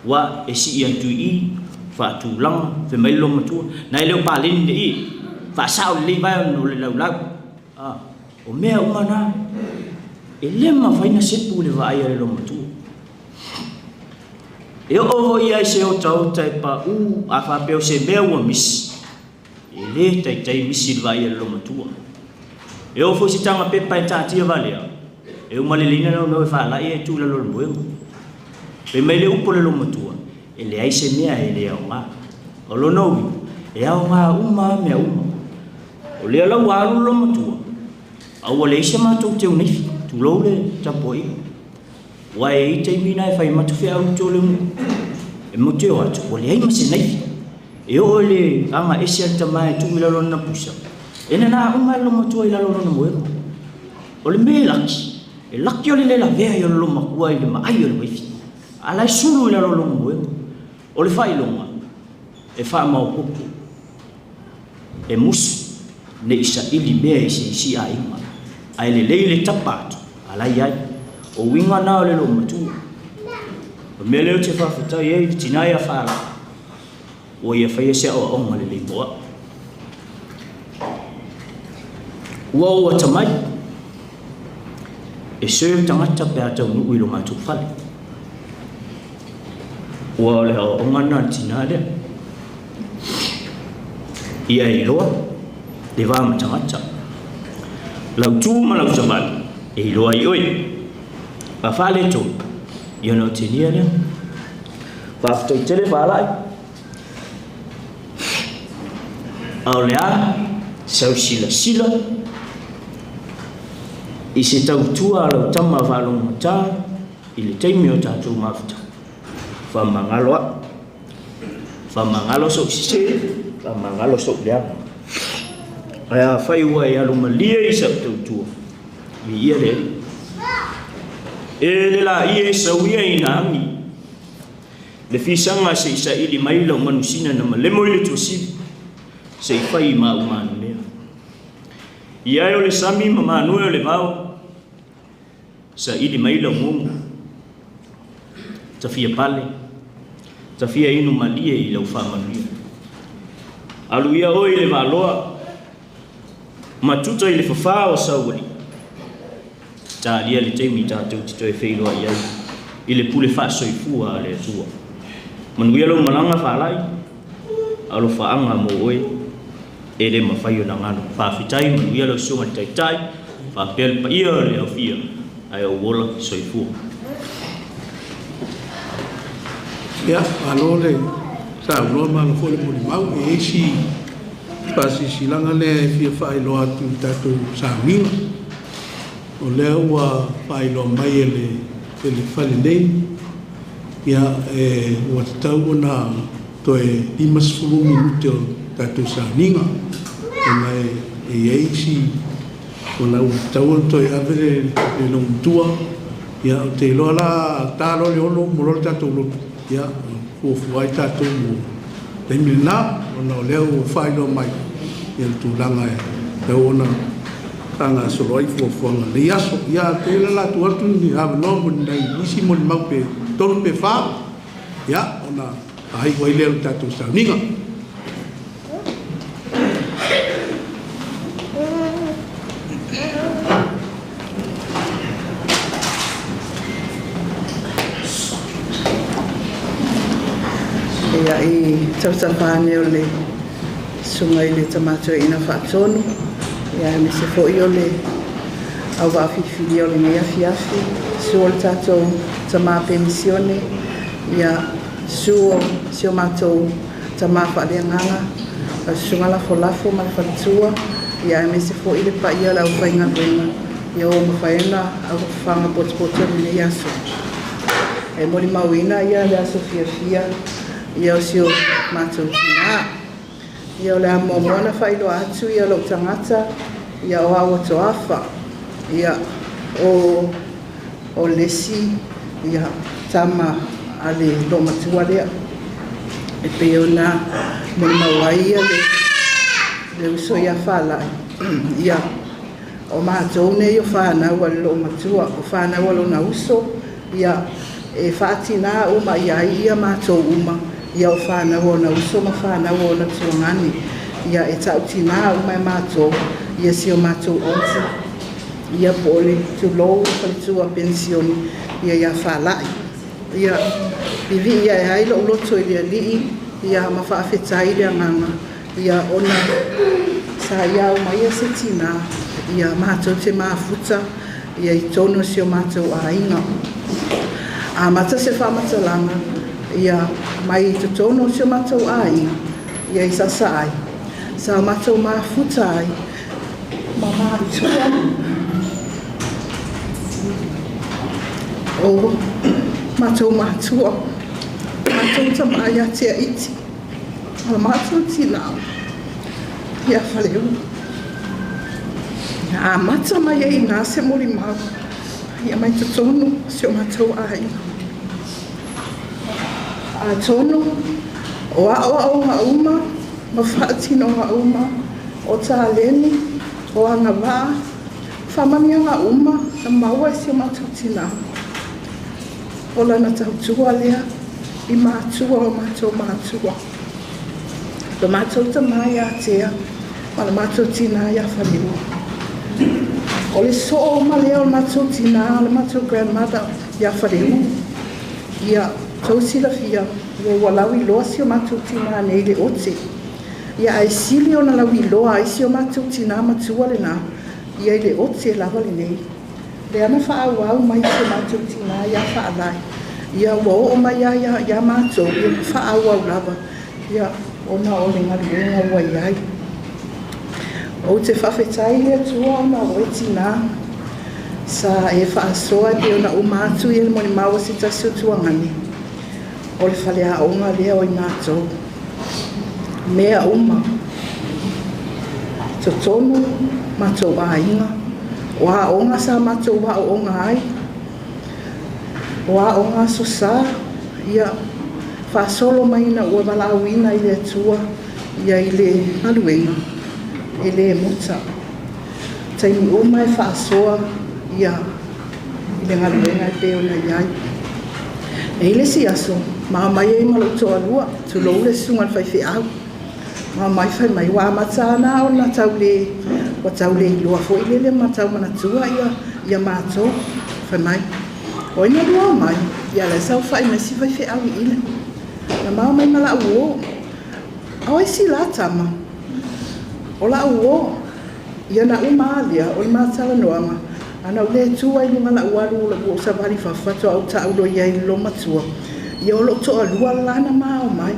wa e si ia tu i fa tu lang fe mai lo matua na le o palin de i fa sao le vai no le lau o mea umana e le ma faina sepu le vai le lo matua e o ia se o tau tai pa u a fa pe o se mea o misi ele tai tai misi vai lo matua e o fo si tanga pe pa ta tia vale e o malelina no fa la e tu la lo mo pe mai le upo le lo matua ele ai se mea ele o ma o lo no e au ma uma me uma o le la wa lo matua au le se ma tu te uni tu lo le tapoi wa e te mina e fai ma tu fe au to le e mo te o atu o le ai ma se nei e o le ama esi ata mai tu ila lona pusa ena na uma lo matua ila lona mo o le me laki e laki o le la vea yo lo makua i le mai o le wifi ala sulu ila lo mo o le fai longa e fa ma o popo e mus ne isa ili me si ai ma ai le tapato ala ia o winga na le lo matua o me le te fa fita ye tina ya fa o ia fai se o onga le moa o tamai e se tangata pe ata nu ilo ma tu fale o le onga na tina de ia ilo le va ma tangata la tu ma la sabal e ilo ai oi pa fale tu io no tinia ne fa sto tele fala Aulea, sau sila i se tau tua lau tama whalong mata i le teimi o tātou mafuta whamangalo sok sise whamangalo sok lea aya whai ua e alo malia i sau tau tua mi ia le e le la ia e sau ia i na ami le fisanga se isa ili mai lau manusina na malemo i le tuasiri se fai ma umanu lea ia o le sami ma manu o le vau sa ili mai la mumu tafia pale tafia inu malie i lau whamanuia alu ia o i le valoa matuta i le whawha o sauwari ta lia le teimi tātou tito e wheiloa iai i le pule whasoifua le atua manuia lau malanga whalai alo whaanga mo oe ele mafai o ngano fa fitai mo ia lo sunga tai fa pel pa ia le afia ai o wola soifu ya alo le sa lo ma lo fo le mo mau e si pasi silanga le fia fai lo atu tatu sa mi o le wa fai lo mai le fale nei ya o tau na to e imas fu minuto tatu sa ninga mai e si ona u tau to e avere e non tua ya te lo la ta lo lo mo lo tatu lo ya o fuai tatu mo te milna ona le o fai lo mai e tu langa e ona tanga so roi fo le yaso ya te la tu atu ni have no mo nei isi mo mau pe tol pe fa ya ona ai wai le tatu sa ninga Ia I tautapane o le sunga I le tamatua ina whaatonu. Ia me se fo I o le au wawhiwhiri o le mea fiafi. Su o le tātou tamā pensione. Ia su o sio mātou tamā whaaleanganga. Sunga la lafo ma le whalitua. Ia me se fo I le pa ia lau whainga wenga. Ia o mawhaena au whanga potopoto le nei aso. E mori mauina ia le aso fia. Ia o sio mātou tina. Ia o le amomoana whailo atu ia lo tangata. Ia o awa toafa. Ia o lesi. Ia tama ale lo matua lea. E pe ona mori mauai ia le uso ia whalai. Ia o mātou nei o whanau ale lo matua. O whanau alo na uso. Ia e whaatina uma ia ia mātou uma. Ia o whanau o na uso ma whanau o na tuangani. Ia e tautina uma e mātou. Ia si o mātou onti. Ia pole tu lou whalitua pensioni. Ia whalai. Ia pivi ia e ailo uloto I lii. Ia ma whaafetai lia nganga. Ia ona sa ia o mai se tina. Ia mātou te maafuta. Ia I tono si o mātou a inga. A mata se whamata langa. Ia mai te tono si o mātou a inga. Ia I sasa ai. Sa mātou maafuta ai. Ma mātua. O mātou mātua. Mātou tamaya tia iti. A mātou tina. Ia whaleu. A mata mai e nā se mori mau. Ia mai te tono si o mātou a inga. A tono o ao ha uma. Ma whaatino ha uma. O tā leni. O anga wā. Whamani anga uma. Na maua si o mātou tina. O lana tautua lea. I mātua o mātou mātua. Lo mātou tamai a tea. Ma la mātou tina ia whanua. O le so ma leo o mātou tina. Le mātou grandmother ia whanua. Ia tausila fia. Ia walawi loa si o mātou tina nei le ote. Ia ai sili o na lawi loa. Ai si o mātou tina matua le nā. Ia le ote lawa le nei. Le ana whaawau mai si o mātou tina ia whaalai. Ia wao o mai ia mātou. Ia whaawau lava. Ia ona o le ngaruenga ua iai. O te whawhetai lea tua ona o e tina. Sa e whaasoa te ona o mātou i le moni maua si tasio tuangani. O le whalea onga lea o I mātou. Mea uma. Totono mātou a inga. O a onga sa mātou wa o onga ai. O a onga so sa. Ia whaasolo mai na ua wala awina I le atua. Ia I le haluenga. E le muta. Taimi uma e whaasoa. Ia I le haluenga e peo na iai. E ile si aso. Maa mai e maluto alua. Tu lou le sunga whaiwhi au. Maa mai whai mai wā matana o na tau le. Wa tau le ilua fo I le ma tau mana tua ia mātou. Whai mai. O ina lua mai. Ia le sau whai me si whaiwhi au I ile. Na maa mai mala uo. Au ai si la tama. O la uo. Ia na umalia. O I mātala noanga. Ana ule tua I lunga la uaru la uo sa wari whawhato au ta ulo ia I lo matua. Ia o lo to alua lana maa o mai.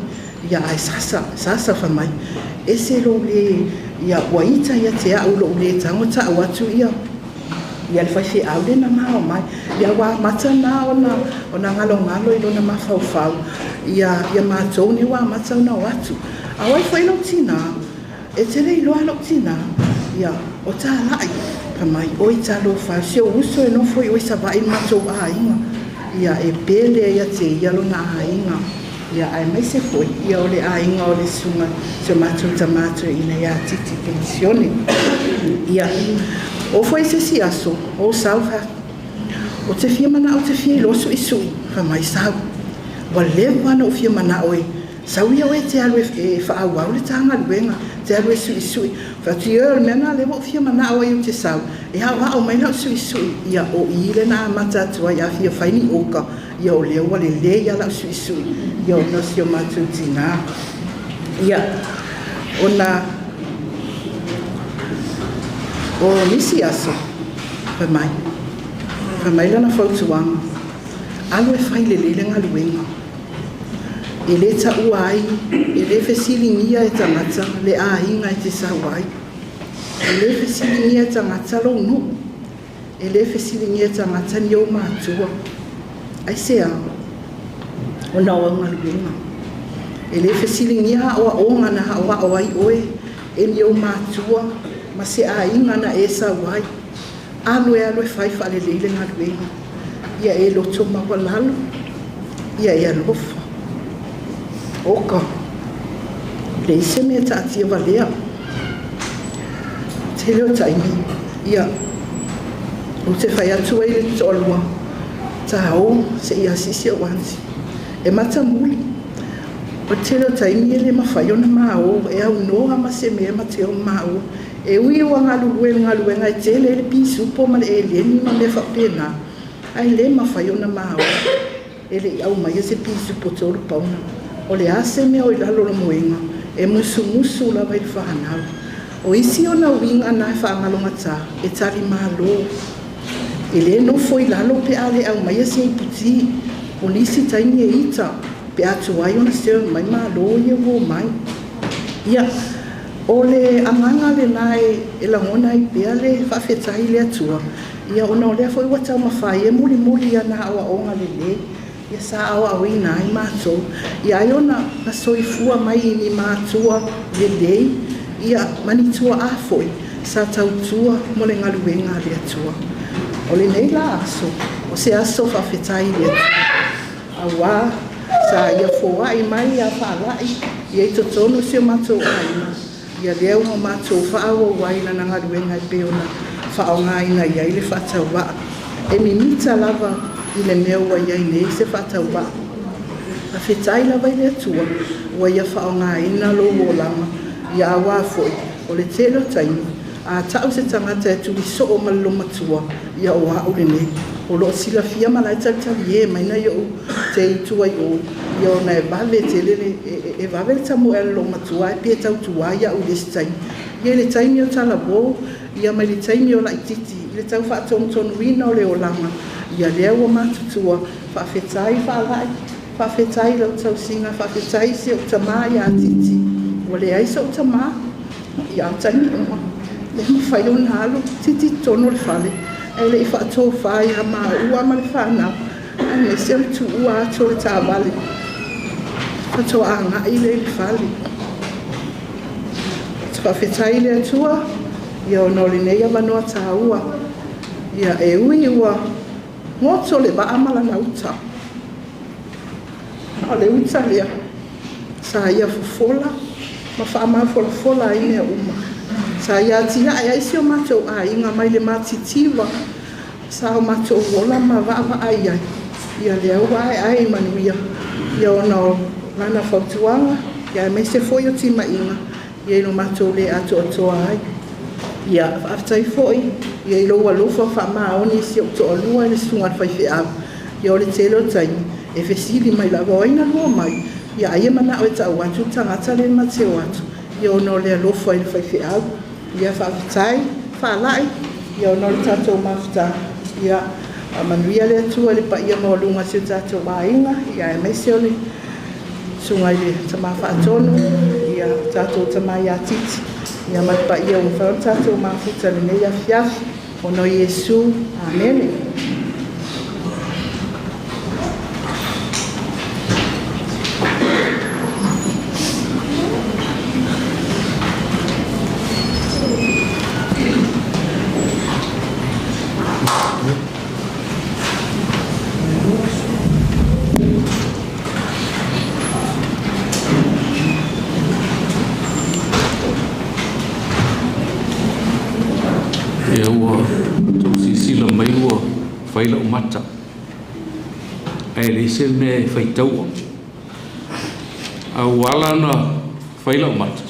Ia ai sasa wha mai. E se lo le ia waita ia te au lo le tango ta watu ia. Ia le whaiwhi au le na maa o mai. Ia wa mata na o na ngalo I lo na mawhau. Ia mātou ni wa mata na watu. A wai whailo tina. E te rei loa lo tina. Ia o tā lai. Pa mai oi tā lo whau. Se o uso e no foi oi sa vai mātou a inga. Ia e pele ia te ia lo na a inga. Ia ai mai se foi. Ia o le a inga o le sunga. Se mātou tamato ina ia titi pensione. Ia o foi se si aso. O sau ha. O te fia mana o te fia losu I sui. Pa mai sau. Wa lewa na o fia mana oi. Sau ia oe te alu e whaawau le tanga luenga. Te alu e sui sui. Whatu ia le mena lewa o fia mana oi o te sau. E hao hao mai na o sui sui. Ia o I le na amata atua ia fia whaini oka. ia o lea ua lelē ia lau suʻisui ia ona sio matou tinā ia ona o nisi aso famai lana fautuaga alu e fai lelei le galuega e lē taʻua ai e lē fesiligia e tagata le aiga e te sau ai e lē fesiligia e tagata lou nuu e lē fesiligia e tagata ni ou matua ai sea ona o galuega e lē fesiligia haʻoaʻoga na haʻoaʻo ai oe e ni ou matua ma se aiga na e sau ai alu e fai faalelei le galuega ia e loto maua lalo ia e alofa oka le ise mea taatia valea te leo taimi ia o te whai atu ai le tolua tāo se ia sisi o ansi e mata muli o te leo taimi e le mawhai ona mao e au noa ma se mea ma te o mao e ui o ngaluenga e tele le pisupo ma le e leni ma le whapena ai le mawhai ona mao e le au mai se pisupo tolu pauna o le ase mea o i lalo lo moenga e musu la vai whanau o isi ona winga na whangalonga tā e tari malo e le no foi lalo pe ale au mai se i puti o nisi taini e ita pe atu ai ona se mai malo ia wo mai ia o le amanga le nai e langona i pe ale whawhetai le atua ia ona o lea foi watau mawhai e muli ana awa onga le ia sa awa awina ai mātou ia ai ona na soifua mai ni mātua lelei ia manitua a foi sa tautua mo le galuega le atua o lenei la aso o se aso faafetai le atua auā sa ia foaʻi mai ia faalaʻi ia i totonu sio matou aiga ia lea uma matou faauau ai lana galuega e pe ona faaogāina i ai le faatauvaa e mimita lava i le mea ua iai nei se faatauvaa afetai lava i le atua ua ia faaogāina lou olaga ia auā foʻi o le tele o taimi a taʻu se tagata e tulisoo ma le lomatua ia o aʻu lenei o loo silafia ma lae talitali e maina iou te itu ai o ia ona e vave telele e vave le tamuʻe le lomatua e pia tautuā ia aʻu lesi taimi ia i le taimi o talabou ia mai le taimi o laʻitiiti i le tau faatonutonuina o le olaga ia lea ua matutua faafetai faalaʻi faafetai lau tausiga faafetai se o tamā iā titi ua leai se o tamā ia taniʻoga le mawhai ona alu titi tono le fale e leʻi faatofā ia maua ma le fanau ai me se le tuua atu o le tavale fatoagaʻi lei le fale faafetai le atua ia ona o lenei avanoa tāua ia e ui ua ngoto le vaa ma lana uta o le uta lea sa ia fofola ma faamafolafola ai mea uma sa ia tiaʻi ai sio matou aiga mai le matitiwa sa o matou ola ma vaavaai ai ia lea ua aeae manuia ia ona o lana fautuaga ia mai se foi o timaʻiga ia i lo matou lē atoatoa ai ia faafetai foʻi ia i lou alofa faamaoni si o toʻalua i le susuga le faifeʻau ia o le tele o taimi e fesili mai lava o aina lua mai ia aia manaʻo e taʻu atu tagata le mateo atu ia ona o le alofa i le faifeʻau ia faafetai faalaʻi ia ona o le tatou mafutā ia manuia le atua le paia mauluga sio tatou aiga ia e maise o le suga i le tamā faatonu ia tatou tamā iā titi ia mai paia ua fai o tatou mafuta lenei afiafi ono Iesu amene faila o mata e le se me faitau au wala na faila o mata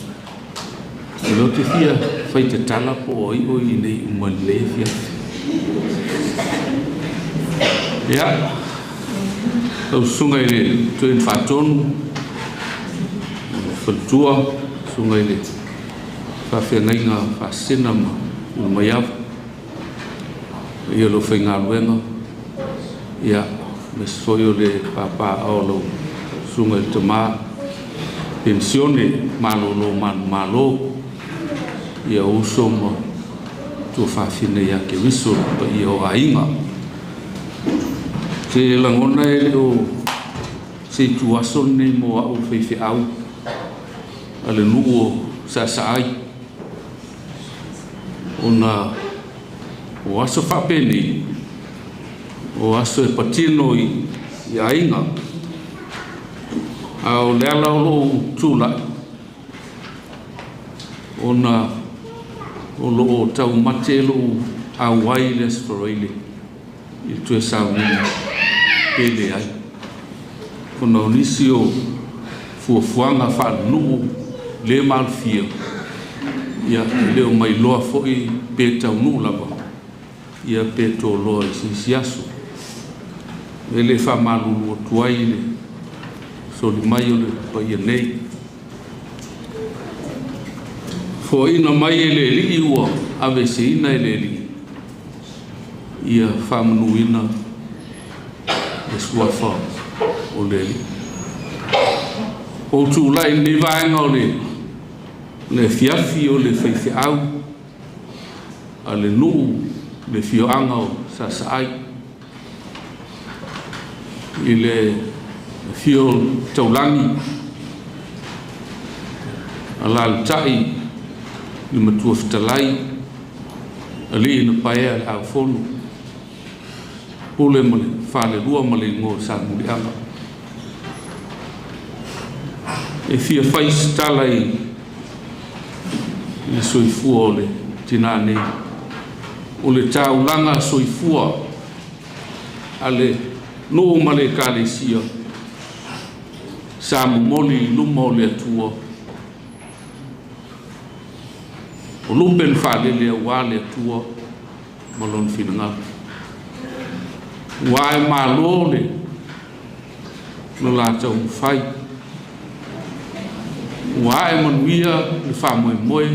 e lo te fia faita tala po oi oi nei umale fia ya Tau sungai le tuen whatonu, whatua, sungai le whawhengai ngā whasena ma mai au. Ia lo whainga luenga, ia me soio le papa aolo sungai te maa, pensione malolo malo, ia uso ma tua whawhine ia ke wiso pa ia o ainga. Se langona e leo se tuaso nei mo au whaiwhi au ale nuo sa ai ona o aso whapeni o aso e patino i ainga au leala o lo tūla ona o lo tau mate lo au wai les whareile i tue sau nina pele ai. Kona o nisi o fuafuanga whanuu le malfia. Ia leo mai loa foi pe tau nuu lava. Ia pe tō loa i sisiasu. Ele whamalulu o tuai le. So li mai o le pa ia nei. Fo ina mai ele li ua ave se ina ele li. Ia whamanuina e suafa o leli. O tūlai ni vaenga o le fiafi o le whaiwhiau a le nuu le fioanga o sasaai i le fio taulangi a laltai i matua fitalai a li ina paea le au fonu pule male fale lua male ngō sa mulianga e fia whais talai i soifua o le tina nei o le taulanga soifua a le no male kālesia sa mumoli luma o le atua o lumpen whale le awa le atua malon whinanga wae malo le no la tau whai wae manuia le whamoe moe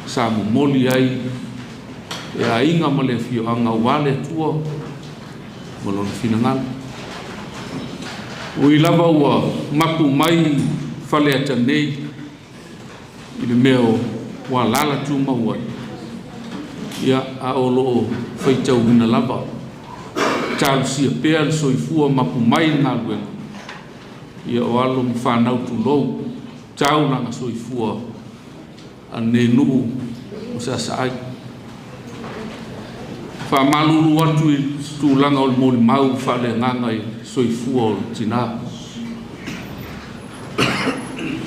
sa mumoli ai e a inga ma le fio anga wale tua malon whinanga o i lava ua mapu mai whale ata nei i le meo wa lala tu maua ia a o loo whaitau hina lava tālu sia pēr soifua mapu mai ngā luenga ia o alo mi whanau tu lou tau nanga soifua a ne nuu o sa saai whamalulu atu i tūlanga o le mōli mau whale nganga i soifua o tina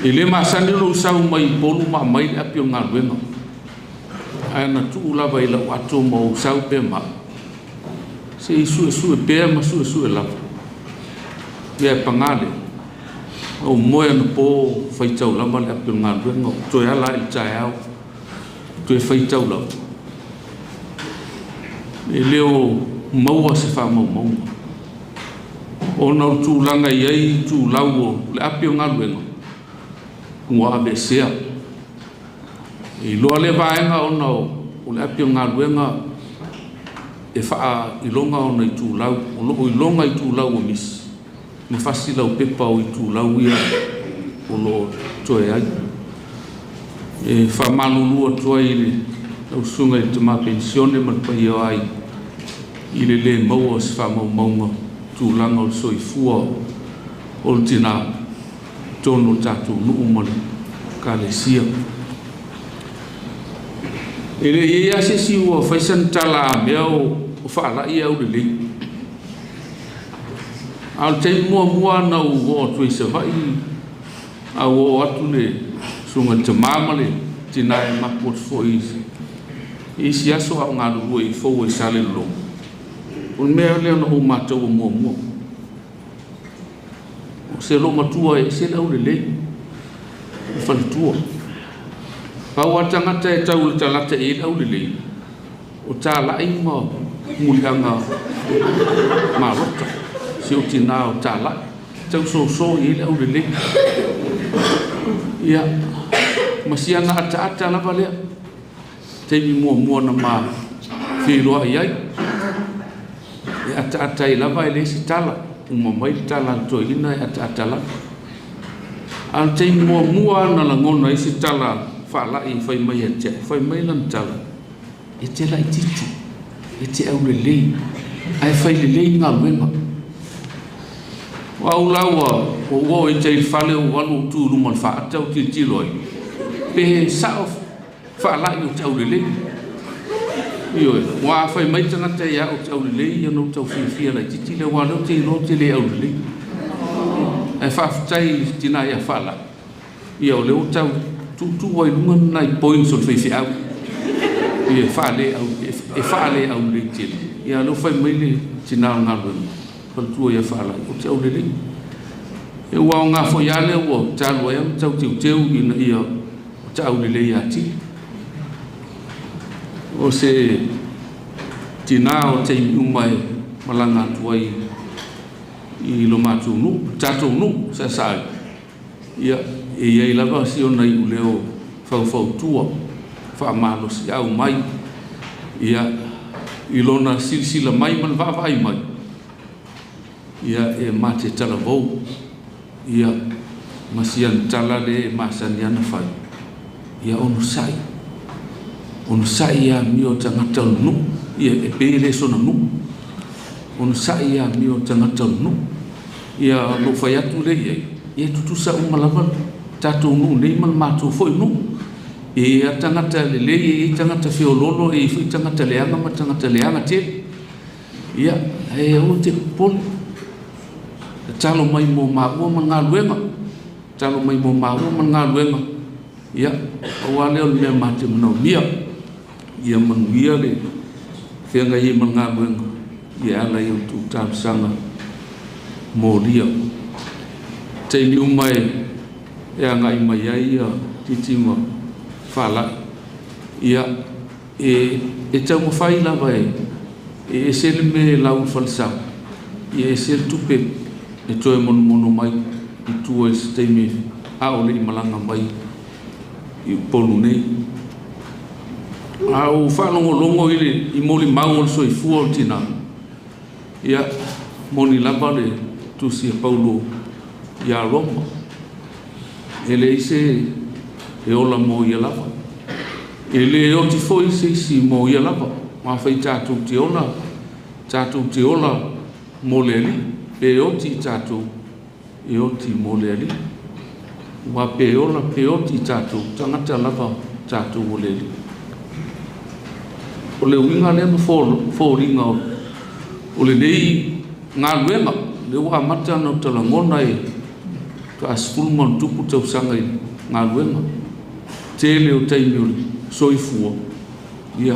e le masani lo sau mai bolu ma mai le apio ngā luenga ana tu lava i lau ato mo sau pe ma se isu e pe ma su e lava ia pangale o moe na po whaitau lava le apio ngā luenga toi ala i tae au toi whaitau lava e leo maua se wha mau o nau tūlanga i ei tū lau o le apio ngā luenga ngua ave sea i loa le vaenga o nau o le apio ngā luenga e wha i longa o nei tū lau o loo i longa i tū lau o misi me whasi lau pepa o i tū lau ia o loo toe ai e wha malulua toa i le au sunga i te mā pensione man pai o ai i le maua se wha maunga tūlanga o soifua o le tina tono tātou nuu mani ka le sia e le ia se si ua whaisan tala a mea o whaala ia au le lei al te mua na o tui se vai a o atu le sunga te mamale tina e makot fo i si aso au ngā lulu i fau e sale lo o mea leo na o mātou o mua o se lo matua e se lau le lei o whalitua pau atangata e tau le talata e lau le lei o tā lai ma mulianga marota se o tina o tala tau so i le au le ia masiana ata na vale te mi mo na ma filo ai ata i lava ile si tala uma mai tala to ina ata la al te mo na la ngona i si tala fa la i fai mai ate fai mai lan tala e te la ititu e te au le ai fai le nga wenga wa ulawa o e te fale o walu tu lu man fa ata o ti loi pe sa fa la i te au le io wa fai mai tana te ya o te au le ia no tau fia la titi le wa lo te le au le ai fa tai tina ya fala ia o le o tau tu wai lunga nai poin so fia au ia fa le au le tili ia lo fai mai le tina nga lo pal tu ia fala o te au le e wa nga fo ya le o tau ya tau teu ina ia tau le ya ti o se tina o te umai malanga tuai i lo matu nu tato nu sa sa ia e lava si ona i leo fau tua fa malo si au mai ia i lona silsila mai man va vai mai ia e mate tala vou ia masian tala le masaniana fai ia onu sai ia mio tangata nu ia e pele sona nu onu sai ia mio tangata nu ia lo fai atu le ia tutu sa umalava tatu nu le man matu foi nu ia tangata le ia tangata fiololo e fi tangata le anga tangata le anga te ia e o te pol talo mai mo mago manga luenga talo mai mo mago manga luenga ia o wale o le mate no mia ia manuia le whenga i manga luenga ia ala i tu sanga moria te li umai e anga i mai ai titima fala ia e tau mawhai lava e sele me lau falsa ia e sele tupe e toe mono mai i tua e se teime ao le i malanga mai i polu nei au whanongo i moli mau o so i fua o tina ia moni lava le tusi a Paulo ia Roma e le ise e ola mo ia lava e le o ti foi se si mo ia lava ma fai tatu ti ola mo le li pe o ti tatu e o ti mo le li wa pe o ti tatu tangata lava tatu mo le li o le winga le no fo ringa o le nei ngā luenga le wa mata no talangona e ka asfulman tupu tau sanga i ngā luenga tele o taimi soifua ia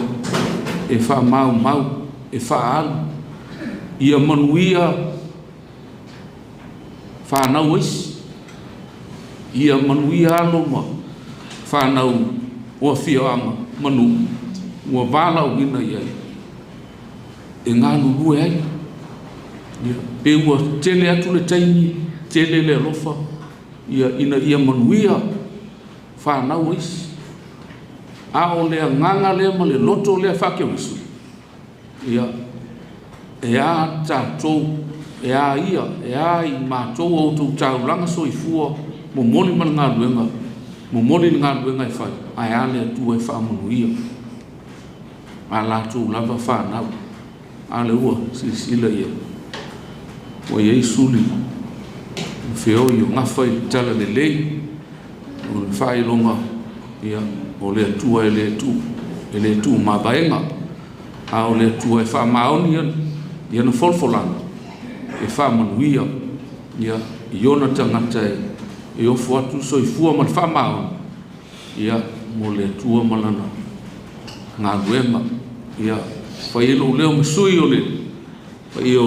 e wha mau e wha alu ia manuia whanau isi ia manuia alo ma whanau o whioanga manu ua wala o ina iai e ngā lulue ai pe ua tele atu le taimi tele le lofa ia manuia whanau isi a o lea nganga lea ma le loto lea whakeo isu ia e a tātou e a ia e a i mātou au tau tauranga so i fua mo moli man ngā luenga mo moli ngā luenga i whai ai a lea tua e whamanuia a lātou lava whanau a le ua sila ia o iei suli whio i o ngawhai tala le lei o le whai longa ia o le tua e le tu ma baenga a o le tua e wha maoni ia na folfolanga e wha manuia ia i ona tangata e ofu atu so i fua ma le wha maoni ia mo le tua malana ngā luenga ia whai elo leo misui o le whai o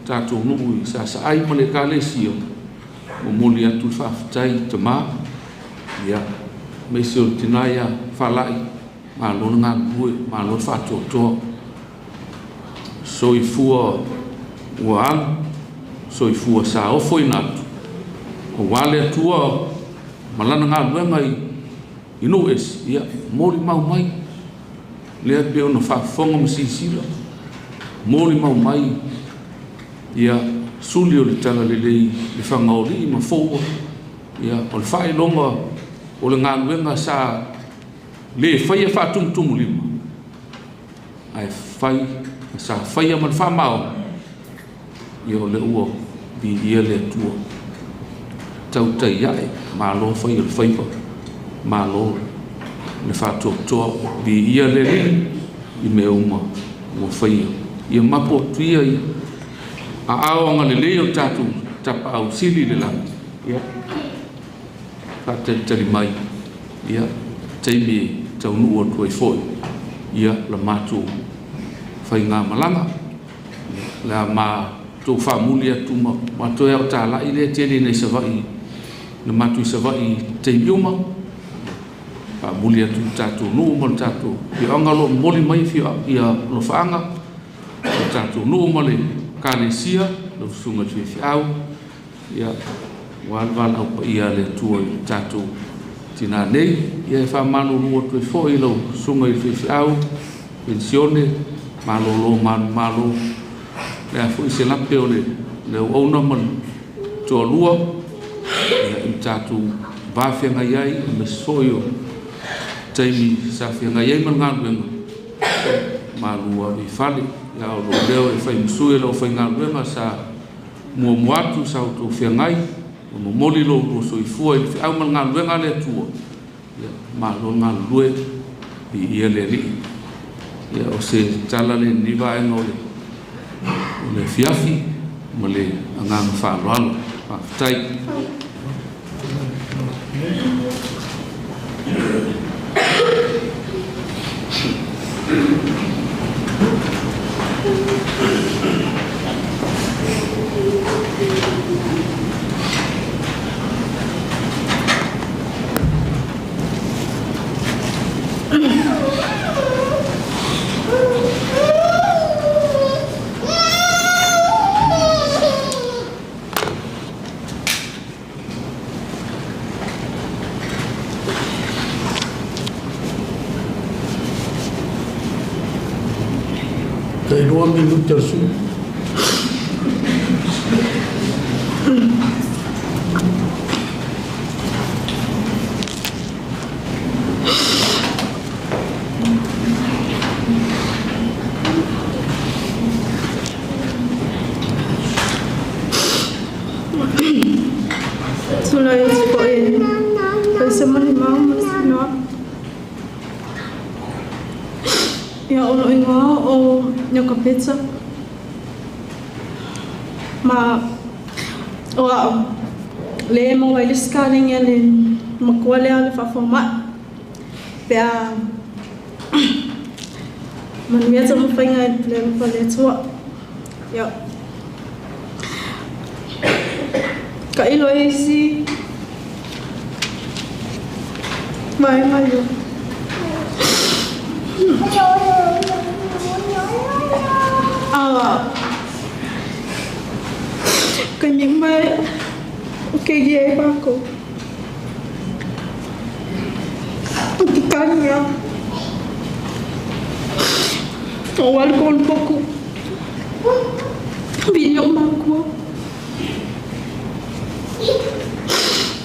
tātou nungu i sa ai ma le kālesi o moli atu whaafitai ta mā ia me se o tinaya falai ma lona ngā bue ma lona whatotoa soifua ua alu soifua sa ofo ina atu o wale atua malana galuega i nuu esi ia moli mau mai lea pe ona faafofoga ma sisila moli mau mai ia suli o le tala lelei le fagaolii ma foua ia o le faailoga o le galuega sa le faia faatumutumu lima ae fai sa faia ma le faamao ia o le ua piia le atua tautai ae malo faia le faipa malo le faatoatoa piia le lili i mea uma ua faia ia mapo atuia ia aaoaga lelei o tatou tapaau-sili le lagi ia faatalitali mai ia taimi taunuu atu ai foʻi ia la matou faigā malaga la matou faamuli atu ma toe ao talaʻi lea tele nei savaʻi na matou i savaʻi taimi uma faamuli atu tatou nuu ma le tatou fioaga loo moli mai ia lo faaga le tatou nuu ma le kalesia le usuga i feafeau ia ua alavala au paia le atua i tatou tina nei ia e whamanuru atu e fo'i lau sunga i whiwhiau pensione malolo malo lea fo'i se lape o le auna man toa lua ia i tātou vāwhenga iai me fo'i o taimi sa whenga iai man ngāruenga malua i whale ia o lo leo e whai musue lau whai ngāruenga sa mua muatu sa o tō whengai o mo moli lo so i fua i au man ngāruenga le tua ia malo ngālue i ia le ri ia o se tala le niva e no le fiafi ma le anganga whaaloalo whaatai Dai 2 minutos su. Sula yo tipo ese malimau masino. Ya ono ingo o nyoka pizza. Ma o le mo vai scaling ele ma quale ale fa format. Pea man viața mo fainga le mo le tua. Ya. Ka ilo isi vai mayo. Cái miếng mai cái gì ba cô cái cánh nha o alcohol pouco vinho mágoa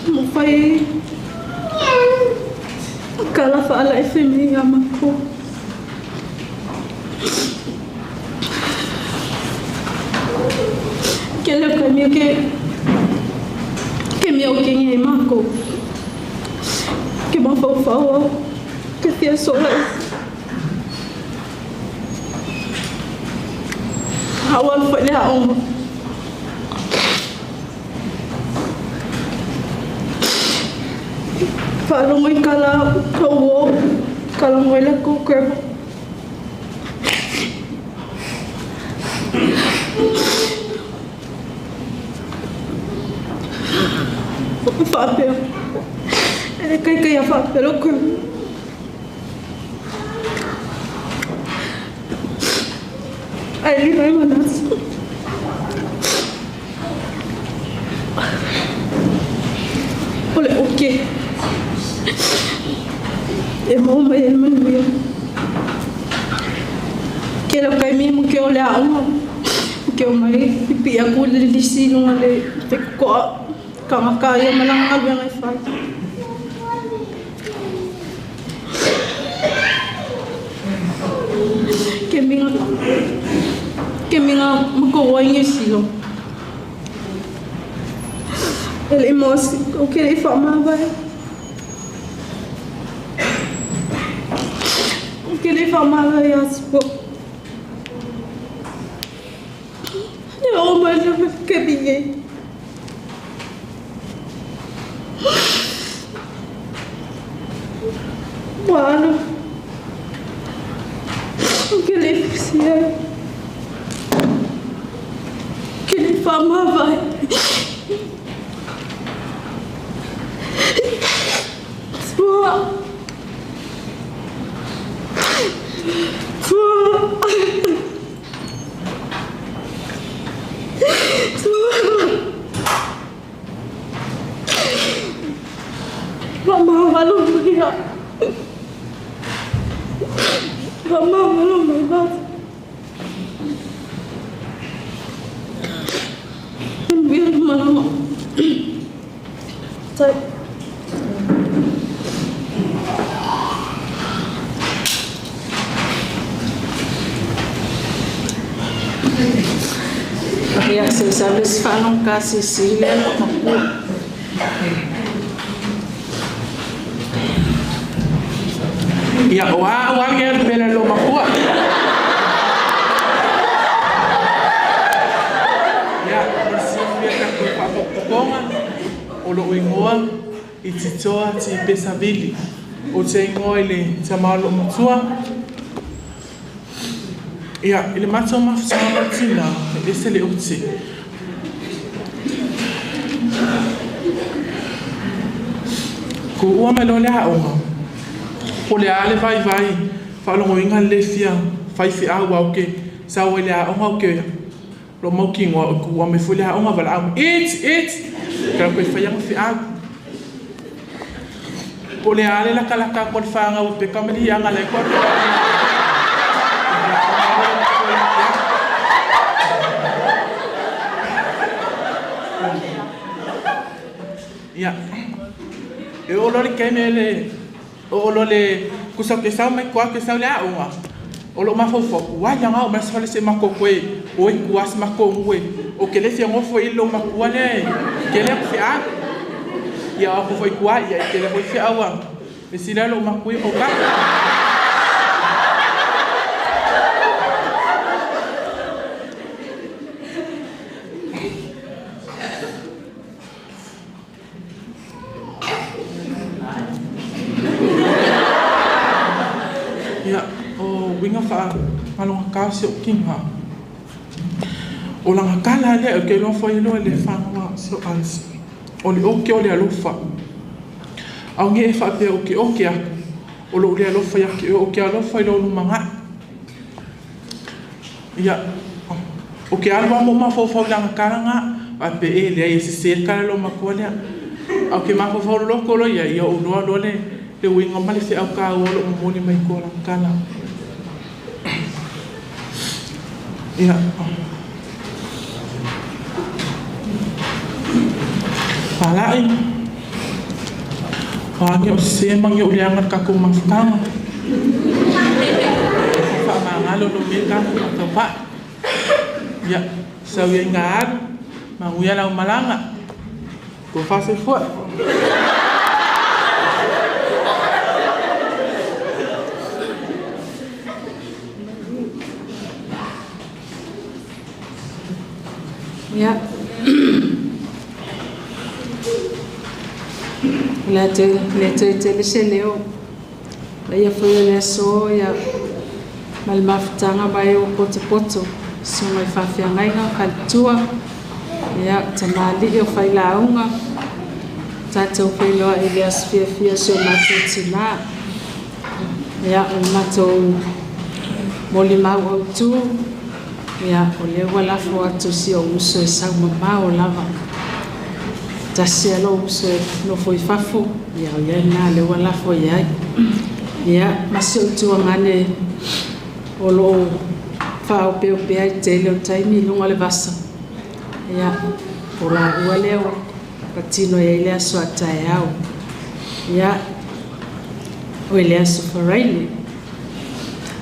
não foi aquela fala é feminina mágoa que le premio que meu quem é marco que bom por favor que tia sola awal foi lá falou muito cala cala muito com que Fábio, ele quer ia Fábio, o que? ai lima manas. Oleh okey. Mau mai manuia. Kelo kai mi mo ke ole a ke o mai pipi aku le disi no le te ko ka ia malanga ia ngai fai. Ke minga mo ingi silo. Ele emosi o que ele fama vai. O que ele fama vai aspo. Eu mas eu que binguei. Mano. O que ele fazia? O que ele fama vai. Mama malu dia. Mama malu banget. Biar malu. Ya, saya sabes falong kasi sila maku. Ya, wa nger pela lo maku. Ya, bersih dia ka papokonga. Olo wingoa ititoa ti pesavili. O tsengo ile tamalo matua. Ya, ile mato mafutama tina, esse ele uti. Ku ua melole a onga. Ole ale vai, falo ngoinga le fia, fai fi a wa ke, sa ole a onga ke. Lo mo kingo ku ua me fole a onga vala am. It. Ka ko fa yang fi a. Ole ale la kala ka ko fa nga u pe kameli anga le ko. Ya, eu olhei que ele, olhei que só que só me coa que só lá uma, olhou mais fofo, uai já não, mas só ele se marcou coi, oi coas marcou o que ele fez um foi ele uma coa né, que ele fez e a foi coa e que ele foi fez água, esse lá uma coi o cá. Malong kasi o kinga. O lang akala le o ke lo foi lo le fanga so ans. O le o ke o le alofa. Au nge fa pe o ke o lo le alofa ya ke o ke alofa lo manga. Ya o ke alwa mo ma fo lang karanga a pe e le ese se kala lo makola. Au ke ma fo lo ko lo ya o lo le winga mali se au ka o lo mo ni mai ko lang kala. Ya. Palai. Hanya semang yo liangan kaku mafkang. Pak mangalo lo bilang atau Pak. Ya, sawi ngar, manguya lau malanga. Ko fase fo. Ya. La te leo. La ia foi le so ya mal maftanga mai o poto. So mai fafia ngai nga kaltua. Ya tamali o fai launga. Tato foi lo Elias fia so matutina. Ya o mato molimau o tu. ia o le walafo atu si o uso e sau mamao lava tasi alo uso e no foi fafo ia o ia na le walafo ia masi o tuangane o lo whao peo pea i te leo taimi lunga le vasa ia o la ua leo patino ia ilea soa tae au ia o ilea sofaraile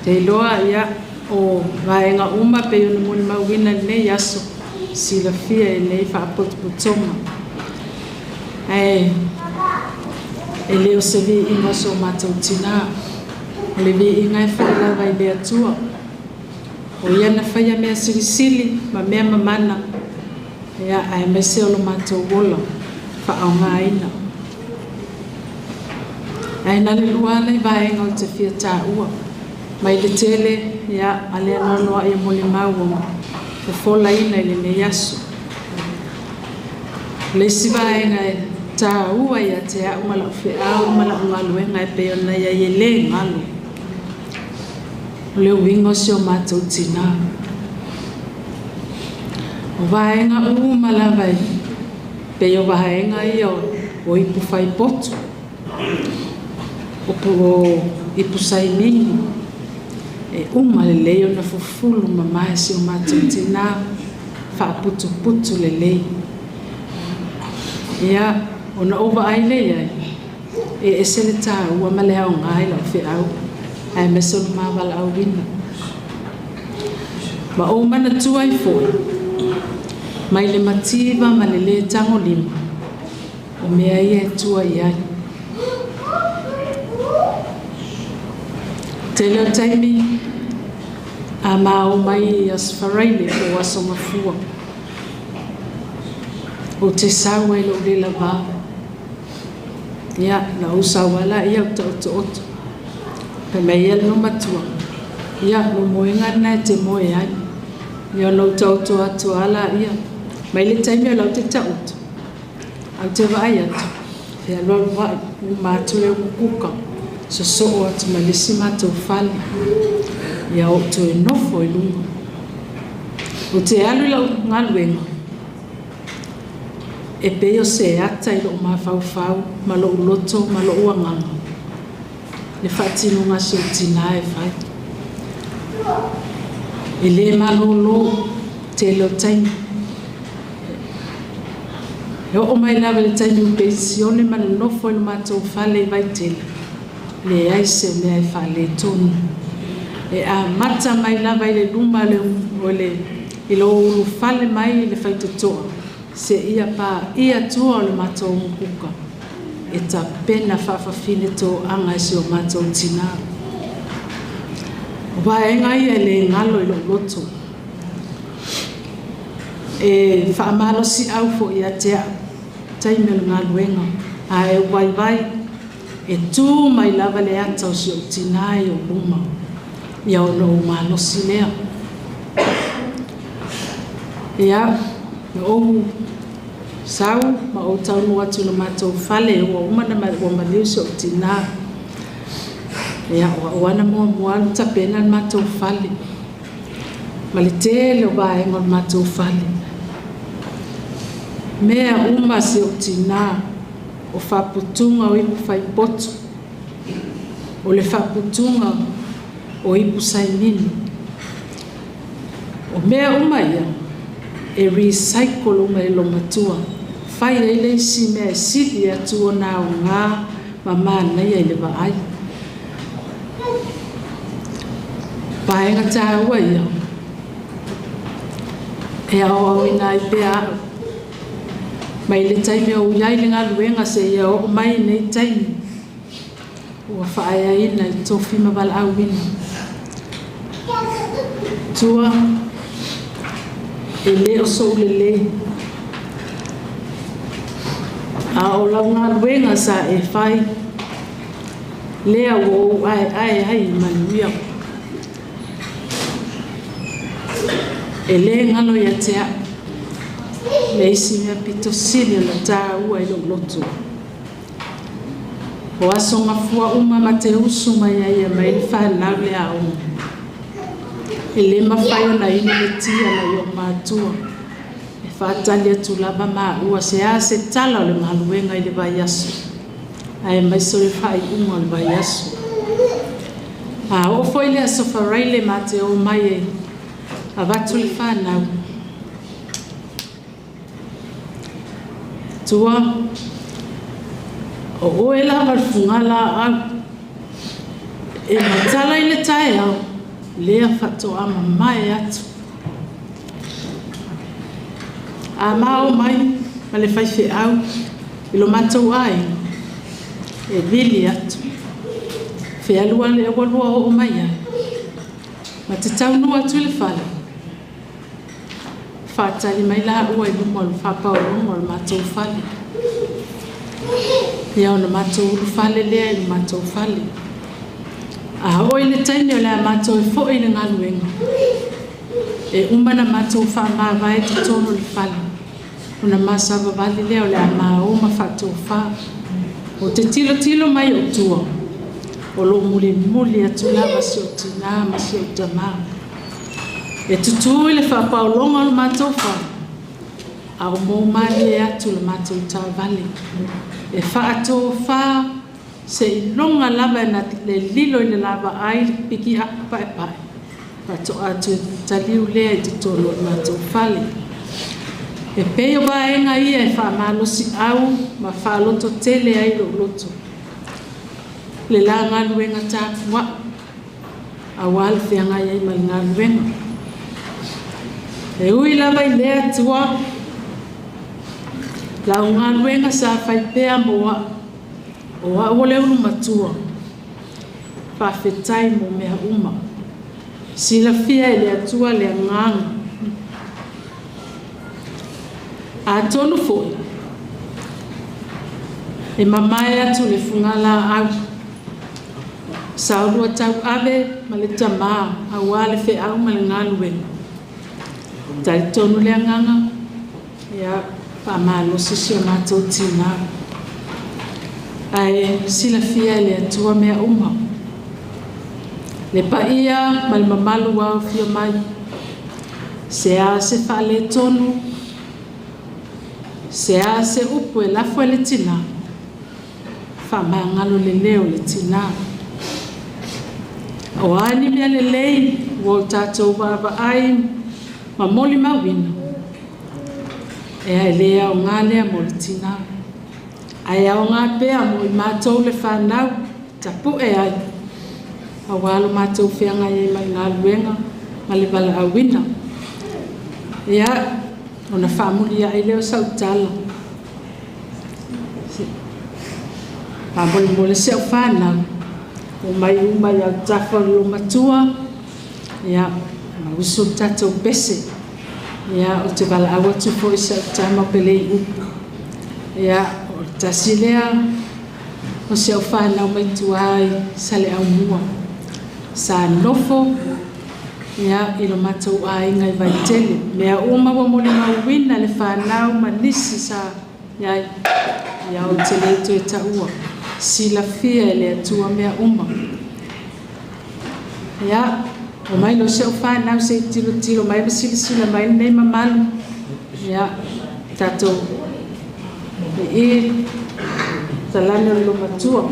te iloa ia o vaenga uma pe yoni muni mawina ne yaso sila fia e nei whaapotuputonga e leo se vi inga so matau tina o le vi inga e whaila vai bea tua o ia na whaia mea sirisili ma mea mamana ia ai me se o lo matau wola whaaonga aina ai nani luale vaenga o te fia tā ua mai le tele ia ale noa e moli mau o fola ina ile ne yaso le sivaenga e tā ua ia te a umala ufe au umala ungalu e ngai pe ona ia ye le ngalu le wingo si o matau tina o vaenga umala vai pe o vaenga ia o ipu fai potu o po ipu sai mingi e uma le lei ona fufulu mamae si o matau tina whaaputu le lei ia ona ova ai lei e sele tā ua male au ngai la fe au ai meso ma vala au wina ma o mana tua i foi mai le mativa ma le tango lima o mea ia tua i ai te leo taimi a mao mai as faraile o aso mafua o te sawa i lo le lava ia na usau ala ia o to pe mei el no matua ia no moenga na te moe ai ia no to atu ala ia mai le taimi o lau te tautu au te vai atu ia lo vai matu e kukuka so o atu malisi matu fali ia o to e nofo i lunga o te alu lau ngaluenga e peo se ata i lo mawhau ma lo loto ma lo uanganga le whatino ngā se o tina e whai e le malolo te leo taimi e o mai lawa le taimi u pensione ma le nofo i lo matou whale i vai tele le ai se mea e whale tonu e a mata mai lava i le luma le o le i lo ulu whale mai le whaitotoa se ia pa ia tua o le matou mukuka e ta pena whawhawhine tō anga si o matou tina o vaenga ia le ngalo i lo loto e whaamalo si au fo ia tea taimel ngaluenga a e vai e tū mai lava le ata o si o tina i o luma ia o lo malo si lea ia o sau ma o taunu atu na matou fale o umana ma o maliu so tina ia o ana mo ta pena matou fale malite le vai ngol matou fale mea uma se o tina o faputunga o ipu fai potu o le faputunga o ipu saimini o mea uma ia e recycle uma e lo matua fai le si me sidi atu ona o ngā mamana ia le vai paenga tāua ia e au ina i pea mai le taimi o iai le ngā luenga se ia o mai nei taimi ua whaaya ina i tofi mawala au ina tua e le o so le a o lau ngā luenga sa e whai lea o ai manuia e le ngalo ia tea le isi mea pito siri la tā ua i lo loto o aso ngafua uma ma te usu mai ai mai le whanau le a uma e le mawhai o na ina le tia na i o mātua. E whātali atu lava mā ua se a se tala o le mahaluenga i le vai asu. Ai mai so le whai unga o le vai asu. A o foi le asofarai le mate o mai e a watu le whanau. Tua o oe la marfungala au e matala i le tae au lea whato ama mai atu. A mao mai ma le whaiwhi au i lo matou ai e vili atu. Fe alua le walua o mai ai. Ma te taunu atu le whale. Whātali mai la ua i lumo le whapau lumo le matou whale. Ia o na matou ulu whale lea i le matou whale. A oi le taini o lea matou e fo i le ngaluenga. E umana matou wha maa vai te tono le whale. Una masava vali lea o lea maa o ma whatou wha. O te tilo tilo mai o tua. O lo muli muli atu lava si o tina ma si o tama. E tutu i le whapau longa o le matou wha. A o mou mali e atu le matou tā vali. E whaatou wha se i longa lava e na le lilo i le lava ai piki apa e pai. Pato atu taliu lea i te tolo o le matou whale. E peo vaenga ia e wha malosi au ma wha loto tele ai lo loto. Le la ngaluenga tāpua a wale whianga iai ma ngaluenga. E ui lava i lea tua la o ngaluenga sa whaipea moa o a ole ulu matua whawhetai mo mea uma. Sila fia e lea tua lea nganga. A tonu foi. E mamai atu le fungala au. Saurua tau ave ma le tamaa a wale fe au ma le ngaluenga. Tari tonu lea nganga. Ia whamalo sisi o mātou tina. Ai sila fia le atua mea uma. Le paia ma le mamalu wau fia mai. Se a se whale tonu. Se a se upu e lafo e le tina. Whamangalo le leo le tina. O ani mea le lei, wo tātou wāwa ai, ma moli mawina. E ai lea o ngā lea mo le tina. Ai au ngā pēa mo I mātou le whanau, tapu e ai. A wālo mātou whianga e mai ngā luenga, ma le wala awina. Ia, o na whamuli ai leo sautala. Pāmoli mo le seo whanau. O mai umai au tawhari o matua. Ia, ma usu tatou bese. Ia, o te wala awa tupo I sautama pelei upu. Ia, o tasilea. O seo whanau mai tuai sale au mua. Sa nofo. Ia, ilo matou ai ngai vai tele. Mea uma wa mole mauwina le whanau manisi sa. Ia, ia o tele to e taua. Sila fia e le atua mea uma. Ia, o mai lo seo whanau se tilo tilo mai basili sila mai nei mamalu. Ia, tatou. E talane o lo matua.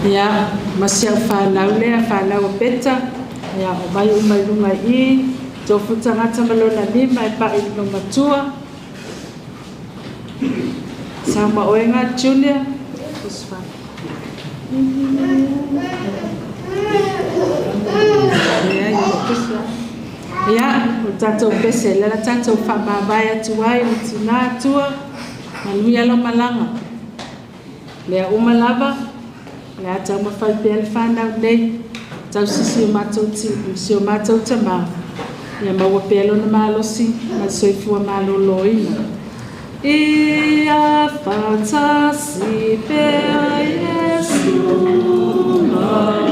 Ia, maseo whanau lea, whanau peta. Ia, o mai umai lunga I, tofu tangata malona lima e pa I no matua. Sama oenga Junior. Ia, o tatou pese, lela tatou whamawai atuai, o tina atua, manui alo malanga. Lea umalava, lea tau mawhai pēle whanau nei, tau sisi o mātou tipu, si o mātou tama. Ia maua pēlo na malosi, ma soifua malolo ina. Ia whatasi pēa Yesu ma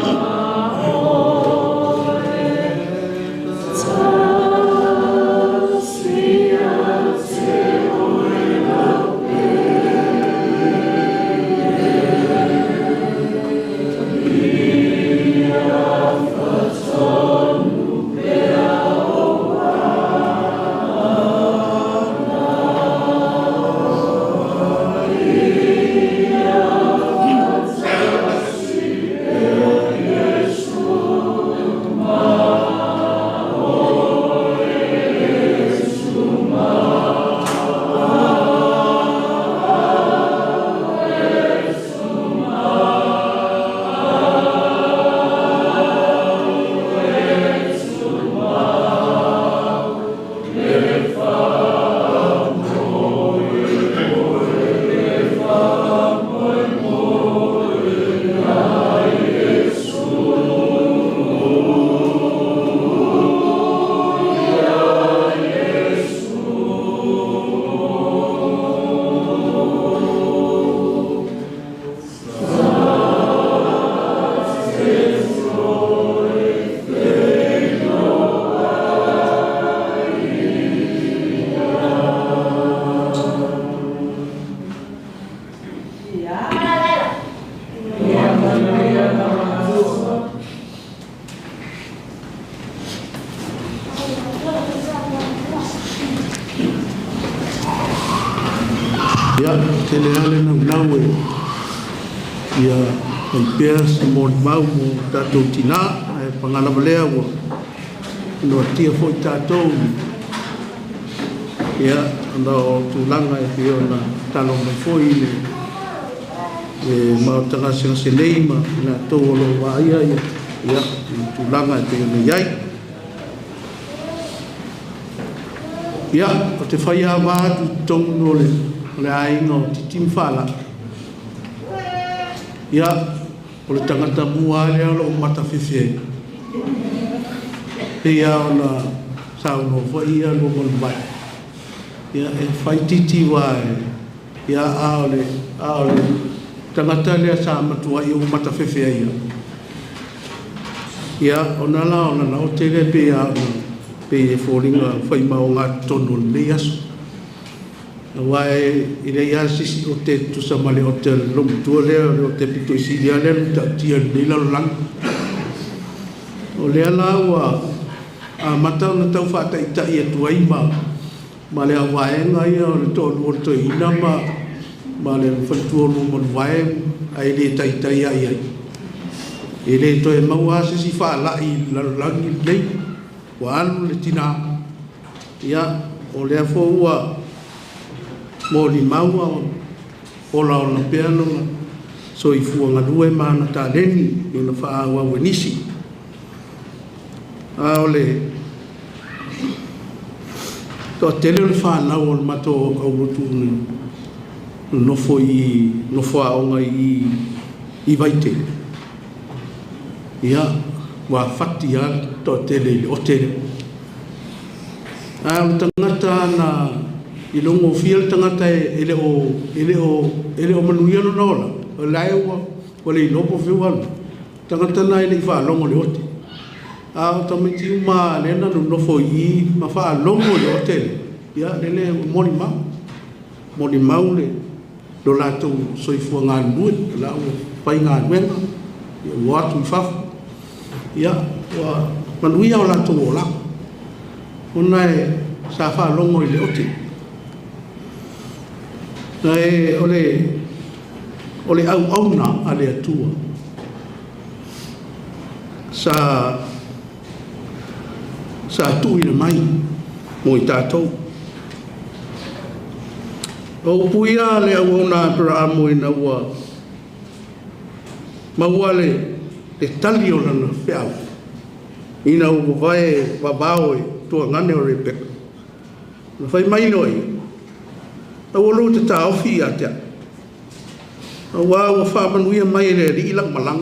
pia se mo mau mo tatou tina e pangala malea ua no tia foi tatou ia ana o tulanga e pia na talo mai foi e mau tanga se leima na tau lo wa ia tulanga e pia nei ai ia o te whaia wātu tongu no le ainga o te timwhala ia o le tangata mua lea lo mata whiwhi ia o na sao no whaia no malwai ia e whaititi wae ia a o le tangata lea sa matua i o mata whiwhi ia o na la o na o te le pe a pe e fōringa whai mao ngā tono le aso. Wae i le ia sisi o te tusa male o te lomtua lea o te pito isi lea lea ta tia ni lalo lang. O lea la wa a matau na tau whata i ta ia tuai ma lea waenga ia o le tō luo to ina ma le whatua luo mon wae a i le tai tai ai ai. I le to e maua sisi wha la i lalo lang i lei. Wa anu le tina ia o lea fo ua mo ni maua o la o na peano so i fua ngadue mana ta leni i na wha awa wenisi a o le to tele le wha nau o le mato au rotu nofo a onga i vaite ia wa fati ya to tele o tele a tangata na i longo fiel tangata ele o manuia no nola o lai o le lopo fiuan tangata na ele fa longo le ote a tamiti ma le na no fo i ma fa longo le hotel ya le moni maule do la to so i fu nga nuit la o pai nga wenga wa tu fa ya wa manuia o la to la ona sa fa longo le ote e ole au na ale atua sa tu ina mai mo i tātou o puia le au na pra mo ina ua maua le tali o na whiau ina ua vai wabao e tua ngane o repeka na whai mai noi au alo te tāofi a tea au wa whamanuia mai le ri ilang malang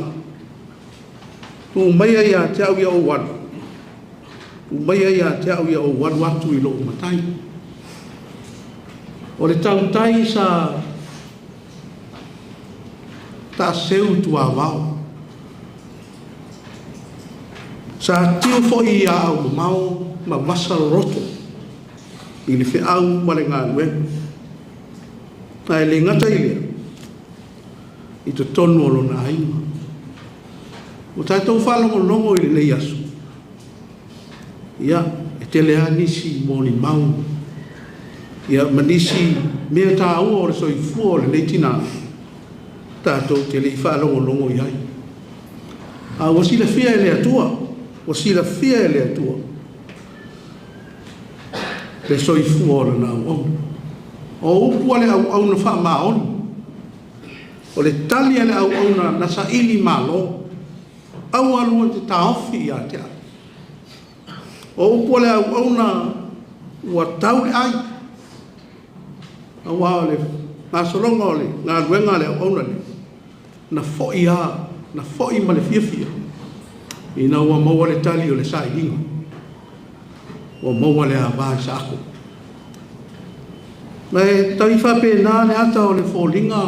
tu mai ai a tea ua o wan tu mai ai a tea ua o wan watu i lo matai o le tautai sa ta seu tu a wao sa tiu fo i a au mau ma masa roto i le whiau ma le ngā nue ai le ngata i lea i te tonu alo na hainga o tātou whalongo i le nei asu ia e te lea nisi mōni mau ia manisi mea tā ua o le soi fua o le nei tina tātou te le i whalongo i hai a wasi le fia e le atua wasi le fia e le atua le soi fua o le nā uau o upu ale au na wha maoni o le tali ale au na sa ili malo au alua te taofi i a tea o upu ale au na ua tau le ai au a le ngā solonga o le ngā ruenga le au na le na foi ma le fia i na ua maua le tali o le sa ilinga o maua le a vā sa ako mai tai fa pe na le ata o le folinga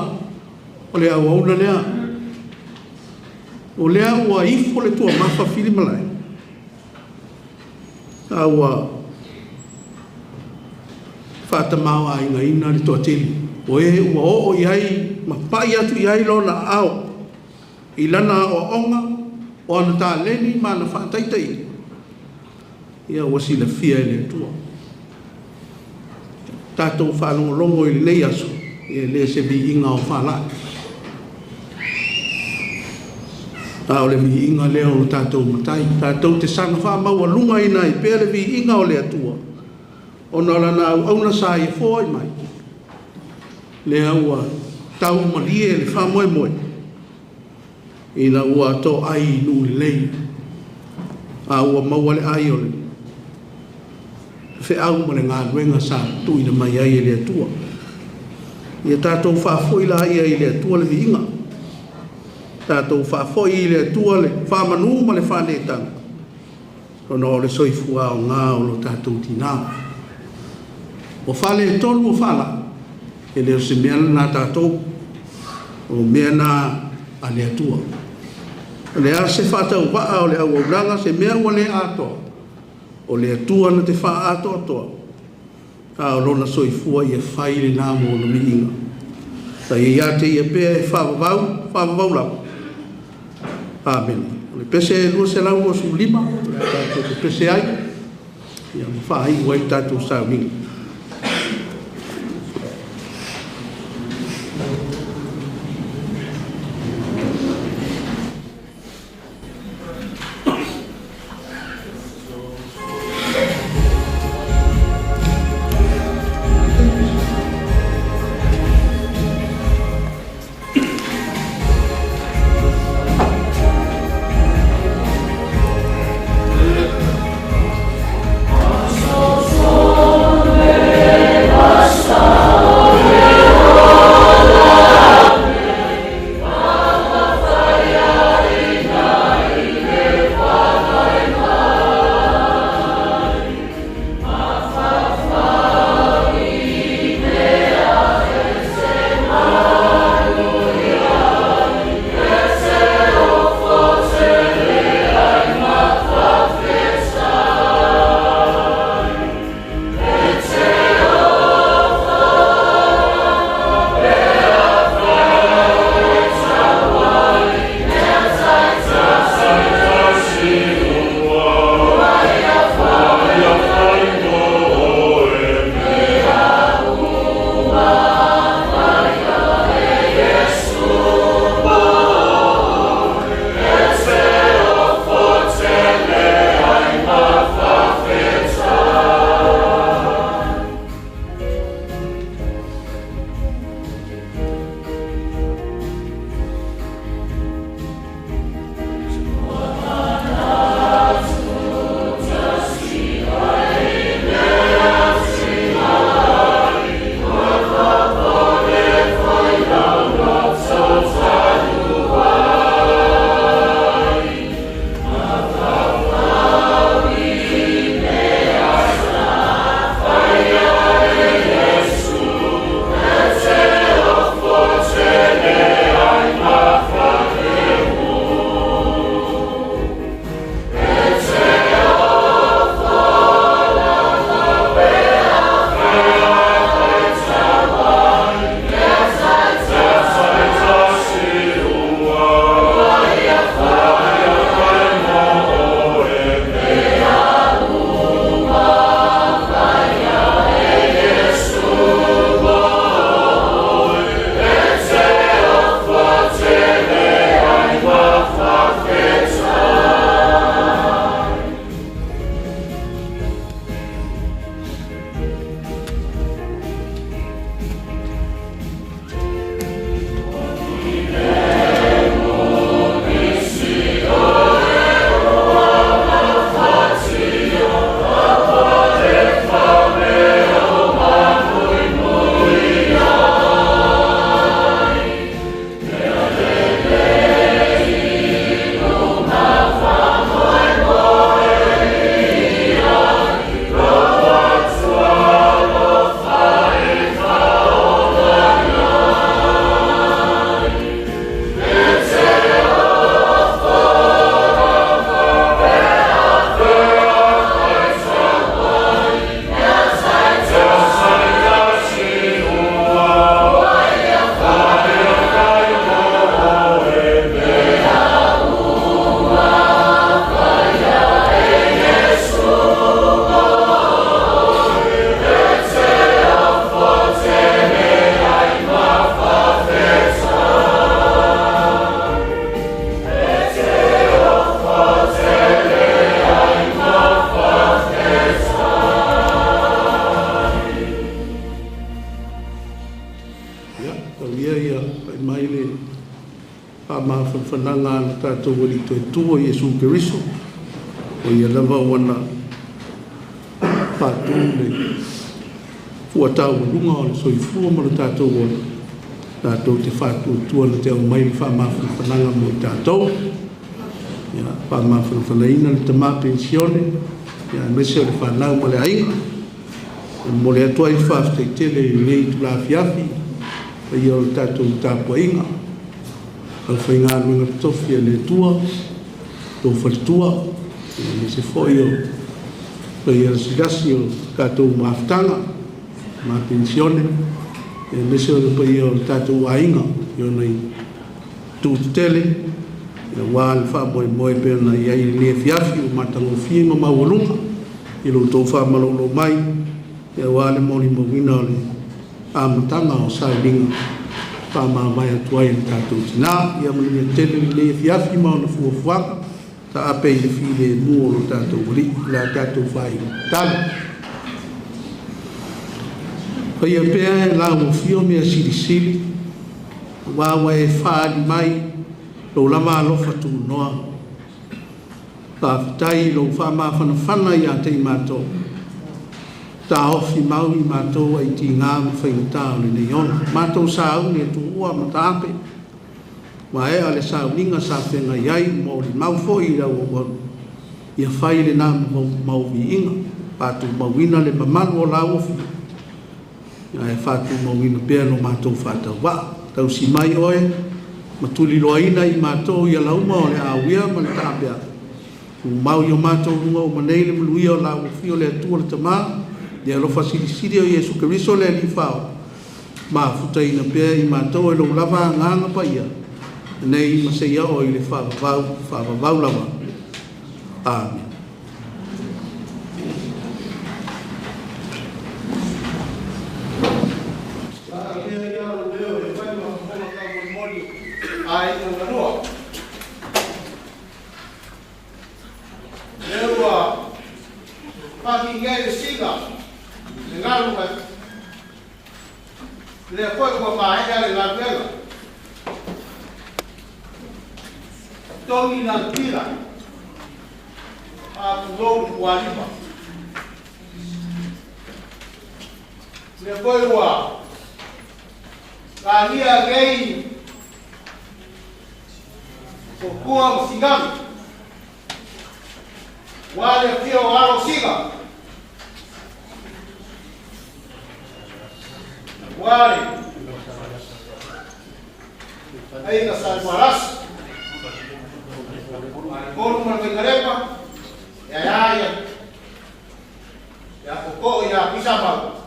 o le au na lea o le ua ifo le tua mafa fili malai aua fata mau ai nga ina le toa tili o e ua o iai ma pai atu iai lo na au i lana o onga o ana tā leni ma na whaataitai ia wasi la fia e le tua tātou whalongolongo i le nei aso i le se vi inga o whala A o le vi inga leo o tātou matai. Tātou te sanga wha maua lunga ina i pēle vi inga o le atua. O na lana au na sa i fōi mai. Lea ua tau malie le wha moe moe. Ina ua tō ai nu le lei. A ua maua le ai o le. Fe au ma le ngā ruenga sa tuina mai ai le atua. Ia tātou wha fōi la ia i le atua le vi inga. Tātou wha fōi i le atua le wha manu ma le whane tanga. Rono o le soifua o ngā o lo tātou tinao. O whale e tonu o whala. E leo se mea na tātou. O mea na a le atua. O le a se whatau waa o le au auranga se mea ua le ato. O le atua na te wha ato atoa. A o lona soifua i e whai le nāmo o na miinga. Ta i ate i e pēa e whavavau lau. Amen. O le pese e lua se lau o su lima. Tātou te pese ai. Ia ma whai wai tātou sau mingi. So whaanga na tātou wali toi tua Iesu Keriso. O ia lava wana pātou le fuatau lunga o le soifua ma le tātou wana. Tātou te whātua tua na te au mai le whamawhana whananga mo i tātou. Whamawhana whanaina le te mā pensione. Mese o le whanau ma le ainga. Mo le atua i whawhte tele i nei tu la fiafi. I o le tātou tāpua inga. Au whainga nuinga tofi le tua. Tō whalitua. Me se foi o. Pai a sigasi o tātou maafutanga. Ma pensione. Me se o le pai o tātou ainga. I o nei tūtele. Wā le wha moe pēna i ai le fiafi o matango whienga mawalunga. I lo tō wha malolo mai. Ia wā le mori mawina o le amatanga o sailinga. Pa ma vai atuai le tātou tina. Ia mani tele le fiafi mao na fuafuanga. Ta ape i le fi le mua o tātou wali. La tātou whai tala. Pai a pēa e la mo fio mea siri siri. Wā e whaari mai. Lo lama alofa tu noa. Ta fitai lo whama whanawhana i a te imato. Ta ofi mau i mato ai ti ngā mwhaingatā o le neona. Mato sa au ni tu ua matape. Ma e ale sa uninga sa whenga iai mo li mau fo i rau o wanu. Ia whai le nā mau vi inga. Pātu mauina le mamalu o la ofi. Ia e whātu mauina pēr no mato whātau wā. Tau si mai oe. Matuli loaina i mātou i alauma o le awia ma le tāpea. Mau i o mātou runga o manei le muluia o la ufio le atua le tamā. Ia lofa siri o Iesu Keriso le li whao. Ma futaina pia i mātou e lo lava nganga pa ia. Nei maseia o i le whavavau lava. Amen. Ai no noa. Lewa. Pagi ngai singa. Ngalu ka. Le foi ko mai ga le la vela. Tongi na tira. A lo kualipa. Le foi wa. Kalia gei. O kua msingami. Wale pia walo siga. Wale. Aina salvaras. Koru margarepa. Ya. Ya koko ya pisama.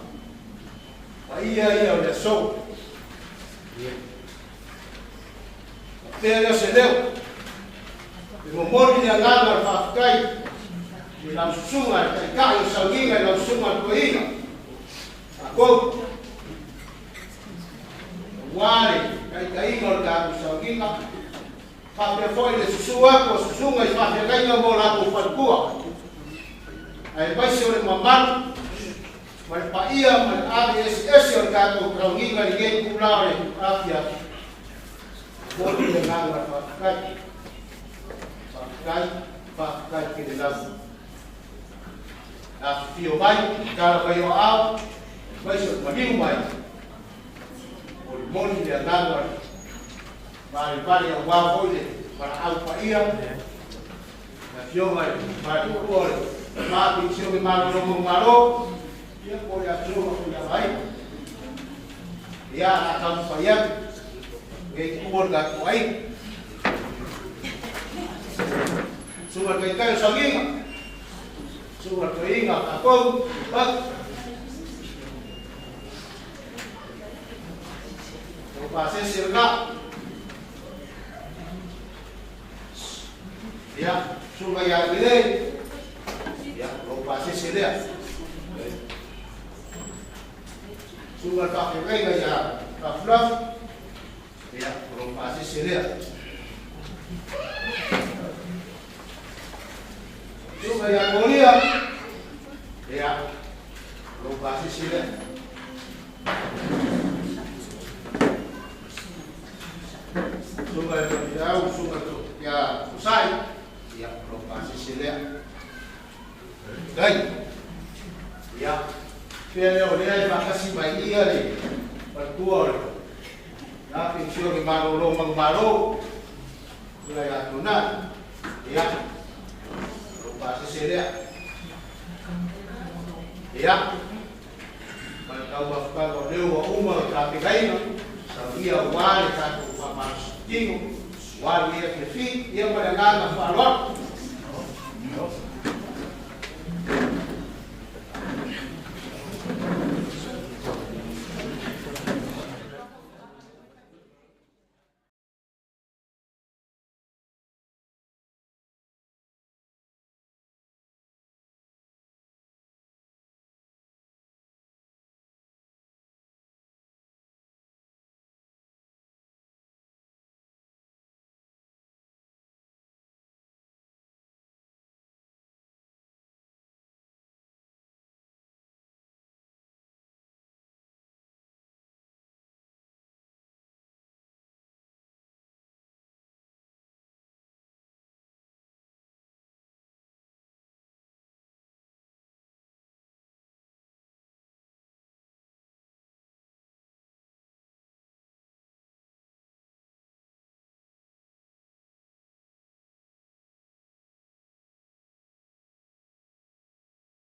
Ia ya so. Pega se deu. E mori de angala fakai. E la sunga kai kai sanguinga la sunga toina. Ako. Wale kai no ka sanguinga. Pa pe foi de susua ko sunga e pa kai no mola ko fatkua. Ai vai se o mamar. Mas pa ia mas ABS o ka ko sanguinga ninguém pulava afia. Mori de angala fakai. Pakai que ele lava. A fio vai, cara vai ao ao, vai ser marinho vai. O monte de andar vai ao ao para ao paia. A fio vai o cor, mas o fio me marou, e a cor a chuva já vai. E a campanha, que cor da vai. Sumber kai sanginga. Sumber inga ako pat. O pase sirga. Ya, sumber ya gede. Ya, o pase sirga. Sumber ka kai ya, ka fluff. Ya, o pase sirga. Suka ya Korea, ya, lupa sih deh. Suka ya jauh, suka tuh. ya usai ya lokasi silek gai ya pele ole makasih mai iya le pertua ya pensio ke maro ya tuna ya lokasi silek ya kalau leo umur tapi kaino sabia wale tatu pamas jingo wale ya kefi ya pada ngana falwa